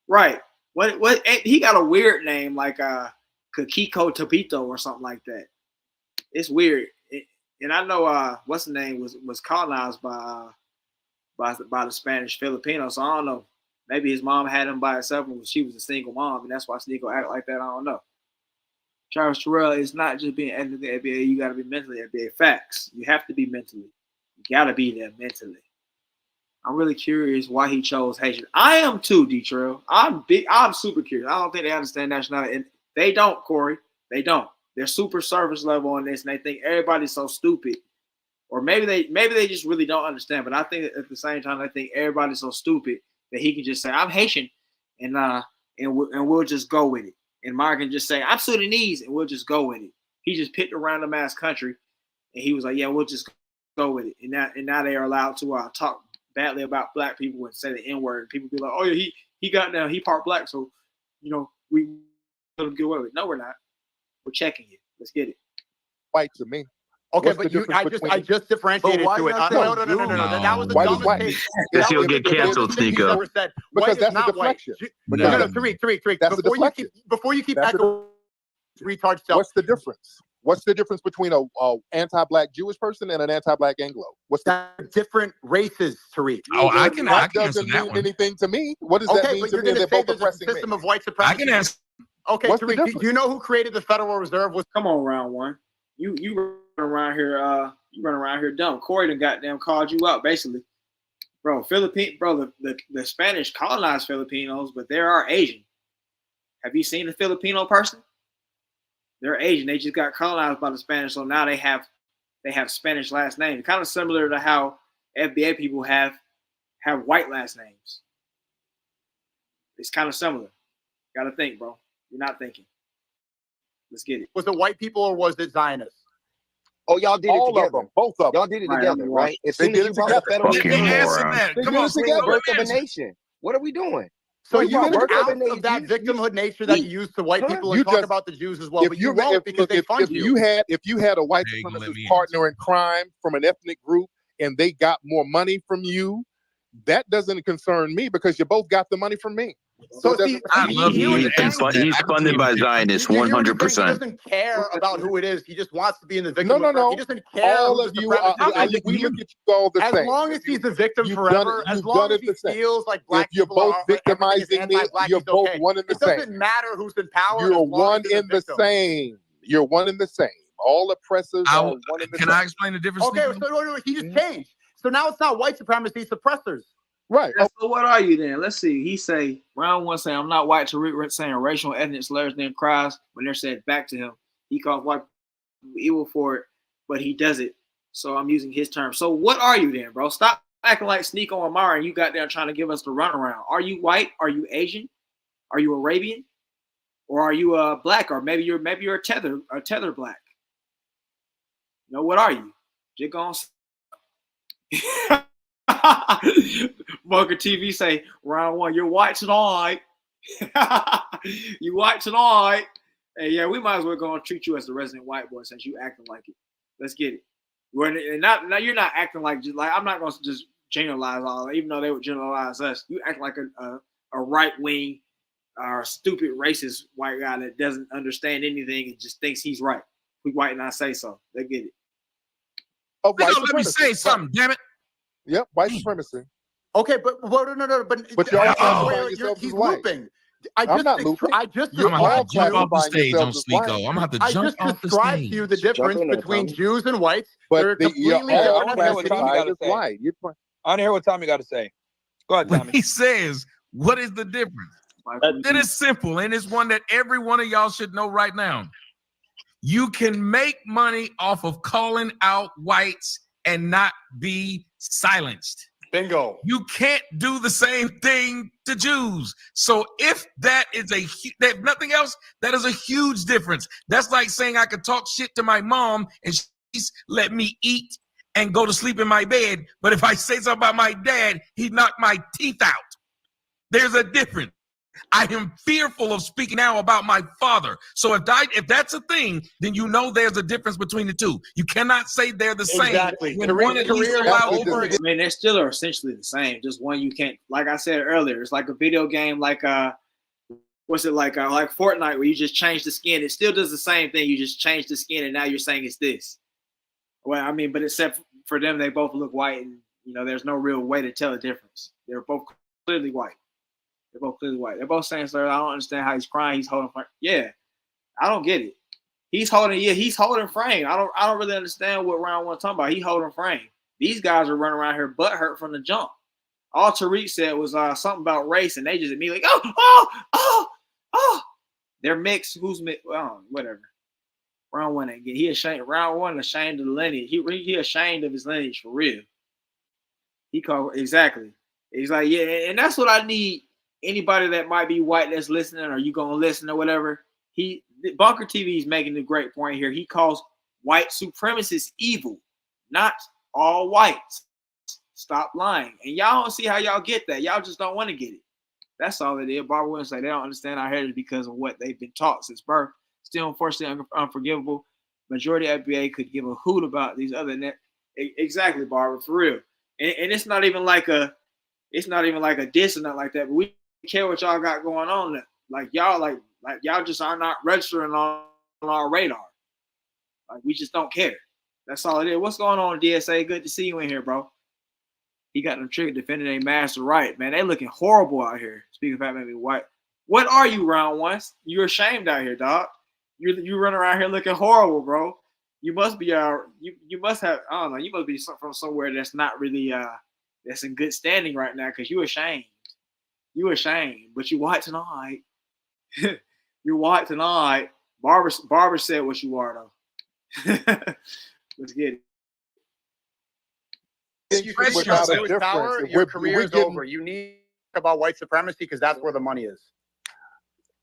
Right. What he got a weird name like Kikiko Topito or something like that. It's weird. And I know what's the name was colonized by the Spanish Filipinos, so I don't know. Maybe his mom had him by herself when she was a single mom, and that's why Sneako act like that. I don't know. Travis Terrell is not just being ethnically NBA. You got to be mentally NBA. Facts. You have to be mentally. You got to be there mentally. I'm really curious why he chose Haitian. I am too, D-Trail. I'm super curious. I don't think they understand nationality. And they don't, Corey. They don't. They're super surface level on this, and they think everybody's so stupid. Or maybe they just really don't understand. But I think at the same time, I think everybody's so stupid that he can just say, I'm Haitian, and we'll just go with it. And Mark can just say, I'm Sudanese, and we'll just go with it. He just picked a random ass country, and he was like, yeah, we'll just go with it. And now they are allowed to talk badly about black people and say the N-word. And people be like, oh yeah, he got now, he part black, so we let him get away with it. No, we're not. We're checking you. Let's get it. White to me. Okay, but I just differentiated to it. No. That was the dumbest take. Because he'll get canceled, Sneako. Because that's the deflection. No, Tariq. That's the deflection. Before you keep echoing retard stuff. What's the difference? What's the difference between a anti-black Jewish person and an anti-black Anglo? What's the different races, Tariq? Oh, I can doesn't mean anything to me. What does that mean to me? They're both oppressing me. System of white supremacy. I can answer. Okay, Tariq, do you know who created the Federal Reserve? Come on, round one. You run around here dumb. Corey done goddamn called you out, basically. Bro, the Spanish colonized Filipinos, but they are Asian. Have you seen a Filipino person? They're Asian. They just got colonized by the Spanish, so now they have Spanish last names. Kind of similar to how FBA people have white last names. It's kind of similar. Got to think, bro. You're not thinking. Let's get it. Was it white people or was it Zionists? Oh, y'all did it together. Both of them. Y'all did it together, right? As soon as you brought up federal birth of a nation. What are we doing? So you out of that victimhood nature that you use to white people and talk about the Jews as well, but you won't because they fund you. If you had a white supremacist partner in crime from an ethnic group and they got more money from you, that doesn't concern me because you both got the money from me. So he's funded by Zionists, 100%. He doesn't care about who it is. He just wants to be in the victim. No. He doesn't care. All of you, we look at you all the same. As long as he's the victim forever, as long as he feels like black people are victimizing me, you're both one and the same. It doesn't matter who's in power. You're one in the same. You're one in the same. All oppressors are one in the same. Can I explain the difference? Okay, so he just changed. So now it's not white supremacy, it's suppressors. Right. So what are you then? Let's see. He say round one saying I'm not white. Tariq saying racial and ethnic slurs, then cries when they're said back to him. He calls white people evil for it, but he does it. So I'm using his term. So what are you then, bro? Stop acting like Sneako and Myron. You got there trying to give us the runaround. Are you white? Are you Asian? Are you Arabian? Or are you black? Or maybe you're a tether black. You know, what are you? Just gonna Bunker TV say round one, you're white tonight. You white tonight. Hey, yeah, we might as well go and treat you as the resident white boy since you acting like it. Let's get it. Now you're not acting like I'm not gonna just generalize all, even though they would generalize us. You act like a right wing or stupid racist white guy that doesn't understand anything and just thinks he's right. We white and I say so. They get it. Let me say something, damn it. Yep, white supremacy. Okay, but no. But you're he's looping. I'm not looping. I'm gonna have to jump off the stage on Sneako. I'm gonna have to jump off the stage. I just described to you the difference between Jews and whites. But completely I want to hear what Tommy got to say. Go ahead, Tommy. When he says, what is the difference? It is simple, and it's one that every one of y'all should know right now. You can make money off of calling out whites and not be silenced. Bingo. You can't do the same thing to Jews. So if that is if nothing else, that is a huge difference. That's like saying I could talk shit to my mom and she's let me eat and go to sleep in my bed. But if I say something about my dad, he knocked my teeth out. There's a difference. I am fearful of speaking now about my father. So if that's a thing, then you know there's a difference between the two. You cannot say they're the same. Exactly. When one at least allowed over. I mean, they still are essentially the same. Just one you can't. Like I said earlier, it's like a video game. Like what's it like Fortnite, where you just change the skin. It still does the same thing. You just change the skin, and now you're saying it's this. Well, I mean, but except for them, they both look white, and there's no real way to tell the difference. They're both clearly white. They're both clearly white. They're both saying, "Sir, I don't understand how he's crying. He's holding frame." Yeah, I don't get it. He's holding frame. I don't really understand what round one talking about. He's holding frame. These guys are running around here butt hurt from the jump. All Tariq said was something about race, and they just immediately oh. They're mixed. Who's mixed? Well, whatever. Round one again. He ashamed. Round one ashamed of the lineage. He ashamed of his lineage for real. He called exactly. He's like, yeah, and that's what I need. Anybody that might be white that's listening, or you gonna listen or whatever. Bunker TV is making a great point here. He calls white supremacists evil, not all whites. Stop lying. And y'all don't see how y'all get that. Y'all just don't want to get it. That's all it is. Barbara Williams say they don't understand our heritage because of what they've been taught since birth. Still, unfortunately, unforgivable. Majority of FBA could give a hoot about these other net. Exactly, Barbara, for real. And it's not even like a diss or nothing like that. But we care what y'all got going on. Like y'all just are not registering on our radar. Like we just don't care. That's all it is. What's going on, DSA? Good to see you in here, bro. He got them triggered defending a master right, man. They looking horrible out here. Speaking of fact, maybe white. What are you, round ones? You're ashamed out here, dog. You run around here looking horrible, bro. You must be you must have, I don't know, you must be from somewhere that's not really that's in good standing right now, because you ashamed. You ashamed, but you white tonight. You're white tonight. Barbara said what you are though. Let's get it. Your career is over. You need about white supremacy because that's where the money is.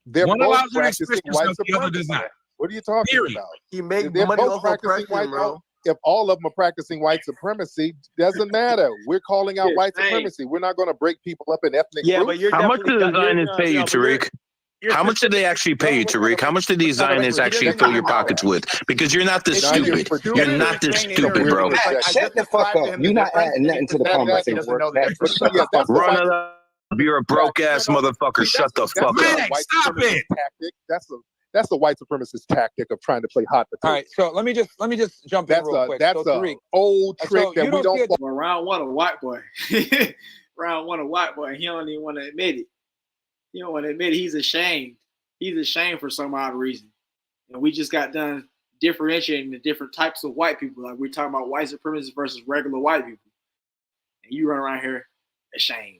They're one both allows you to practicing express white yourself, the other does supremacy. not. What are you talking Period. about? He made They're money both off practicing oppression, bro. If all of them are practicing white supremacy, doesn't matter. We're calling out white supremacy. We're not going to break people up in ethnic groups. How much do the Zionists pay you, Tariq? How much did they actually pay you, Tariq? How much did these Zionists actually fill your pockets with? Because you're not this stupid. You're not this stupid, bro. Shut the fuck up. You're not adding nothing to the conversation. Run it up. You're a broke ass motherfucker. Shut the fuck up. Stop it. That's a white supremacist tactic of trying to play hot potato. All right, so let me just jump in real quick. That's an old trick that we don't. Well, round one, a white boy. Round one, a white boy. He don't even want to admit it. He don't want to admit it. He's ashamed. He's ashamed for some odd reason. And we just got done differentiating the different types of white people. Like we're talking about white supremacists versus regular white people. And you run around here ashamed.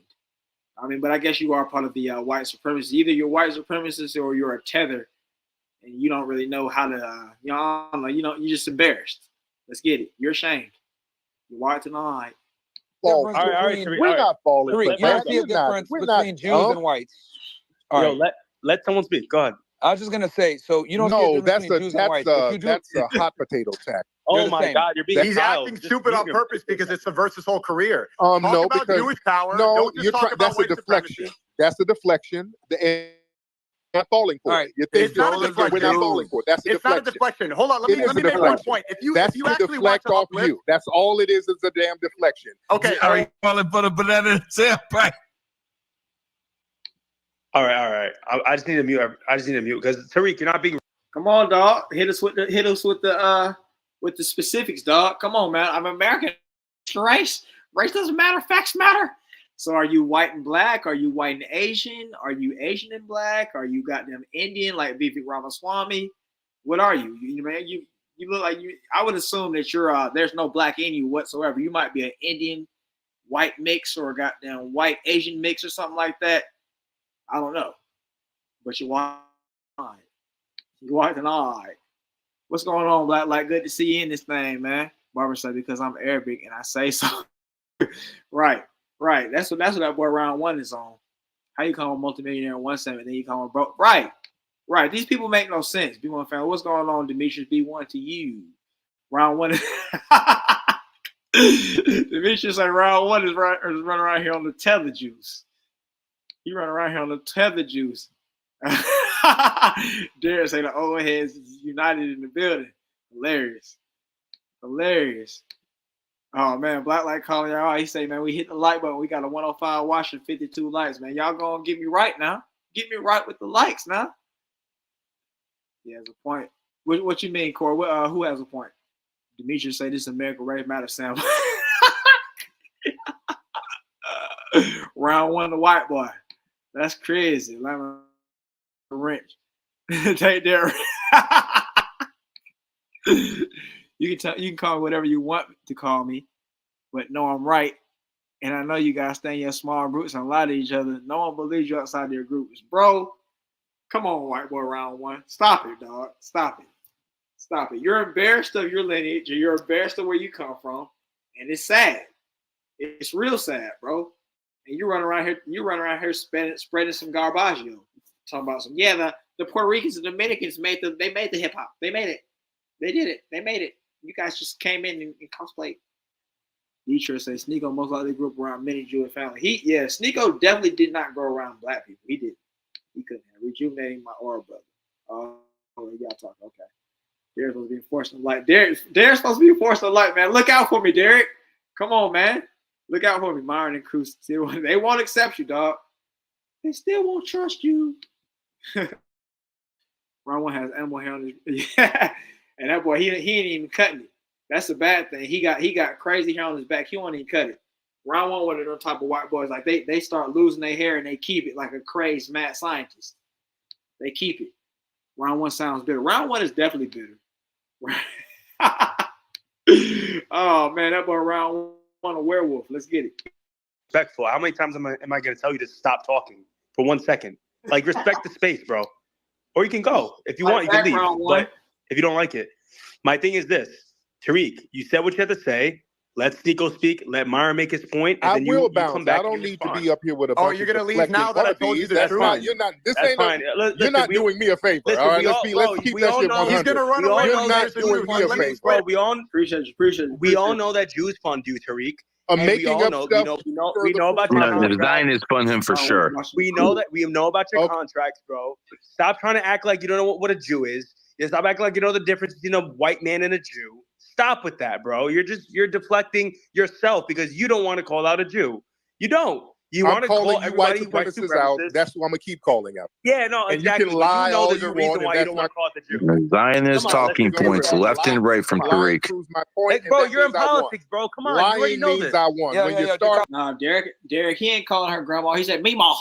I mean, but I guess you are part of the white supremacists. Either you're white supremacist or you're a tether, and you don't really know how to. I don't know. You're just embarrassed. Let's get it. You're ashamed. You're white tonight. We're not falling. You don't see a difference between Jews and whites. All right. Let someone speak. Go ahead. I was just gonna say, so you don't see a difference between Jews and whites. That's a hot potato tactic. Oh my God, you're being He's acting stupid on purpose because it subverts his whole career. No, because Jewish power. No, that's a deflection. That's a deflection. Not falling for it. It's not a deflection. We're not falling for it. That's a deflection. It's not a deflection. Hold on, let me make one point. If you actually watch off you, that's all it is a damn deflection. Okay, all right. Falling for the banana in the tailpipe. All right. I just need to mute because Tariq, you're not being. Come on, dog. Hit us with the specifics, dog. Come on, man. I'm American. Race doesn't matter. Facts matter. So, are you white and black? Are you white and Asian? Are you Asian and black? Are you goddamn Indian like Vivek Ramaswamy? What are you? You look like you. I would assume that you're. There's no black in you whatsoever. You might be an Indian white mix or a goddamn white Asian mix or something like that. I don't know. but you white. You white and all right. What's going on, Black? Like, good to see you in this thing, man. Barbara said, because I'm Arabic and I say so. Right. That's what that boy round one is on. How you call him multimillionaire in 1/7, then you call him broke? Right. These people make no sense. B1 fan, what's going on, Demetrius B1 to you? Round one. Demetrius like round one is running around here on the tether juice. He running around here on the tether juice. Dare say the old heads is united in the building. Hilarious. Oh man, Black Light calling y'all. He say, man, we hit the like button. We got a 105 watching, 52 likes, man. Y'all gonna get me right now. Get me right with the likes now. He has a point. What you mean, Corey? Who has a point? Demetrius say this American Race Matter Sam. Round one, the white boy. That's crazy. Lemon wrench. Take that. You can call me whatever you want to call me, but no, I'm right. And I know you guys stay in your small groups and lie to each other. No one believes you outside their groups. Bro, come on, white boy, round one. Stop it, dog. Stop it. You're embarrassed of your lineage. You're embarrassed of where you come from. And it's sad. It's real sad, bro. And you run around here spreading some garbaggio. Talking about some, the Puerto Ricans and Dominicans made the hip hop. They made it. They did it. They made it. You guys just came in and cosplayed. Detroit says Sneako most likely grew up around many Jewish families. Sneako definitely did not grow around black people. He did. He couldn't have. Rejuvenating my aura, brother. Oh, you gotta talk. Okay. Derek's supposed to be enforcing the light. Derek's supposed to be enforcing the light, man. Look out for me, Derek. Come on, man. Look out for me. Myron and Cruz still they won't accept you, dog. They still won't trust you. Round one has animal hair on his and that boy, he ain't even cutting it. That's a bad thing. He got crazy hair on his back. He won't even cut it. Round one, one of them type of white boys, like they start losing their hair and they keep it like a crazed mad scientist. They keep it. Round one sounds bitter. Round one is definitely bitter. Oh man, that boy round one a werewolf. Let's get it. Respectful. How many times am I going to tell you to stop talking for 1 second? Like, respect the space, bro. Or you can go if you want. You can leave. But if you don't like it, my thing is this: Tariq, you said what you had to say. Let Sneako speak. Let Myron make his point. And then you come back. I don't need to be up here with a bunch Oh, you're gonna leave now that I told you the truth? truth? Fine. You're not. This That's ain't. fine. You're not doing me a favor. Listen, all right, let's keep that shit 100. He's gonna run away. You're not doing me a favor, bro. We all appreciate you. We all know that Jews fund you, Tariq. Making up stuff. We know about your contracts. The Zionists fund him for sure. We know about your contracts, bro. Stop trying to act like you don't know what a Jew is. Stop acting like you know the difference between a white man and a Jew. Stop with that, bro. You're deflecting yourself because you don't want to call out a Jew. You don't. You want to call everybody white supremacists out. That's who I'm gonna keep calling out. Yeah, no, and exactly. You can lie you know all there's you a reason want, why you don't want to call it the Jew. Zionist talking points left and right from Tariq. Bro, you're in politics, bro. Come on, lying you already know means this. I won. When you start, nah, Derek, he ain't calling her grandma. He said, Meemaw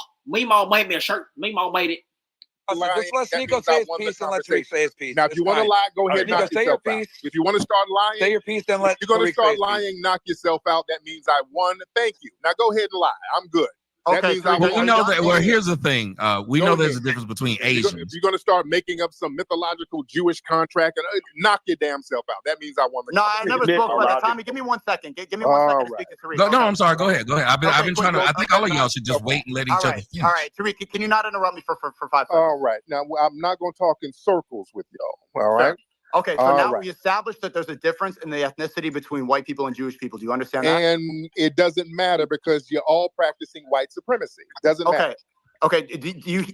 made me a shirt. Meemaw made it. Just let Sneako say his piece and let Tariq say his piece. Now, if you want to lie, go ahead and knock say your yourself out. piece. If you want to start lying, say your piece, then let you're going to start Tariq lying, knock yourself out. That means I won. Thank you. Now go ahead and lie. I'm good. That means I won. We know that. Well, here's the thing. We know there's a difference between Asians. If you're going to start making up some mythological Jewish contract, and knock your damn self out. That means I won the. No, I never spoke about that. Tommy, give me 1 second. Give me 1 second to speak to Tariq. No, I'm sorry. Go ahead. I've been trying to. I think all of y'all should just wait and let each other finish. All right, Tariq, can you not interrupt me for 5 seconds? All right. Now, I'm not going to talk in circles with y'all. All right. Okay, so now we established that there's a difference in the ethnicity between white people and Jewish people. Do you understand that? And it doesn't matter because you're all practicing white supremacy. It doesn't matter. Okay.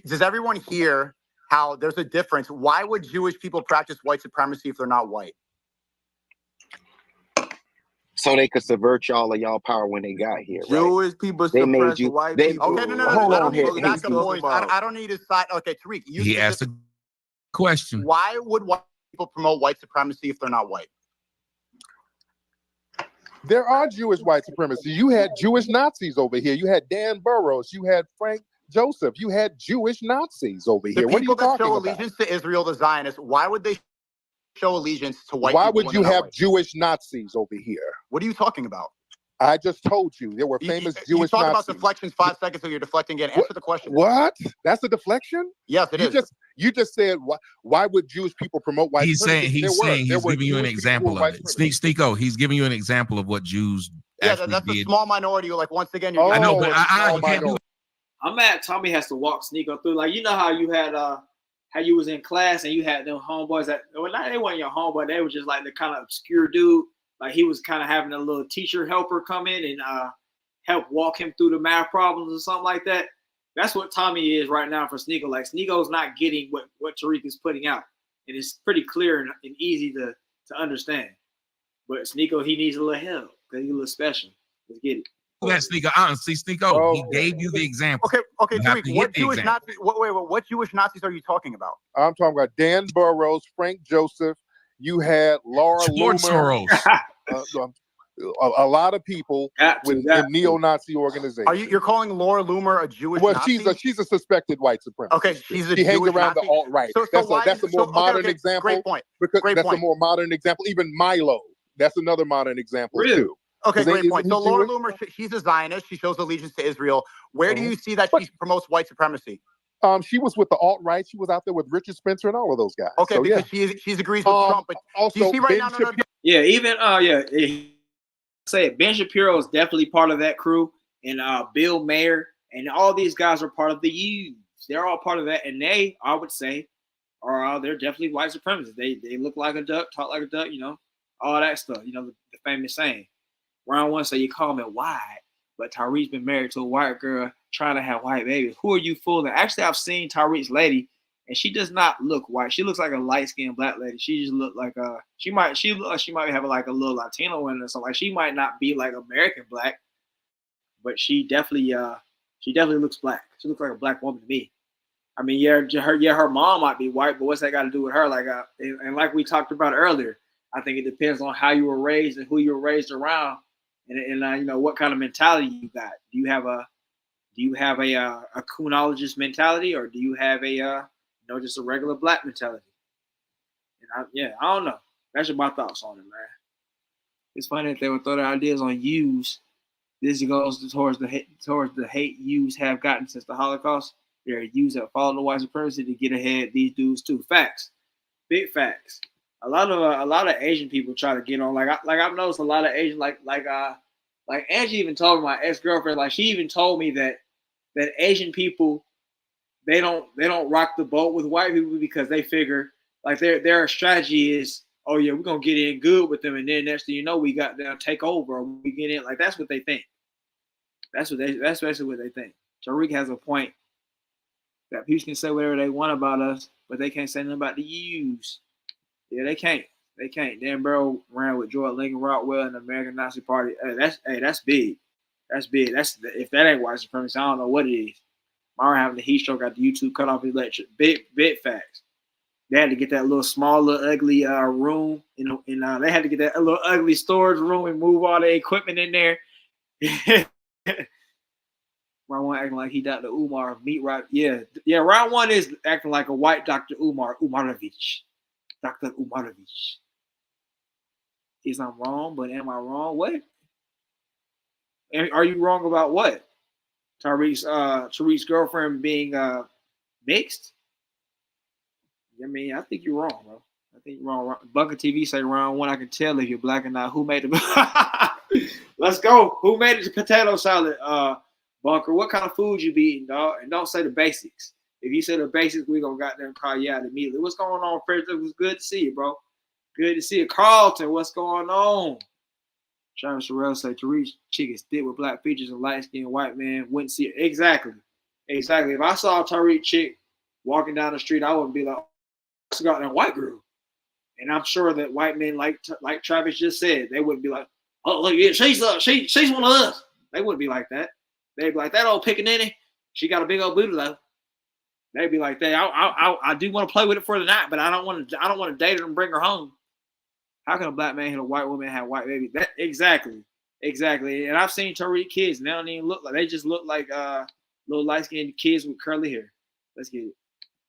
Does everyone hear how there's a difference? Why would Jewish people practice white supremacy if they're not white? So they could subvert y'all power when they got here. Jewish people suppress white people. Okay, no. Hold I on here. I don't need his side. Okay, Tariq. He asked a question. Why would white people promote white supremacy if they're not white? There are Jewish white supremacists. You had Jewish Nazis over here. You had Dan Burroughs. You had Frank Joseph. You had Jewish Nazis over here. What are you talking about? The people that show allegiance to Israel, the Zionists, why would they show allegiance to white people? Why would you have Jewish Nazis over here? What are you talking about? I just told you there were famous Jewish You talk Nazis. about deflections 5 seconds, so you're deflecting again. Answer the question. What? That's a deflection? Yes, it is. You just said why would Jewish people promote white supremacy? He's giving you an example of it. Sneako, he's giving you an example of what Jews actually that's did. a small minority. Like once again, I know, but you can't do it. I'm mad Tommy has to walk Sneako through. Like, you know how you had how you was in class and you had them homeboys that they weren't your homeboy, they were just like the kind of obscure dude. Like he was kind of having a little teacher helper come in and help walk him through the math problems or something like that. That's what Tommy is right now for Sneako. Like Sneako's not getting what Tariq is putting out. And it's pretty clear and easy to understand. But Sneako, he needs a little help because he's a little special. Let's get it. That's Sneako. Honestly, Sneako, he gave you the example. Okay, Tariq, what Jewish Nazis are you talking about? I'm talking about Dan Burroughs, Frank Joseph. You had Laura Loomer. A lot of people in neo-Nazi organizations. You're calling Laura Loomer a Jewish Nazi? She's a suspected white supremacist. Okay, she hangs around the alt-right. That's a more modern example. Great point. That's a more modern example. Even Milo, that's another modern example too. Okay, great point. So Laura Loomer, she's a Zionist. She shows allegiance to Israel. Where do you see that she promotes white supremacy? She was with the alt-right. She was out there with Richard Spencer and all of those guys. Okay, so, because she agrees with Trump. But also, do you see right now? Yeah, even say it. Ben Shapiro is definitely part of that crew, and Bill Mayer and all these guys are part of the U's. They're all part of that, and they, I would say, they're definitely white supremacists. They look like a duck, talk like a duck, all that stuff. The famous saying. Round one, so you call me white, but Tariq's been married to a white girl trying to have white babies. Who are you fooling? Actually, I've seen Tariq's lady, and she does not look white. She looks like a light-skinned black lady. She just look like she might have like a little Latino in her or something. Like she might not be like American black, but she definitely looks black. She looks like a black woman to me. I mean, her mom might be white, but what's that got to do with her? Like, and like we talked about earlier, I think it depends on how you were raised and who you were raised around. And what kind of mentality you got? Do you have a coonologist mentality, or do you have just a regular black mentality? And I don't know. That's just my thoughts on it, man. It's funny that they would throw their ideas on Jews. This goes towards the hate Jews have gotten since the Holocaust. There are Jews that follow the white supremacy to get ahead. These dudes too. Facts, big facts. A lot of Asian people try to get on. Like I've noticed a lot of Asian like Angie even told me, my ex-girlfriend, like she even told me that Asian people they don't rock the boat with white people because they figure like their strategy is, oh yeah, we're gonna get in good with them, and then next thing you know they'll take over or we get in. Like that's what they think. That's basically what they think. Tariq has a point that people can say whatever they want about us, but they can't say nothing about the Jews. Yeah, they can't. They can't. Dan Burrow ran with George Lincoln Rockwell and the American Nazi Party. That's big. That's big. If that ain't white supremacy, I don't know what it is. Myron having the heat stroke got the YouTube cut off his lecture. Big facts. They had to get that little small, little ugly room, and they had to get that little ugly storage room and move all the equipment in there. Round one acting like he Dr. Umar meat right. Yeah. Round one is acting like a white Dr. Umarovich. Dr. Umarovich. Is I'm wrong, but am I wrong? What? Are you wrong about what? Tariq's girlfriend being mixed? I mean, I think you're wrong, bro. I think you're wrong. Bucket TV say round one, I can tell if you're black or not. Who made it? Let's go. Who made it to potato salad? Bunker, what kind of food you be eating, dog? And don't say the basics. If you say the basics, we're going to goddamn call you out immediately. What's going on, Fred? It was good to see you, bro. Good to see you. Carlton, what's going on? Travis Sorrell say, Tariq chick is thick with black features and light-skinned white man. Wouldn't see it. Exactly. If I saw a Tariq chick walking down the street, I wouldn't be like, it's a goddamn white girl. And I'm sure that white men, like Travis just said, they wouldn't be like, oh, look, yeah, she's one of us. They wouldn't be like that. They'd be like, that old pickaninny, she got a big old booty though. They'd be like that. I do want to play with it for the night, but I don't want to date her and bring her home. How can a black man hit a white woman and have white baby? That exactly. And I've seen Tariq kids, and they don't even look like, they just look like little light skinned kids with curly hair. Let's get it.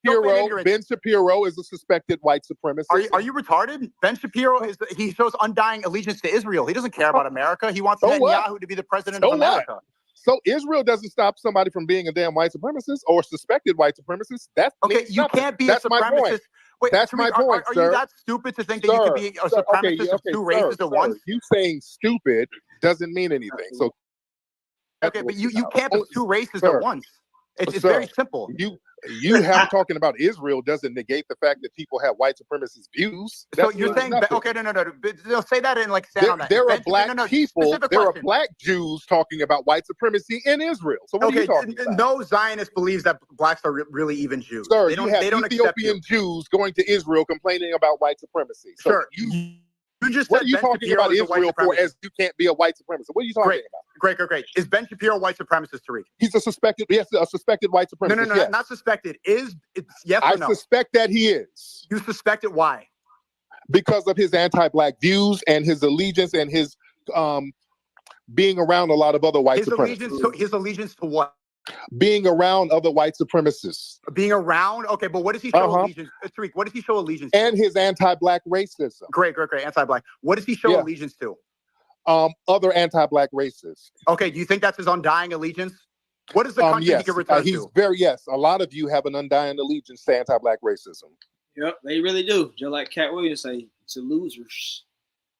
Ben Shapiro is a suspected white supremacist. Are you retarded? Ben Shapiro he shows undying allegiance to Israel. He doesn't care about America. He wants Netanyahu to be the president of America. So Israel doesn't stop somebody from being a damn white supremacist or suspected white supremacist. That's okay. You can't be a supremacist. Wait, that's my point, are sir. you that stupid to think that you could be a supremacist of two races at once? You saying stupid doesn't mean anything. So okay, but you can't be two races at once. It's very simple. You have talking about Israel doesn't negate the fact that people have white supremacist views. So you're saying okay, no. They'll say that in like stand on that. There are black people. There are black Jews talking about white supremacy in Israel. So what are you talking about? No Zionist believes that blacks are really even Jews. Sir, they don't Ethiopian Jews going to Israel complaining about white supremacy. So sure. You just what are you talking about Israel for as you can't be a white supremacist? What are you talking about? Great. Is Ben Shapiro a white supremacist, Tariq? He's a suspected white supremacist. No, yes. Not suspected. It's yes or no? I suspect that he is. You suspect it? Why? Because of his anti-black views and his allegiance and his being around a lot of other white supremacists. His allegiance to what? Being around other white supremacists. Being around? Okay, but what does he show allegiance? Tariq, what does he show allegiance to? And his anti-black racism. Great. Anti-black. What does he show allegiance to? Other anti-black racists. Okay, do you think that's his undying allegiance? What is the country he can return to? A lot of you have an undying allegiance to anti-black racism. Yep, they really do. Just like Cat Williams say, to losers.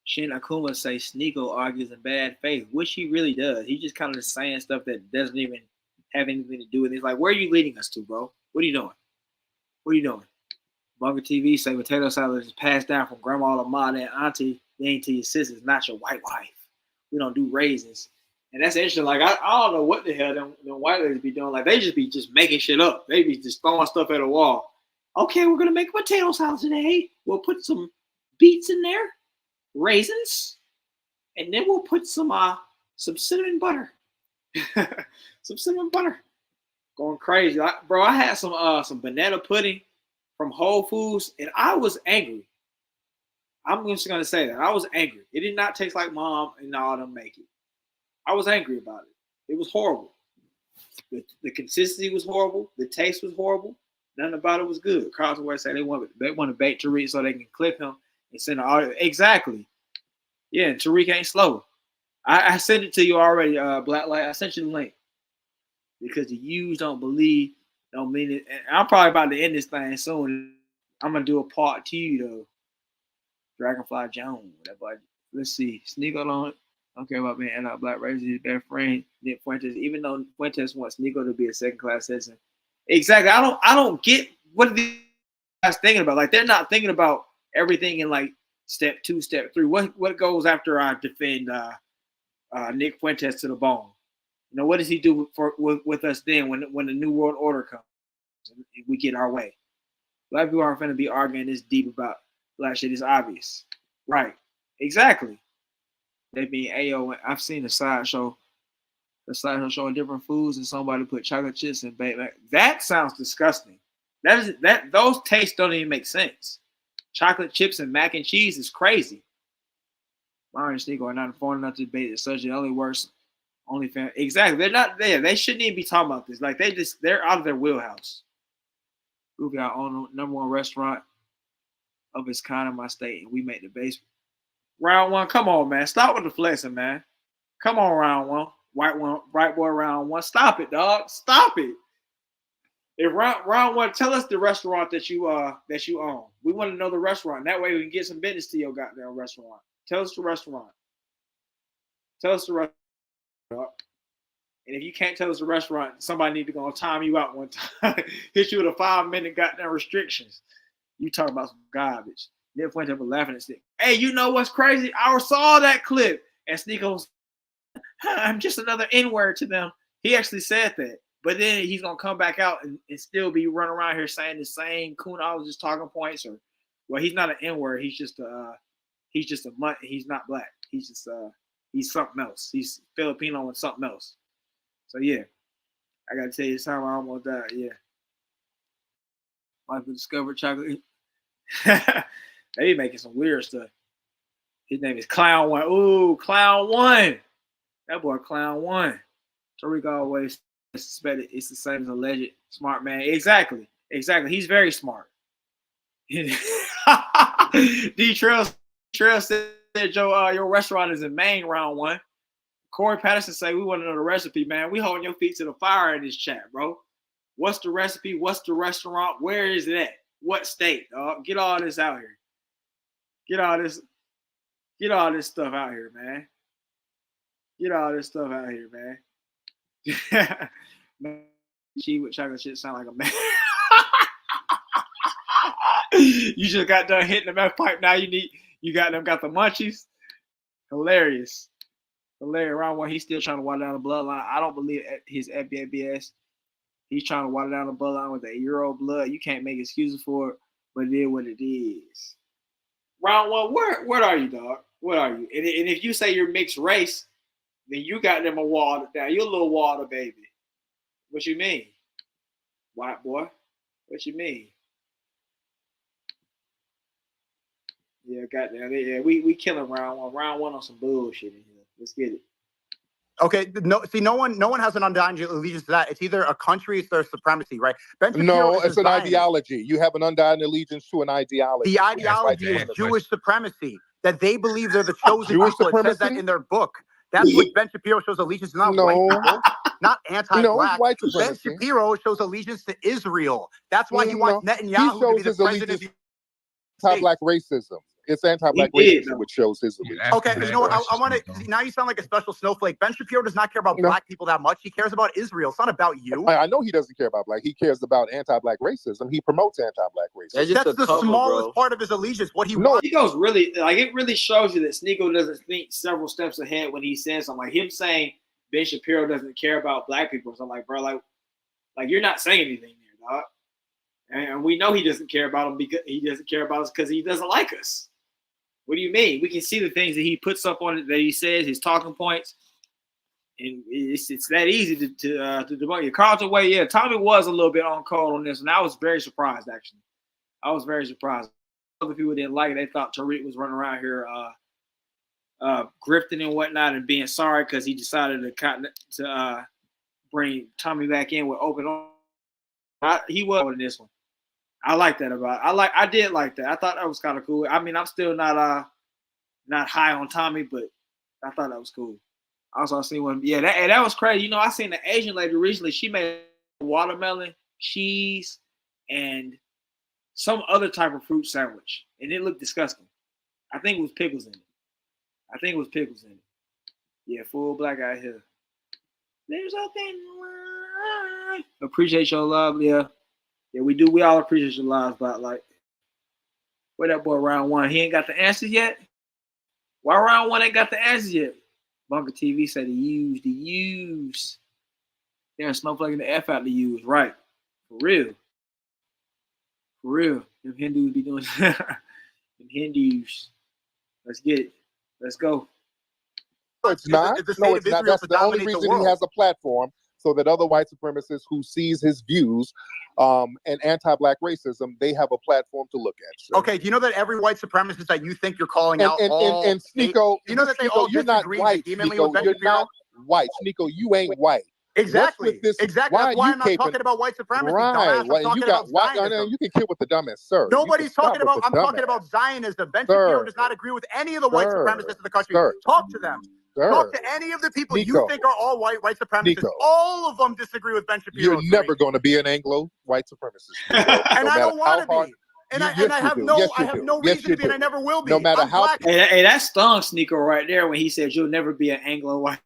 Shin Akuma say Sneako argues in bad faith, which he really does. He just kind of just saying stuff that doesn't even have anything to do with it. It's like, where are you leading us to, bro? What are you doing? Bunker TV say potato salad is passed down from grandma to mom and auntie. They ain't to your sisters, not your white wife. We don't do raisins. And that's interesting. Like, I don't know what the hell them white ladies be doing. Like, they just be making shit up. They be just throwing stuff at a wall. Okay, we're going to make a potato salad today. We'll put some beets in there, raisins, and then we'll put some cinnamon butter. Some cinnamon butter. Going crazy. Bro, I had some banana pudding from Whole Foods, and I was angry. I'm just going to say that. I was angry. It did not taste like mom and all them make it. I was angry about it. It was horrible. The consistency was horrible. The taste was horrible. Nothing about it was good. Carlton West said they want to bait Tariq so they can clip him and send an audio. Exactly. Yeah, and Tariq ain't slow. I sent it to you already, Black Light. I sent you the link. Because the U's don't believe, don't mean it. And I'm probably about to end this thing soon. I'm going to do a part 2, though. Dragonfly Jones. Let's see. Sneako don't care about being anti-black racist. His best friend, Nick Fuentes, even though Fuentes wants Sneako to be a second-class citizen. Exactly. I don't get what are these guys thinking about. Like, they're not thinking about everything in, like, step 2, step 3. What goes after I defend Nick Fuentes to the bone? You know, what does he do with us then when the New World Order comes and we get our way? Black people aren't going to be arguing this deep about black shit. It's obvious. Right. Exactly. They being AO. I've seen the sideshow showing different foods and somebody put chocolate chips and bacon. That sounds disgusting. Those tastes don't even make sense. Chocolate chips and mac and cheese is crazy. Myron and Sneako are not informed enough to debate the subject. Only worse. OnlyFans. Exactly. They're not there. They shouldn't even be talking about this. Like, they're out of their wheelhouse. We got on the #1 restaurant of its kind in my state, and we make the base. Round 1, come on, man. Stop with the flexing, man. Come on, round 1. Right boy, round 1. Stop it, dog. Stop it. If round 1, tell us the restaurant that you own. We want to know the restaurant. That way we can get some business to your goddamn restaurant. Tell us the restaurant. And if you can't tell us the restaurant, somebody need to go time you out one time. Hit you with a 5-minute goddamn restrictions. You talking about some garbage. Nick Fuentes was laughing and said, hey, you know what's crazy? I saw that clip. And Sneako was, I'm just another N-word to them. He actually said that. But then he's going to come back out and still be running around here saying the same Kunologist talking points. Well, he's not an N-word. He's just a mutt. He's not black. He's just he's something else. He's Filipino and something else. So, yeah. I got to tell you, this time I almost died. Yeah. Michael discovered chocolate. They be making some weird stuff. His name is Clown One. Ooh, Clown One. That boy Clown One. Tariq always suspected it's the same as alleged smart man. Exactly. Exactly. He's very smart. D. Trail said, Joe, your restaurant is in Maine, round one. Corey Patterson say, we want to know the recipe, man. We holding your feet to the fire in this chat, bro. What's the recipe? What's the restaurant? Where is it at? What state? Get all this out here. Get all this stuff out here, man. Get all this stuff out here, man. Cheese with chocolate shit sound like a man. You just got done hitting the meth pipe. Now you got the munchies. Hilarious. Round one, he's still trying to water down the bloodline. I don't believe his FBS. He's trying to water down the bloodline with that Euro blood. You can't make excuses for it, but it is what it is. Round one, what are you, dog? What are you? And if you say you're mixed race, then you got them a water down. You're a little water baby. What you mean? White boy? What you mean? Yeah, goddamn. Yeah, we killing round one. Round one on some bullshit in here. Let's get it. Okay, no one has an undying allegiance to that. It's either a country, it's their supremacy, right? No, it's an ideology. You have an undying allegiance to an ideology. The ideology is Jewish supremacy, that they believe they're the chosen Jewish people. supremacy? It says that in their book. That's what Ben Shapiro shows allegiance to, not white people, not anti-black. No, it's white supremacy. Ben Shapiro shows allegiance to Israel. That's why he wants Netanyahu to be the president of the anti-black racism. It's anti-black racism, which shows his allegiance. Okay, you know what? I want to. Now you sound like a special snowflake. Ben Shapiro does not care about black people that much. He cares about Israel. It's not about you. I know he doesn't care about black. He cares about anti-black racism. He promotes anti-black racism. That's the smallest part of his allegiance. What he wants. He goes really it really shows you that Sneako doesn't think several steps ahead when he says something. Like him saying Ben Shapiro doesn't care about black people. So I'm like, bro, like you're not saying anything there, dog. And we know he doesn't care about them because he doesn't care about us because he doesn't like us. What do you mean? We can see the things that he puts up on it, that he says, his talking points, and it's that easy to debunk you. Carlton Way, yeah, Tommy was a little bit on code on this, and I was very surprised, actually. I was very surprised. Other people didn't like it. They thought Tariq was running around here grifting and whatnot and being sorry because he decided to bring Tommy back in with open arms. He was in this one. I like that about it. I did like that. I thought that was kind of cool. I mean, I'm still not high on Tommy, but I thought that was cool. Also, I seen one. Yeah, that was crazy. You know, I seen the Asian lady recently. She made watermelon, cheese, and some other type of fruit sandwich, and it looked disgusting. I think it was pickles in it. Yeah, full black guy here. There's nothing. Appreciate your love, yeah. Yeah, we do. We all appreciate your lives, but like, where that boy round one? He ain't got the answers yet. Why round one ain't got the answers yet? Bunker TV said the use. They're snowflaking the F out the use, right? For real. Them Hindus be doing them Hindus. Let's get it. Let's go. No, it's not. No, it's not. That's the only reason he has a platform, so that other white supremacists who sees his views and anti-black racism, they have a platform to look at. So. Okay, do you know that every white supremacist that you think you're calling out, and Sneako, you know that they all you're not white. Sneako, you're not white. Sneako, you ain't white. Exactly. Exactly. That's why I'm not talking about white supremacy. Right. I'm talking about Zionism. You can kill with the dumbest, sir. Nobody's talking about. I'm talking about Zionism. Ben Shapiro does not agree with any of the white supremacists in the country. Talk to them. Talk to any of the people you think are all white supremacists. All of them disagree with Ben Shapiro. You're never going to be an Anglo white supremacist. And I don't want to be. And I have no reason to be, and I never will be. No matter how. Hey, that stung Sneako right there when he said you'll never be an Anglo white.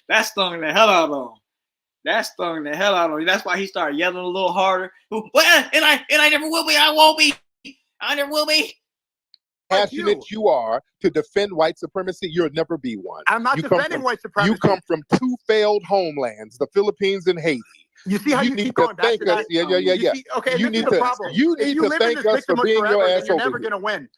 That stung the hell out of him. That's why he started yelling a little harder. Well, and I never will be. I won't be. I never will be. Passionate you are to defend white supremacy, you'll never be one. I'm not defending white supremacy. You come from two failed homelands, the Philippines and Haiti. You see how you keep going back to that? Yeah. Okay, you need to thank us for being your ass you're over never here. going to win.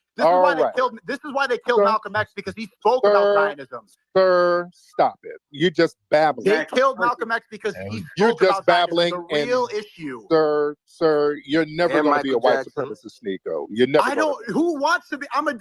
This is why they killed Malcolm X, because he spoke about Zionism. Sir, stop it. You're just babbling. They killed Malcolm X because he you're spoke just about babbling. The real issue. Sir, you're never going to be a white supremacist, Sneako. You're never. Who wants to be? I'm a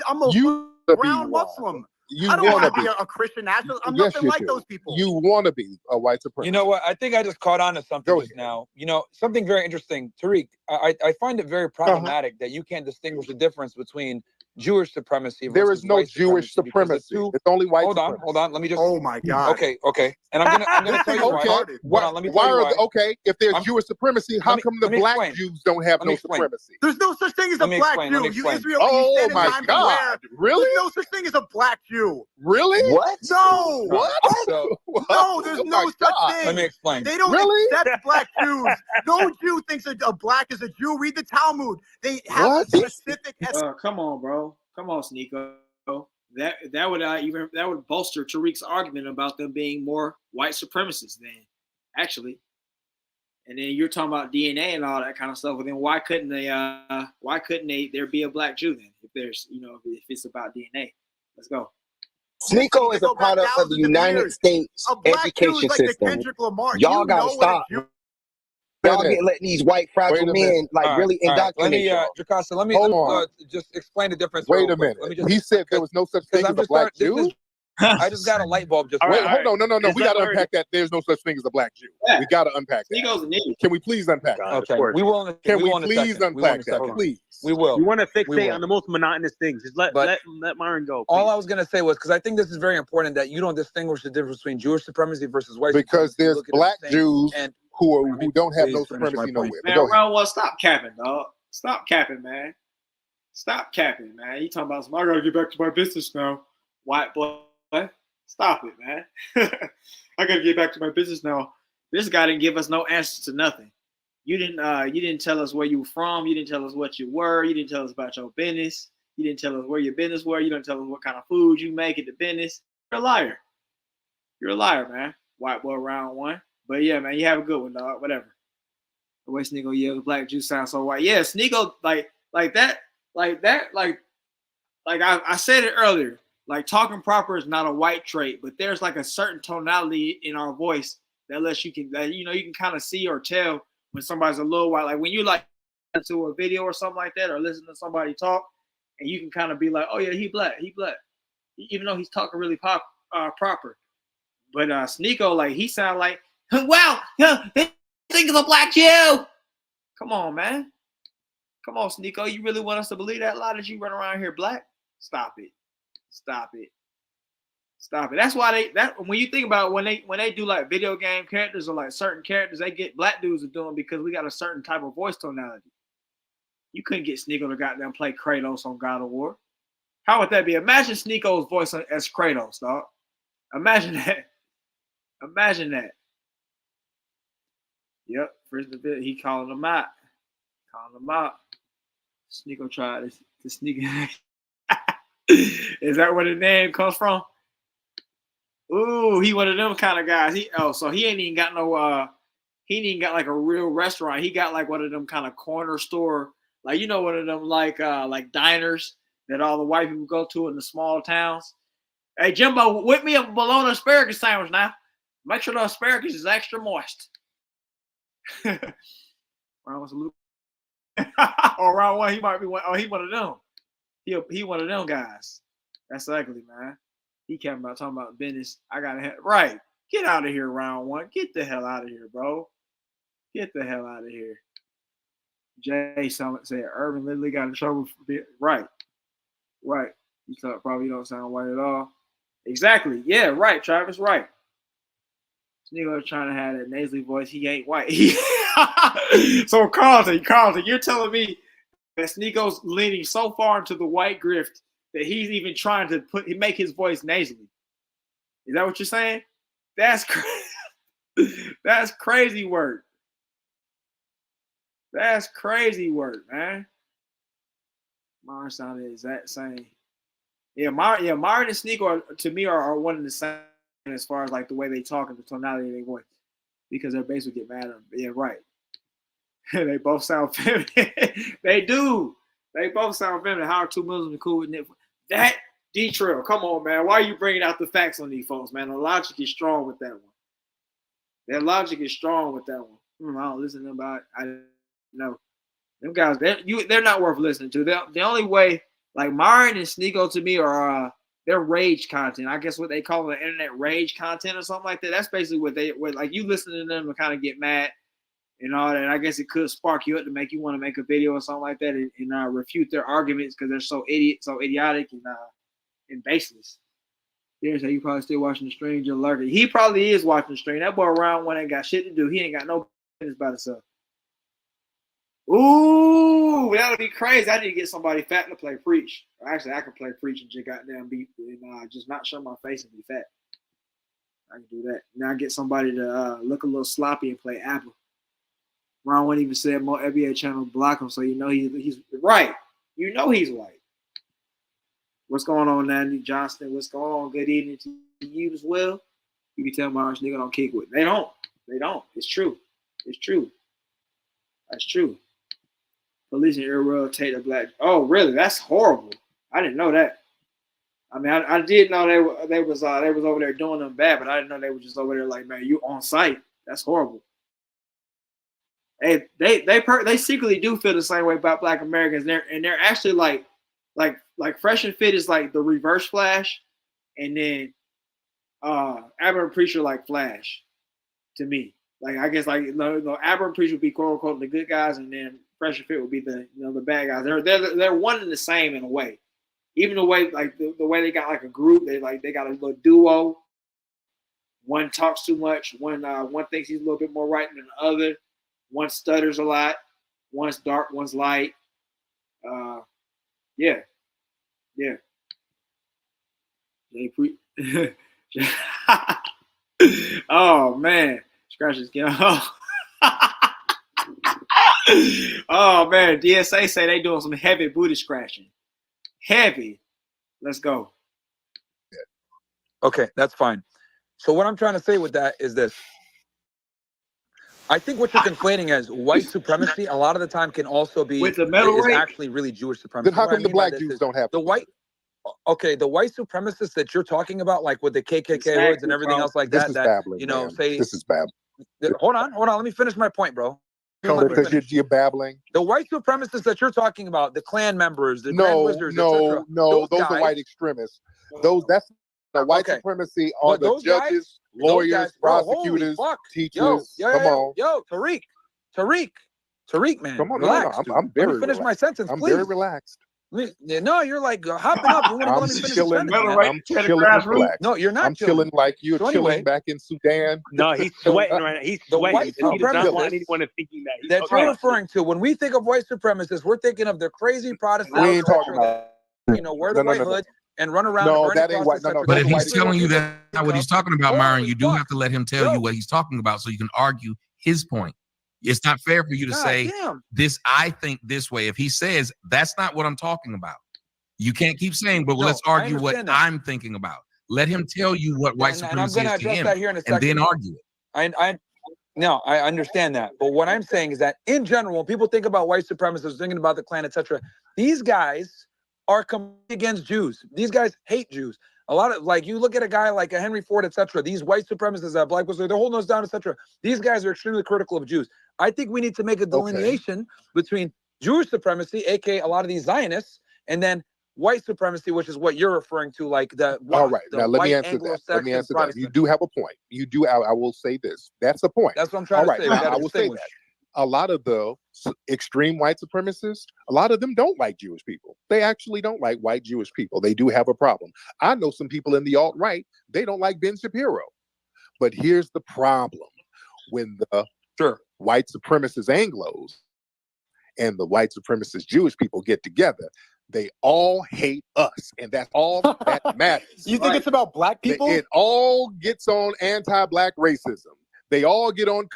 brown Muslim. You I don't want to be be a Christian nationalist. I'm yes, nothing like those people. You want to be a white supremacist. You know what? I think I just caught on to something just now. You know, something very interesting. Tariq, I find it very problematic that you can't distinguish the difference between Jewish supremacy versus there is no Jewish supremacy. It's only white supremacy. Hold on. Let me just. Oh my God. Okay. And I'm gonna tell you why. Hold on, let me tell you why. Okay, if there's Jewish supremacy, how come the black Jews don't have no supremacy? There's no such thing as a black Jew. You Israel. Oh my God! Really? There's no such thing as a black Jew. Really? What? No. What? No, there's no such thing. Let me explain. They don't accept black Jews. No Jew thinks a black is a Jew. Read the Talmud. They have specific. Come on, bro. Come on, Sneako. That would bolster Tariq's argument about them being more white supremacists then, actually. And then you're talking about DNA and all that kind of stuff. Well, then why couldn't there be a black Jew then? If there's, if it's about DNA, let's go. Sneako is a product of the United States education system. Y'all gotta stop. Y'all get letting these white fragile men really indoctrinate y'all. Jacasa, let me just explain the difference. Wait a minute. He said there was no such thing as a black Jew. I just got a light bulb. Just wait, hold on, no. We got to unpack that. There's no such thing as a black Jew. We got to unpack that. Can we please unpack that? Okay, we will. Can we please unpack that? Please. We will. You want to fixate on the most monotonous things. Just let Myron go. Please. All I was going to say was, because I think this is very important, that you don't distinguish the difference between Jewish supremacy versus white supremacy. Because there's black Jews who don't have no supremacy nowhere. Man, round one, stop capping, dog. Stop capping, man. Stop capping, man. You talking about I got to get back to my business now. White boy. Stop it, man. I got to get back to my business now. This guy didn't give us no answers to nothing. You didn't tell us where you were from. You didn't tell us what you were. You didn't tell us about your business. You didn't tell us where your business were. You didn't tell us what kind of food you make at the business. You're a liar. You're a liar, man. White boy round one. But yeah, man, you have a good one, dog. Whatever. The way Sneako yells, black Jew sounds so white. Yeah, Sneako, like I said it earlier. Like, talking proper is not a white trait, but there's like a certain tonality in our voice that lets you can kind of see or tell when somebody's a little white. Like when you like to a video or something like that, or listen to somebody talk, and you can kind of be like, oh yeah, he black, even though he's talking really proper. But Sneako, like, he sound like, wow, think it's a black Jew. Come on, man. Come on, Sneako. You really want us to believe that lie that you run around here black? Stop it. That's why when you think about when they do like video game characters or like certain characters, they get black dudes are doing because we got a certain type of voice tonality. You couldn't get Sneako to goddamn play Kratos on God of War. How would that be? Imagine Sneako's voice as Kratos, dog. Imagine that. Yep, he calling them out. Sneako tried to sneak in. Is that where the name comes from? Ooh, he one of them kind of guys. So he ain't even got he ain't even got like a real restaurant. He got like one of them kind of corner store, like one of them like diners that all the white people go to in the small towns. Hey Jimbo, whip me a bologna asparagus sandwich now. Make sure the asparagus is extra moist. Round was a little or round one, he might be one. Oh, he one of them. He one of them guys. That's ugly, man. He came about talking about business. I gotta have right. Get out of here, round one. Get the hell out of here, bro. Get the hell out of here. Jay said Urban literally got in trouble for right. You probably don't sound white at all. Exactly. Yeah, right, Travis. Right. Sneako trying to have that nasally voice. He ain't white. So Carlton, you're telling me that Sneako's leaning so far into the white grift that he's even trying to make his voice nasally. Is that what you're saying? That's crazy. That's crazy work. That's crazy work, man. Myron sounded exact same. Myron and Sneako to me are one of the same as far as like the way they talk and the tonality of their voice, because their bass would get mad at them. Yeah, right. They both sound feminine. They do. They both sound feminine. How are two Muslims cool with Nick? That D-Trail, come on, man. Why are you bringing out the facts on these folks, man? The logic is strong with that one. Their logic is strong with that one. I don't listen to them about it. I know. Them guys, they're not worth listening to. The only way, like Myron and Sneako to me are they're rage content. I guess what they call it, internet rage content or something like that. That's basically what like you listen to them and kind of get mad and all that. And I guess it could spark you up to make you want to make a video or something like that and refute their arguments because they're so idiotic and baseless. There's how you probably still watching the stream, just lurking. He probably is watching the stream. That boy around when ain't got shit to do. He ain't got no business by himself. Ooh, that would be crazy. I need to get somebody fat to play preach. Actually, I can play preach and just goddamn be and just not show my face and be fat. I can do that. Now get somebody to look a little sloppy and play Apple. Ron wouldn't even say more NBA channel block him, so you know he's right. You know he's white. What's going on, Nandy Johnston? What's going on? Good evening to you as well. You can tell Myron nigga don't kick with. They don't. They don't. It's true. It's true. That's true. Police in here rotate the black. Oh, really? That's horrible. I didn't know that. I mean, I did know they was over there doing them bad, but I didn't know they were just over there like, man, you on site. That's horrible. Hey, they secretly do feel the same way about Black Americans. They're actually like Fresh and Fit is like the reverse Flash, and then Aberrant Preacher like Flash to me. Like I guess like Aberrant Preacher would be quote unquote the good guys, and then Fresh and Fit would be the the bad guys. They're one and the same in a way. Even the way like the way they got like a group, they got a little duo. One talks too much. One thinks he's a little bit more right than the other. One stutters a lot. One's dark. One's light. Yeah. Oh man, scratch his skin. Oh man, DSA say they doing some heavy booty scratching. Heavy. Let's go. Okay, that's fine. So what I'm trying to say with that is this. I think what you're conflating as white supremacy a lot of the time can also be with the metal is rate? Actually really Jewish supremacy. Then how come the black Jews don't have the white? Okay, the white supremacists that you're talking about, like with the KKK hoods and everything else like that. This is babbling, man. This is babbling. Hold on. Let me finish my point, bro. Because you're babbling. The white supremacists that you're talking about, the Klan members, the Grand Wizards, no, those are white extremists. Those the white supremacy are the judges, lawyers, prosecutors, teachers. Come on. Yo, Tariq, man. Come on, relax, no. I'm very Let me finish relaxed. my sentence, I'm please. very relaxed. No, you're like hopping up. You want to let me finish chilling, the sentence, I'm chilling, relaxed. No, you're not. I'm chilling like you're so chilling back in Sudan. No, he's sweating right now. He's The sweating. white He does not want supremacists anyone thinking that. You're referring to when we think of white supremacists, we're thinking of the crazy Protestant. We ain't talking about. Wear the white hood and run around. No, and that ain't white. No. But if he's telling you that's not what he's talking about, Myron, you do have to let him tell you what he's talking about so you can argue his point. It's not fair for you to say this. I think this way. If he says that's not what I'm talking about, you can't keep saying, but let's argue what I'm thinking about. Let him tell you what white supremacy is to him, and then argue it. I understand that. But what I'm saying is that in general, when people think about white supremacists, thinking about the Klan, etc., these guys are against Jews. These guys hate Jews. A lot of, like, you look at a guy like a Henry Ford, etc., these white supremacists that black people, they're holding us down, etc. These guys are extremely critical of Jews. I think we need to make a delineation between Jewish supremacy, aka a lot of these Zionists, and then white supremacy, which is what you're referring to, like the all right. Now let me answer that. You do have a point. You do. I will say this. That's a point. That's what I'm trying to say. I will say that. A lot of the extreme white supremacists, a lot of them don't like Jewish people. They actually don't like white Jewish people. They do have a problem. I know some people in the alt-right, they don't like Ben Shapiro. But here's the problem. When the white supremacist Anglos and the white supremacist Jewish people get together, they all hate us, and that's all that matters. You think it's about black people? It all gets on anti-black racism. They all get on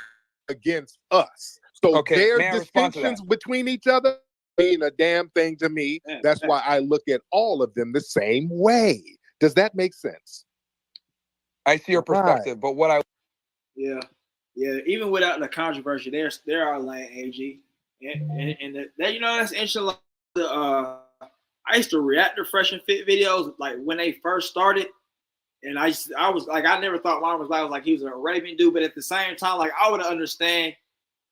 against us. So their distinctions between each other mean a damn thing to me. That's why I look at all of them the same way. Does that make sense? I see your perspective, but what I even without the controversy, there are like AG, and that that's interesting. I used to react to Fresh and Fit videos like when they first started, and I was like, I never thought Myron was like he was a Arabian dude, but at the same time, like I would understand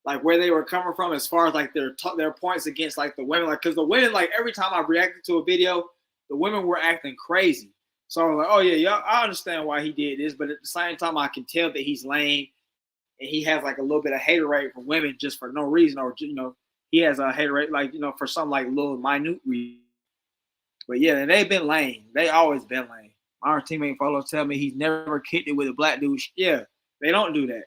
like where they were coming from as far as like their points against like the women, like because the women, like every time I reacted to a video, the women were acting crazy. So I was like, oh yeah, I understand why he did this, but at the same time, I can tell that he's lame, and he has like a little bit of hater rate for women just for no reason, or he has a hater rate like for some like little minute reason. But yeah, they've been lame. They always been lame. Our teammate follow tell me he's never kicked it with a black dude. Yeah, they don't do that.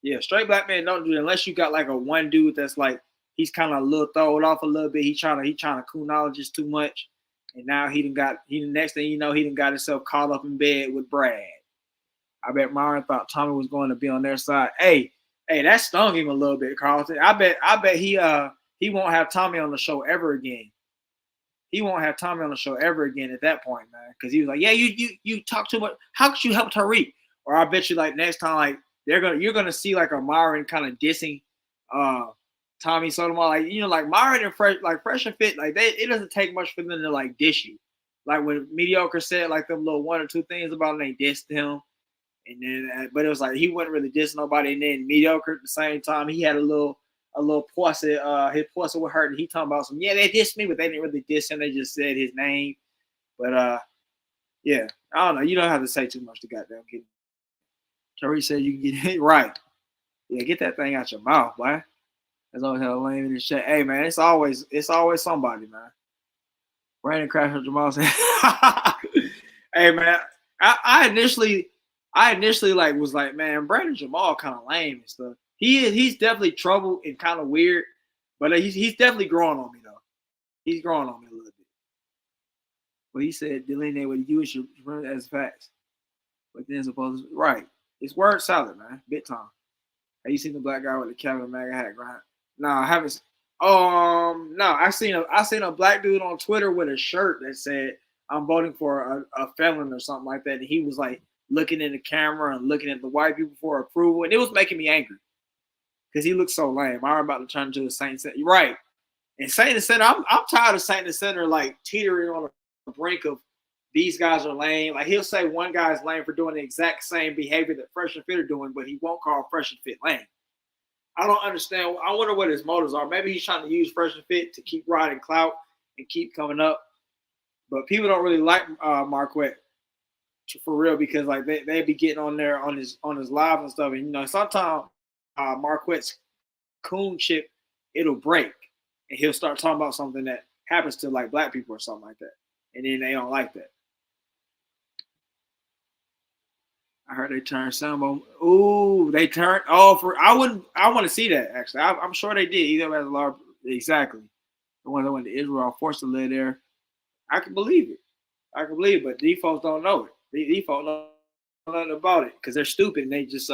Yeah, straight black men don't do that unless you got like a one dude that's like he's kind of a little thrown off a little bit. He trying to cool knowledge just too much, and now he next thing you know he done got himself caught up in bed with Brad. I bet Myron thought Tommy was going to be on their side. Hey, that stung him a little bit, Carlton. I bet he won't have Tommy on the show ever again. He won't have Tommy on the show ever again at that point, man. Because he was like, yeah, you talk too much. How could you help Tariq? Or I bet you like next time, like you're gonna see like a Myron kind of dissing Tommy Sotomayor. Like, like Myron and Fresh and Fit, like it doesn't take much for them to like diss you. Like when Mediocre said like them little one or two things about him, they dissed him. And then but it was like he wouldn't really diss nobody. And then Mediocre at the same time, he had a little posse, his posse would hurt, and he talking about they dissed me, but they didn't really diss him. They just said his name. But yeah, I don't know. You don't have to say too much to goddamn get. Tariq said you can get it right. Yeah, get that thing out your mouth, boy. That's always how lame in this shit. Hey man, it's always somebody, man. Brandon Crasher Jamal said, hey man, I initially like was like, man, Brandon Jamal kind of lame and stuff. He's definitely trouble and kind of weird, but he's definitely growing on me though. He's growing on me a little bit. But he said delineate what you should run as facts. But then supposed to right. It's word salad, man. Big time. Have you seen the black guy with the Kevin MAGA hat grind? No, I haven't. No, I seen a black dude on Twitter with a shirt that said I'm voting for a felon or something like that, and he was like looking in the camera and looking at the white people for approval, and it was making me angry. Because he looks so lame. I'm about to turn into a Saint Center. You're right. And Saint Center, I'm tired of Saint Center like teetering on the brink of these guys are lame. Like he'll say one guy's lame for doing the exact same behavior that Fresh and Fit are doing, but he won't call Fresh and Fit lame. I don't understand. I wonder what his motives are. Maybe he's trying to use Fresh and Fit to keep riding clout and keep coming up. But people don't really like Marquette for real because like they be getting on there on his live and stuff. And sometimes Marquette's coon chip, it'll break and he'll start talking about something that happens to like black people or something like that, and then they don't like that. I heard they turned Sambo. Ooh, they turned. I want to see that actually. I'm sure they did. Either has a large exactly. The one that went to Israel forced to live there. I can believe it. But these folks don't know it. These folks don't know nothing about it because they're stupid and they just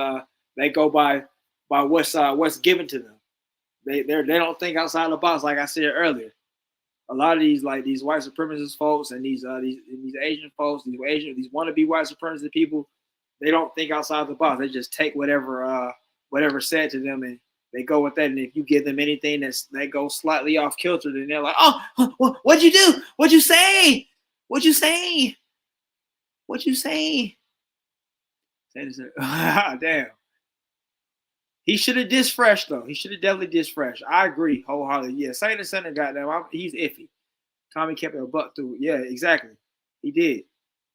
they go by what's given to them. They don't think outside the box, like I said earlier. A lot of these white supremacist folks and these Asian folks, these wannabe white supremacist people, they don't think outside the box. They just take whatever said to them and they go with that. And if you give them anything that goes slightly off kilter, then they're like, oh, what'd you do? What'd you say? What'd you say? What'd you say? Damn. He should have dissed Fresh, though. He should have definitely dissed Fresh. I agree wholeheartedly. Yeah, Saint Center, goddamn, he's iffy. Tommy kept it a buck through. Yeah, exactly. He did.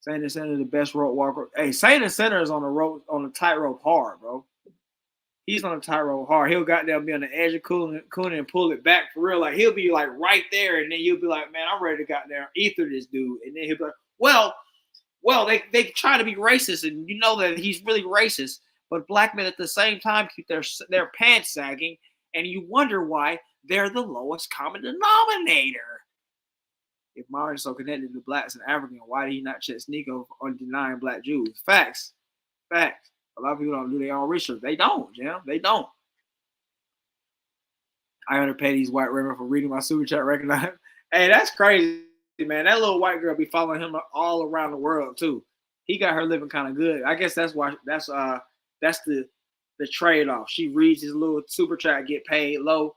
Saint Center, the best rope walker. Hey, Saint Center is on the tightrope hard, bro. He's on the tightrope hard. He'll goddamn be on the edge of cooling and pull it back for real. Like, he'll be, like, right there, and then you'll be like, man, I'm ready to goddamn ether this dude. And then he'll be like, well, they try to be racist, and you know that he's really racist. But black men at the same time keep their pants sagging, and you wonder why they're the lowest common denominator. If Myron is so connected to blacks and Africans, why did he not check Sneako on denying black Jews? Facts. A lot of people don't do their own research. They don't, Jim. They don't. I underpay these white women for reading my super chat. Recognize. Hey, that's crazy, man. That little white girl be following him all around the world too. He got her living kind of good. I guess that's why. That's the trade-off. She reads his little super chat, get paid low,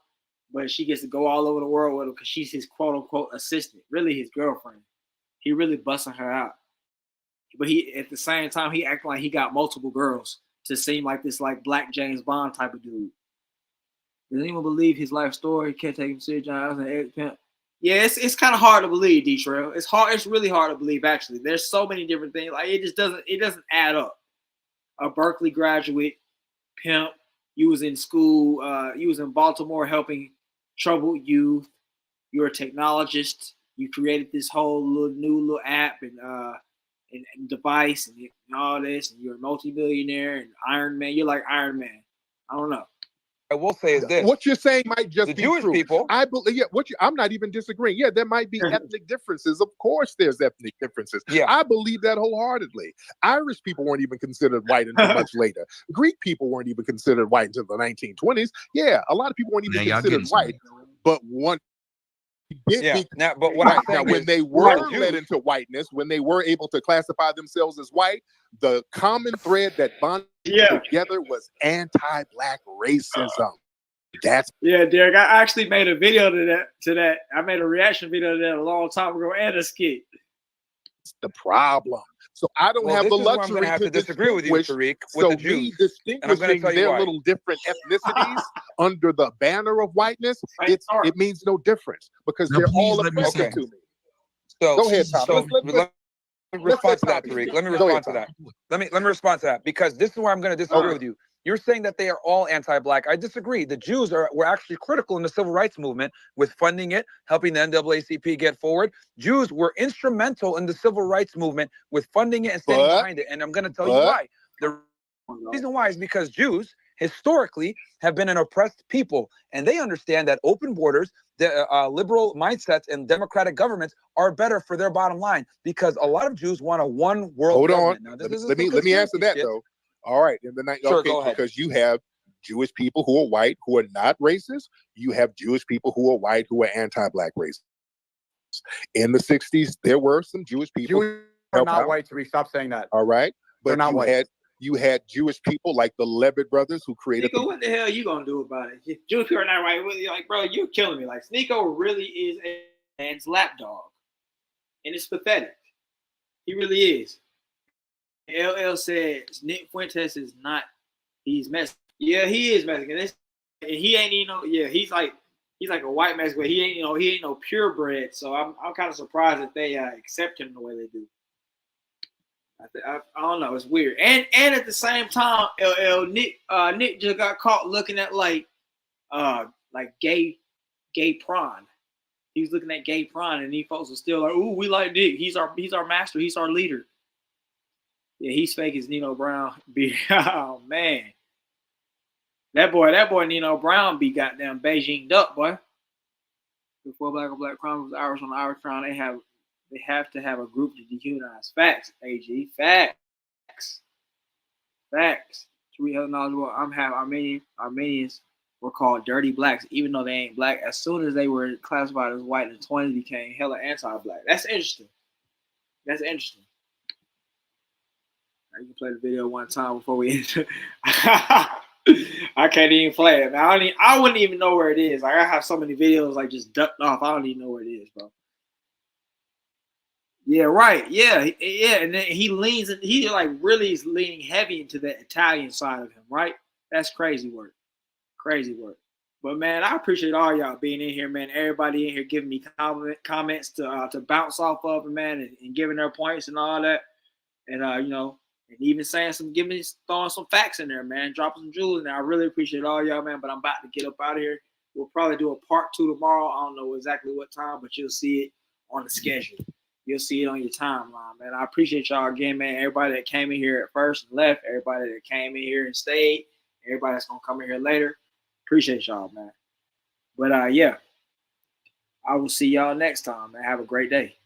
but she gets to go all over the world with him because she's his quote-unquote assistant, really his girlfriend. He really busting her out. But he, at the same time, he acting like he got multiple girls to seem like this like black James Bond type of dude. Doesn't even believe his life story. Can't take him serious. John and ex-pimp. Yeah, it's kind of hard to believe, D-Trail. It's hard. It's really hard to believe. Actually, there's so many different things. Like it just doesn't add up. A Berkeley graduate, pimp. You was in school. You was in Baltimore helping troubled youth. You're a technologist. You created this whole new app and device and all this. And you're a multimillionaire and Iron Man. You're like Iron Man. I don't know. I will say is this: what you're saying might just be Jewish true. people. I believe. Yeah, I'm not even disagreeing. Yeah, there might be ethnic differences. Of course, there's ethnic differences. Yeah, I believe that wholeheartedly. Irish people weren't even considered white until much later. Greek people weren't even considered white until the 1920s. Yeah, a lot of people weren't even considered white. But one. Now, but what I'm saying when they were led into whiteness, when they were able to classify themselves as white, the common thread that bonded together was anti-black racism. That's Derek. I actually made a video to that. I made a reaction video to that a long time ago and a skit. The problem. So I don't have the luxury to disagree with you, Tariq. So me distinguishing their little different ethnicities under the banner of whiteness, it means no difference because they're all offensive to me. So go ahead, Tom. Let me respond to that, Tariq. Let me respond to that. Let me respond to that because this is where I'm going to disagree with you. You're saying that they are all anti-black. I disagree. The Jews were actually critical in the civil rights movement with funding it, helping the NAACP get forward. Jews were instrumental in the civil rights movement with funding it and standing behind it. And I'm going to tell you why. The reason why is because Jews historically have been an oppressed people, and they understand that open borders, the liberal mindsets, and democratic governments are better for their bottom line because a lot of Jews want a one world government. Now, let me answer that though. All right, in the night, sure, go ahead. Because you have Jewish people who are white who are not racist. You have Jewish people who are white who are anti-black racist. In the 60s, there were some Jewish people Jews are not white. So we stop saying that. All right, but they're not white. You had Jewish people like the Levitt brothers who created. Sneako, what the hell are you gonna do about it? Jewish people are not right with you. Like, bro, you're killing me. Like, Sneako really is a man's lapdog, and it's pathetic. He really is. LL said Nick Fuentes is not. He's Mexican. Yeah, he is Mexican. And he ain't he's like a white Mexican. He ain't no purebred. So I'm kind of surprised that they accept him the way they do. I don't know. It's weird. And at the same time, LL Nick just got caught looking at like gay prawn. He was looking at gay prawn, and these folks are still like, "Ooh, we like Nick. He's our master. He's our leader." Yeah, he's fake as Nino Brown. Oh man, that boy Nino Brown be goddamn Beijing'd up, boy. Before Black on Black crime was Irish on the Irish crown, they have to have a group to dehumanize. Facts, AG. Facts. To be held knowledgeable, Armenians were called dirty blacks, even though they ain't black. As soon as they were classified as white in the 20s, became hella anti-black. That's interesting. You can play the video one time before we enter. I can't even play it. I wouldn't even know where it is. Like I have so many videos like just ducked off. I don't even know where it is, bro. Yeah, right. Yeah. And then he like really is leaning heavy into the Italian side of him, right? That's crazy work. But man, I appreciate all y'all being in here, man. Everybody in here giving me comments to bounce off of, man, and giving their points and all that. And and even saying throwing some facts in there, man, dropping some jewels in there. I really appreciate all y'all, man. But I'm about to get up out of here. We'll probably do a part 2 tomorrow. I don't know exactly what time, but you'll see it on the schedule. You'll see it on your timeline, man. I appreciate y'all again, man. Everybody that came in here at first and left, everybody that came in here and stayed, everybody that's gonna come in here later. Appreciate y'all, man. But yeah, I will see y'all next time, man. Have a great day.